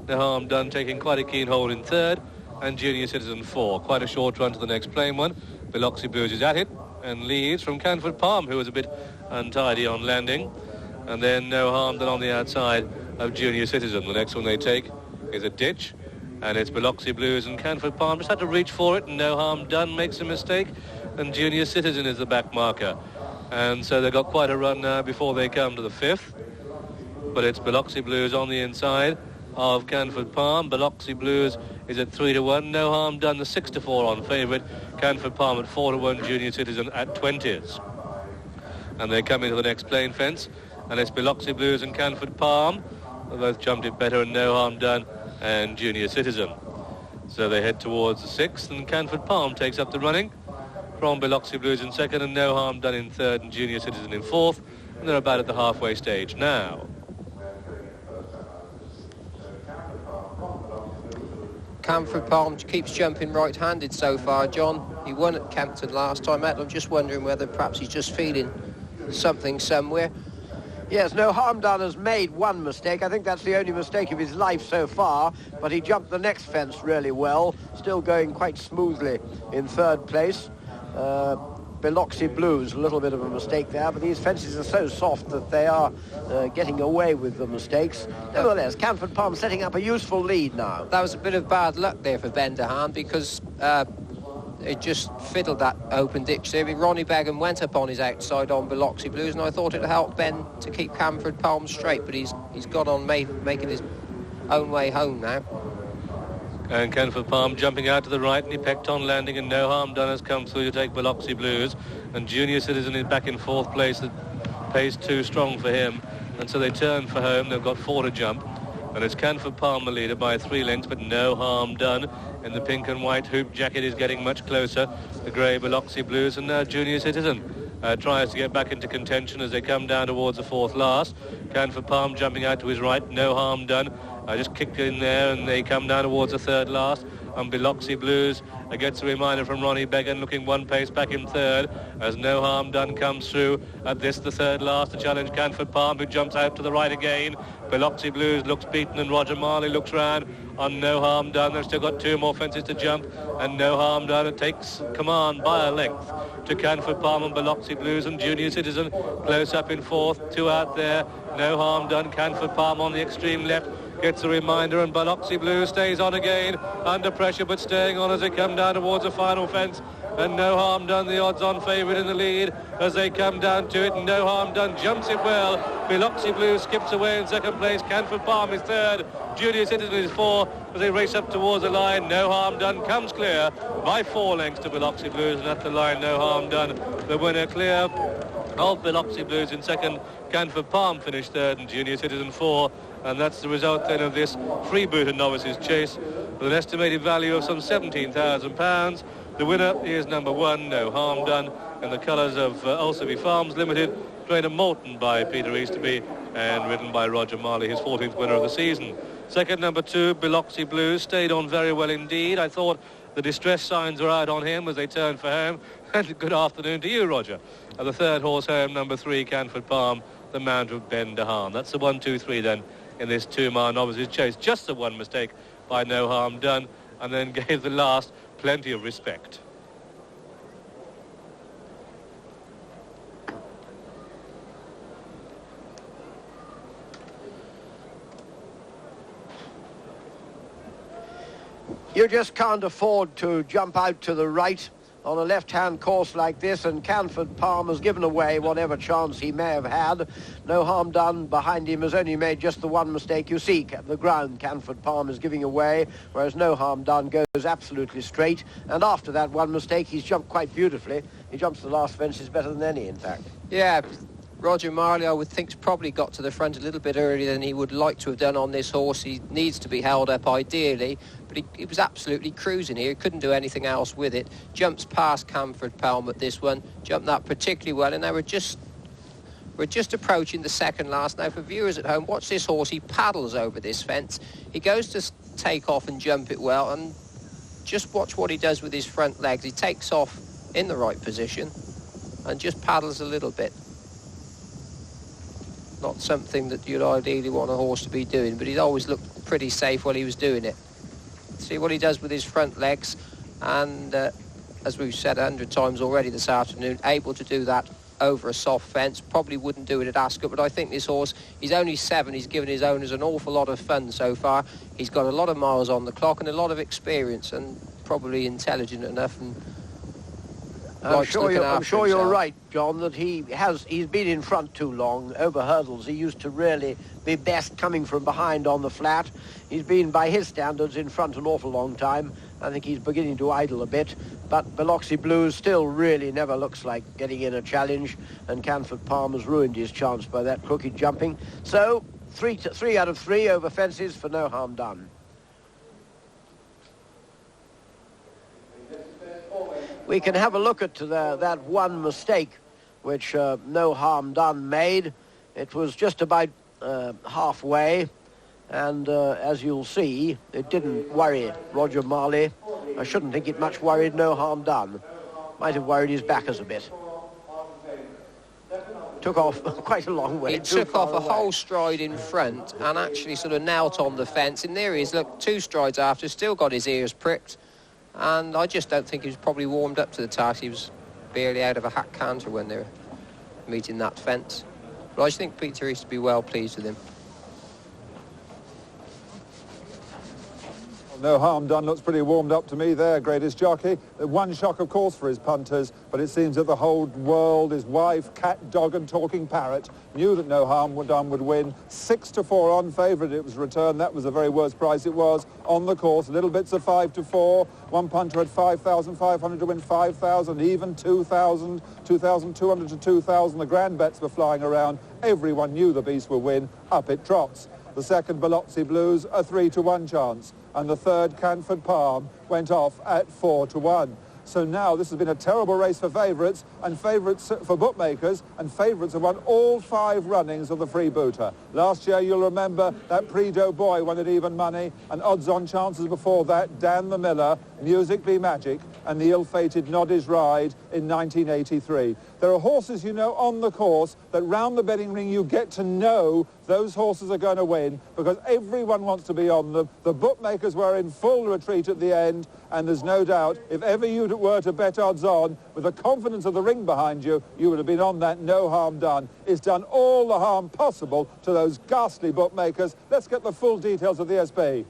No Harm Done taking quite a keen hold in third, and Junior Citizen 4. Quite a short run to the next plain one. Biloxi Blues is at it and leads from Canford Palm, who was a bit untidy on landing. And then No Harm Done on the outside of Junior Citizen. The next one they take is a ditch, and it's Biloxi Blues and Canford Palm just had to reach for it, and No Harm Done makes a mistake, and Junior Citizen is the back marker. And so they've got quite a run now before they come to the 5th. But it's Biloxi Blues on the inside of Canford Palm. Biloxi Blues is at 3-1. No Harm Done, the 6-4 on favourite. Canford Palm at 4-1. Junior Citizen at 20s. And they come into the next plain fence, and it's Biloxi Blues and Canford Palm. They both jumped it better, and No Harm Done and Junior Citizen. So they head towards the 6th, and Canford Palm takes up the running from Biloxi Blues in second, and No Harm Done in third, and Junior Citizen in 4th. And they're about at the halfway stage now. Canford Palm keeps jumping right-handed so far, John. He won at Kempton last time out. I'm just wondering whether perhaps he's just feeling something somewhere. Yes, No Harm Done has made one mistake. I think that's the only mistake of his life so far, but he jumped the next fence really well, still going quite smoothly in third place. Biloxi Blues, a little bit of a mistake there, but these fences are so soft that they are getting away with the mistakes. Nevertheless, Canford Palm setting up a useful lead now. That was a bit of bad luck there for Ben DeHaan, because it just fiddled that open ditch there. I mean, Ronnie Begum went up on his outside on Biloxi Blues, and I thought it'd help Ben to keep Canford Palm straight, but he's got on making his own way home now. And Canford Palm jumping out to the right, and he pecked on landing, and No Harm Done has come through to take Biloxi Blues, and Junior Citizen is back in 4th place. The pace too strong for him, and so they turn for home. They've got 4 to jump, and it's Canford Palm the leader by 3 lengths, but No Harm Done in the pink and white hoop jacket is getting much closer. The grey Biloxi Blues, and now Junior Citizen tries to get back into contention as they come down towards the 4th last. Canford Palm jumping out to his right, No Harm Done. Just kicked in there, and they come down towards the 3rd last. on Biloxi Blues. Gets a reminder from Ronnie Began, looking one pace back in third as No Harm Done comes through. At this, the third last to challenge Canford Palm, who jumps out to the right again. Biloxi Blues looks beaten, and Roger Marley looks round on No Harm Done. They've still got two more fences to jump, and No Harm Done takes command by a length to Canford Palm and Biloxi Blues, and Junior Citizen close up in fourth. Two out there. No Harm Done. Canford Palm on the extreme left gets a reminder, and Biloxi Blues stays on again under pressure, but staying on as they come down towards the final fence. And No Harm Done, the odds-on favourite in the lead as they come down to it. And No Harm Done jumps it well. Biloxi Blues skips away in second place. Canford Palm is third. Junior Citizen is fourth as they race up towards the line. No Harm Done comes clear by 4 lengths to Biloxi Blues, and at the line, No Harm Done, the winner clear of Biloxi Blues in second. Canford Palm finished third and Junior Citizen 4. And that's the result then of this freebooter novices chase with an estimated value of some £17,000. The winner is number 1, No Harm Done, in the colours of Ulsterby Farms Limited, trainer Moulton by Peter Easterby and ridden by Roger Marley, his 14th winner of the season. Second, number 2, Biloxi Blues, stayed on very well indeed. I thought the distress signs were out on him as they turned for home. And good afternoon to you, Roger. And the third horse home, number 3, Canford Palm, the Mount of Ben Dehaan. That's the 1, 2, 3 then in this 2-mile novices chase. Just the one mistake by No Harm Done, and then gave the last plenty of respect. You just can't afford to jump out to the right on a left-hand course like this, and Canford Palm has given away whatever chance he may have had. No Harm Done behind him has only made just the one mistake. You see, the ground Canford Palm is giving away, whereas No Harm Done goes absolutely straight, and after that one mistake he's jumped quite beautifully. He jumps the last fences better than any, in fact. Yeah, Roger Marley, I would think, probably got to the front a little bit earlier than he would like to have done on this horse. He needs to be held up ideally, but he was absolutely cruising here. He couldn't do anything else with it. Jumps past Canford Palm at this one, jumped that particularly well, and now we're just approaching the second last. Now, for viewers at home, watch this horse. He paddles over this fence. He goes to take off and jump it well, and just watch what he does with his front legs. He takes off in the right position and just paddles a little bit. Not something that you'd ideally want a horse to be doing, but he's always looked pretty safe while he was doing it. See what he does with his front legs, and as we've said 100 times already this afternoon, able to do that over a soft fence. Probably wouldn't do it at Ascot, but I think this horse, he's only 7, he's given his owners an awful lot of fun so far. He's got a lot of miles on the clock and a lot of experience, and probably intelligent enough, and I'm sure you're right, John, that he's been in front too long over hurdles. He used to really be best coming from behind on the flat. He's been, by his standards, in front an awful long time. I think he's beginning to idle a bit, but Biloxi Blues still really never looks like getting in a challenge, and Canford Palm has ruined his chance by that crooked jumping. So 3 out of 3 over fences for No Harm Done. We can have a look at that one mistake which No Harm Done made. It was just about halfway, and as you'll see, it didn't worry Roger Marley. I shouldn't think it much worried No Harm Done. Might have worried his backers a bit. Took off quite a long way. He took off a whole stride in front and actually sort of knelt on the fence, and there he is, look, 2 strides after, still got his ears pricked. And I just don't think he was probably warmed up to the task. He was barely out of a hat canter when they were meeting that fence. But I think Peter used to be well pleased with him. No Harm Done looks pretty warmed up to me there, greatest jockey. One shock, of course, for his punters, but it seems that the whole world, his wife, cat, dog and talking parrot, knew that No Harm Done would win. 6-4 on favourite it was returned. That was the very worst price it was on the course. Little bits of 5-4. One punter had 5,500 to win 5,000, even 2,000, 2,200 to 2,000. The grand bets were flying around. Everyone knew the beast would win. Up it trots. The second, Biloxi Blues, a 3-1 chance. And the third, Canford Palm, went off at 4-1. So now this has been a terrible race for favourites and favourites for bookmakers, and favourites have won all 5 runnings of the freebooter. Last year, you'll remember that Prix Boy won at even money, and odds-on chances before that, Dan the Miller, Music Be Magic, and the ill-fated Noddy's Ride in 1983. There are horses, you know, on the course that round the betting ring you get to know those horses are going to win because everyone wants to be on them. The bookmakers were in full retreat at the end, and there's no doubt if ever you were to bet odds on with the confidence of the ring behind you, you would have been on that no harm done. It's done all the harm possible to those ghastly bookmakers. Let's get the full details of the SB.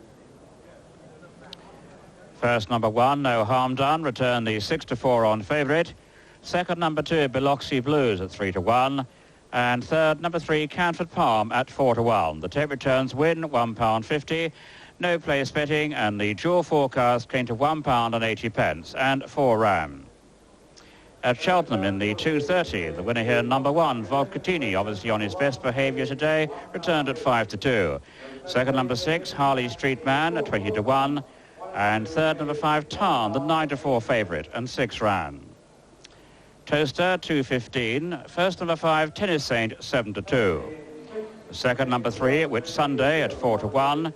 First, number 1, No Harm Done, returned the 6-4 on favourite. Second, number 2, Biloxi Blues at 3-1. And third, number 3, Canford Palm at 4-1. The tape returns win £1.50. No place betting, and the dual forecast came to £1.80 and 4 ran. At Cheltenham in the 2:30, the winner here, number 1, Volcatini, obviously on his best behaviour today, returned at 5-2. Second, number 6, Harley Street Man at 20-1. And third, number 5, Tarn, the 9-4 favourite, and 6 ran. Toaster, 2:15. First, number 5, Tennis Saint, 7-2. Second, number 3, Whit Sunday at 4-1.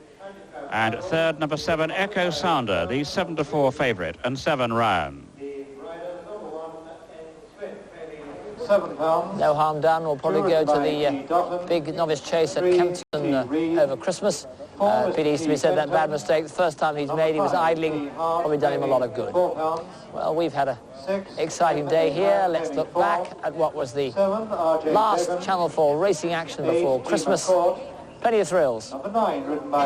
And third, number 7, Echo Sounder, the 7-4 favourite, and 7 ran. No Harm Done will probably go to the big novice chase at Kempton over Christmas. Pete Easterby said that bad mistake the first time he's made. He was idling, probably done him a lot of good. Well, we've had an exciting day here. Let's look back at what was the last Channel 4 racing action before Christmas. Plenty of thrills. Number 9, ridden by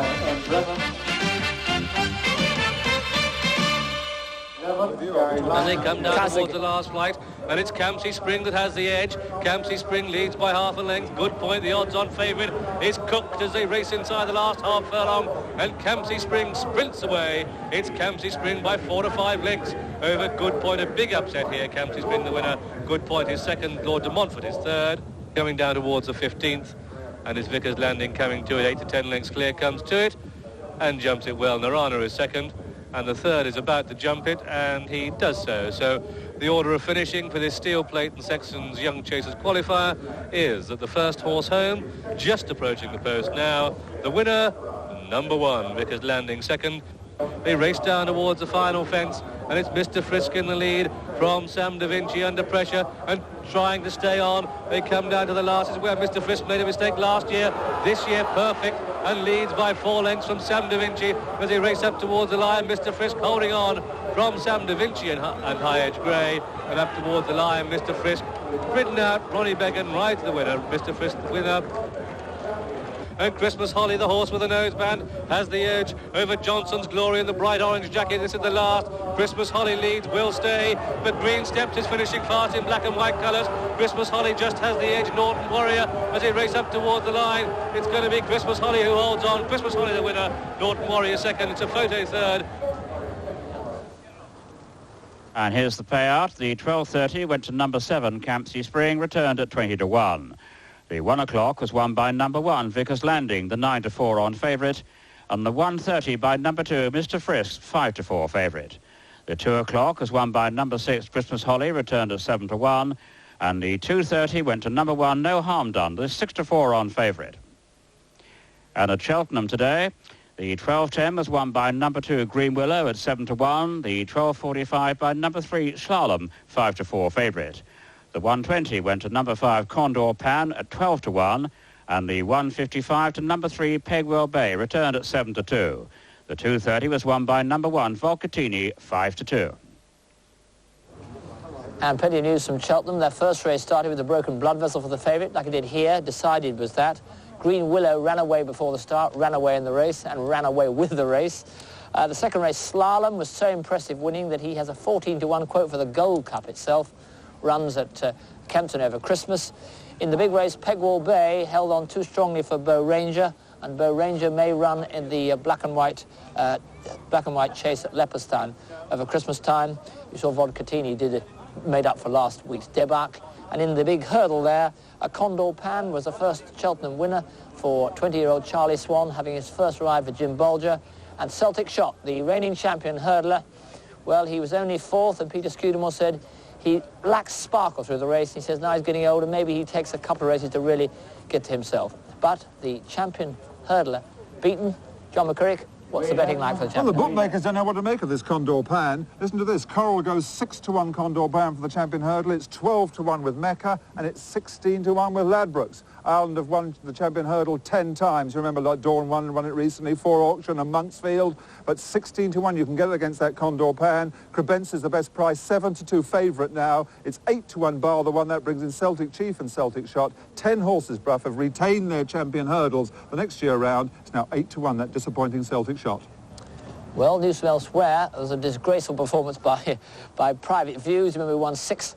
And they come down towards the last flight, and it's Campsie Spring that has the edge. Campsie Spring leads by half a length. Good point. The odds-on favourite is cooked as they race inside the last half furlong, and Campsie Spring sprints away. It's Campsie Spring by 4 to 5 lengths over Good Point. A big upset here. Campsie Spring the winner. Good Point is second. Lord de Montfort is third. Coming down towards the 15th, and it's Vickers Landing coming to it. 8 to 10 lengths clear comes to it, and jumps it well. Narana is second. And the third is about to jump it, and he does so. So the order of finishing for this Steel Plate and Sexton's Young Chasers qualifier is that the first horse home, just approaching the post now, the winner, number 1, Vickers Landing second. They race down towards the final fence, and it's Mr. Frisk in the lead from Sam Da Vinci under pressure and trying to stay on. They come down to the last. Is where Mr. Frisk made a mistake last year. This year, perfect, and leads by 4 lengths from Sam Da Vinci as they race up towards the line. Mr. Frisk holding on from Sam Da Vinci and High Edge Grey, and up towards the line, Mr. Frisk. Ridden out, Ronnie Began rides the winner. Mr. Frisk the winner. And Christmas Holly, the horse with the noseband, has the edge over Johnson's Glory in the bright orange jacket. This is the last. Christmas Holly leads, will stay, but Green Steps is finishing fast in black and white colours. Christmas Holly just has the edge. Norton Warrior as they race up towards the line. It's going to be Christmas Holly who holds on. Christmas Holly the winner, Norton Warrior second. It's a photo third. And here's the payout. The 12:30 went to number 7, Campsie Spring, returned at 20-1. The 1 o'clock was won by number 1, Vickers Landing, the 9-4 on favourite, and the 1:30 by number 2, Mr. Frisk, 5-4 favourite. The 2 o'clock was won by number 6, Christmas Holly, returned at 7-1, and the 2:30 went to number 1, No Harm Done, the 6-4 on favourite. And at Cheltenham today, the 12:10 was won by number 2, Green Willow at 7-1, the 12:45 by number 3, Slalom, 5-4 favourite. The 1:20 went to number 5, Condor Pan at 12-1, and the 1:55 to number 3, Pegwell Bay, returned at 7-2. The 2:30 was won by number 1, Volcatini, 5-2. And plenty of news from Cheltenham. Their first race started with a broken blood vessel for the favourite, like it did here. Decided was that. Green Willow ran away before the start, ran away in the race, and ran away with the race. The second race, Slalom, was so impressive winning that he has a 14-1 quote for the Gold Cup itself. Runs at Kempton over Christmas. In the big race, Pegwell Bay held on too strongly for Bow Ranger, and Bow Ranger may run in the black and white chase at Leopardstown over Christmas time. You saw Vodcatini made up for last week's debacles. And in the big hurdle there, a Condor Pan was the first Cheltenham winner for 20-year-old Charlie Swan, having his first ride for Jim Bolger. And Celtic Shot, the reigning champion hurdler, Well, he was only 4th, and Peter Scudamore said he lacks sparkle through the race. He says now he's getting older, maybe he takes a couple of races to really get to himself. But the champion hurdler, beaten, John McCririck, what's the betting like for the champion? Well, the bookmakers don't know what to make of this Condor Pan. Listen to this. Coral goes 6-1 Condor Pan for the champion hurdle. It's 12-1 with Mecca, and it's 16-1 with Ladbrokes. Ireland have won the champion hurdle 10 times. You remember, like Dawn won it recently, 4 Auction and Monksfield. But 16-1, you can get it against that Condor Pan. Crebense is the best price, 7-2 favourite now. It's 8-1 Bar the one. That brings in Celtic Chief and Celtic Shot. 10 horses, Brough, have retained their champion hurdles the next year round. It's now 8-1, that disappointing Celtic Shot. Well, news from elsewhere. There was a disgraceful performance by Private Views. Remember, we won six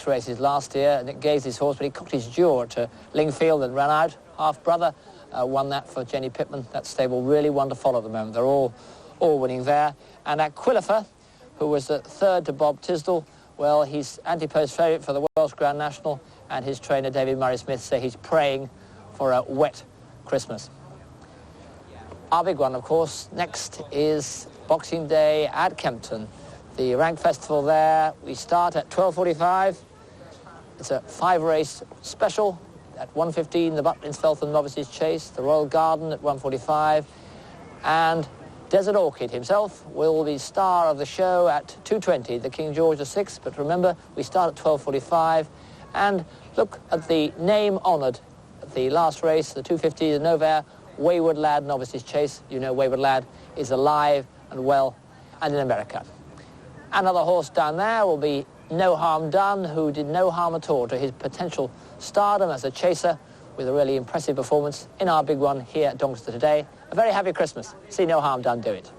races last year. Nick Gaze's horse, but he cocked his jaw to Lingfield and ran out. Half-brother won that for Jenny Pittman. That stable really one to follow at the moment. They're all winning there. And Aquilifer, who was the 3rd to Bob Tisdall, well, he's anti-post favourite for the Welsh Grand National, and his trainer, David Murray-Smith, say he's praying for a wet Christmas. Our big one, of course, next is Boxing Day at Kempton. The Rank Festival there, we start at 12:45. It's a 5-race special. At 1:15, the Butlins Feltham Novices Chase, the Royal Garden at 1:45, and Desert Orchid himself will be star of the show at 2:20, the King George VI. But remember, we start at 12:45, and look at the name honoured at the last race, the 250, the Novair Wayward Lad Novices Chase. You know Wayward Lad is alive and well and in America. Another horse down there will be No Harm Done, who did no harm at all to his potential stardom as a chaser, with a really impressive performance in our big one here at Doncaster today. A very happy Christmas. See No Harm Done do it.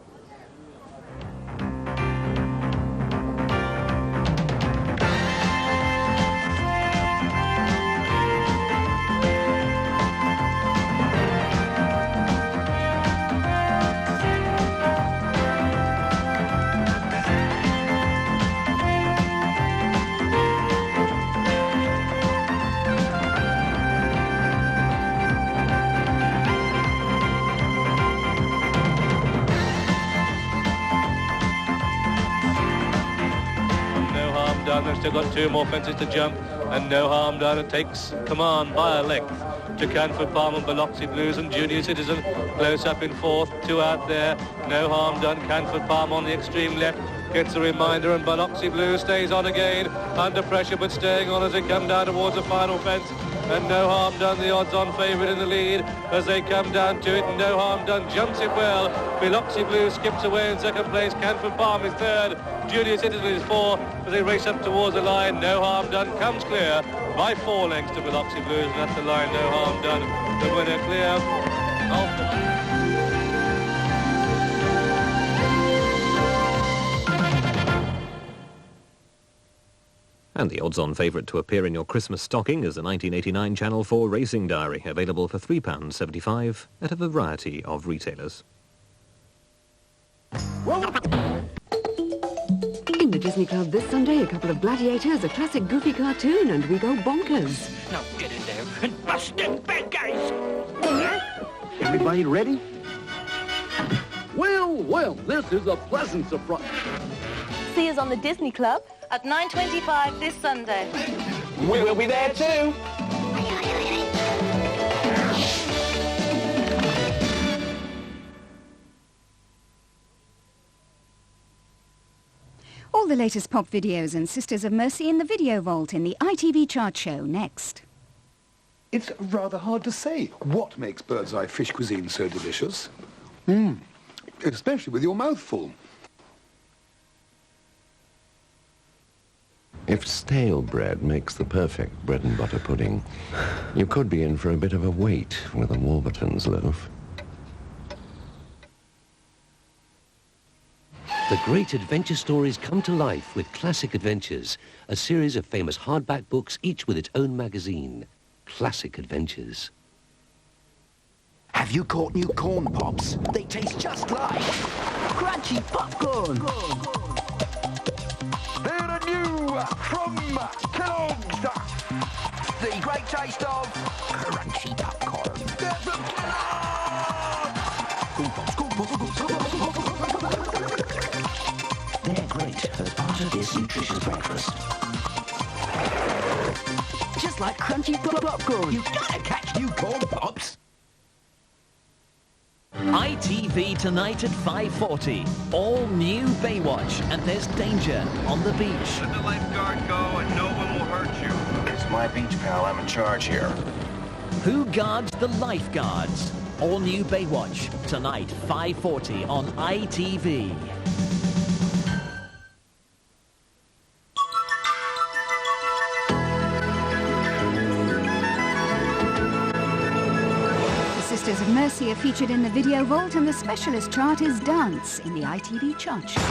They've still got 2 more fences to jump, and No Harm Done. It takes command by a length to Canford Palm and Biloxi Blues and Junior Citizen close up in 4th. 2 out there. No Harm Done. Canford Palm on the extreme left gets a reminder, and Biloxi Blues stays on again under pressure, but staying on as they come down towards the final fence. And No Harm Done, the odds-on favourite in the lead as they come down to it. And No Harm Done jumps it well. Biloxi Blue skips away in 2nd place. Canford Palm is 3rd. Junior Citizen is 4th as they race up towards the line. No Harm Done comes clear by 4 lengths to Biloxi Blues, and that's the line. No Harm Done, the winner clear. And the odds-on favourite to appear in your Christmas stocking is the 1989 Channel 4 Racing Diary, available for £3.75 at a variety of retailers. In the Disney Club this Sunday, a couple of gladiators, a classic goofy cartoon, and we go bonkers. Now get in there and bust them bad guys! Everybody ready? Well, this is a pleasant surprise. See us on the Disney Club at 9:25 this Sunday. We'll be there too. All the latest pop videos and Sisters of Mercy in the Video Vault in the ITV Chart Show next. It's rather hard to say what makes bird's eye fish cuisine so delicious. Especially with your mouth full. If stale bread makes the perfect bread and butter pudding, you could be in for a bit of a wait with a Warburton's loaf. The great adventure stories come to life with Classic Adventures, a series of famous hardback books, each with its own magazine. Classic Adventures. Have you caught new corn pops? They taste just like crunchy popcorn. They're new from Kellogg's. The great taste of crunchy popcorn. They're from Kellogg's. Corn pops, corn pops, corn pops. They're great. part of this nutritious breakfast. Just like crunchy popcorn. You gotta catch new corn pops. ITV tonight at 5:40. All new Baywatch, and there's danger on the beach. Let the lifeguard go and no one will hurt you. It's my beach, pal. I'm in charge here. Who guards the lifeguards? All new Baywatch tonight 5:40 on ITV. Sisters of Mercy are featured in the Video Vault, and the specialist chart is Dance in the ITV chart show.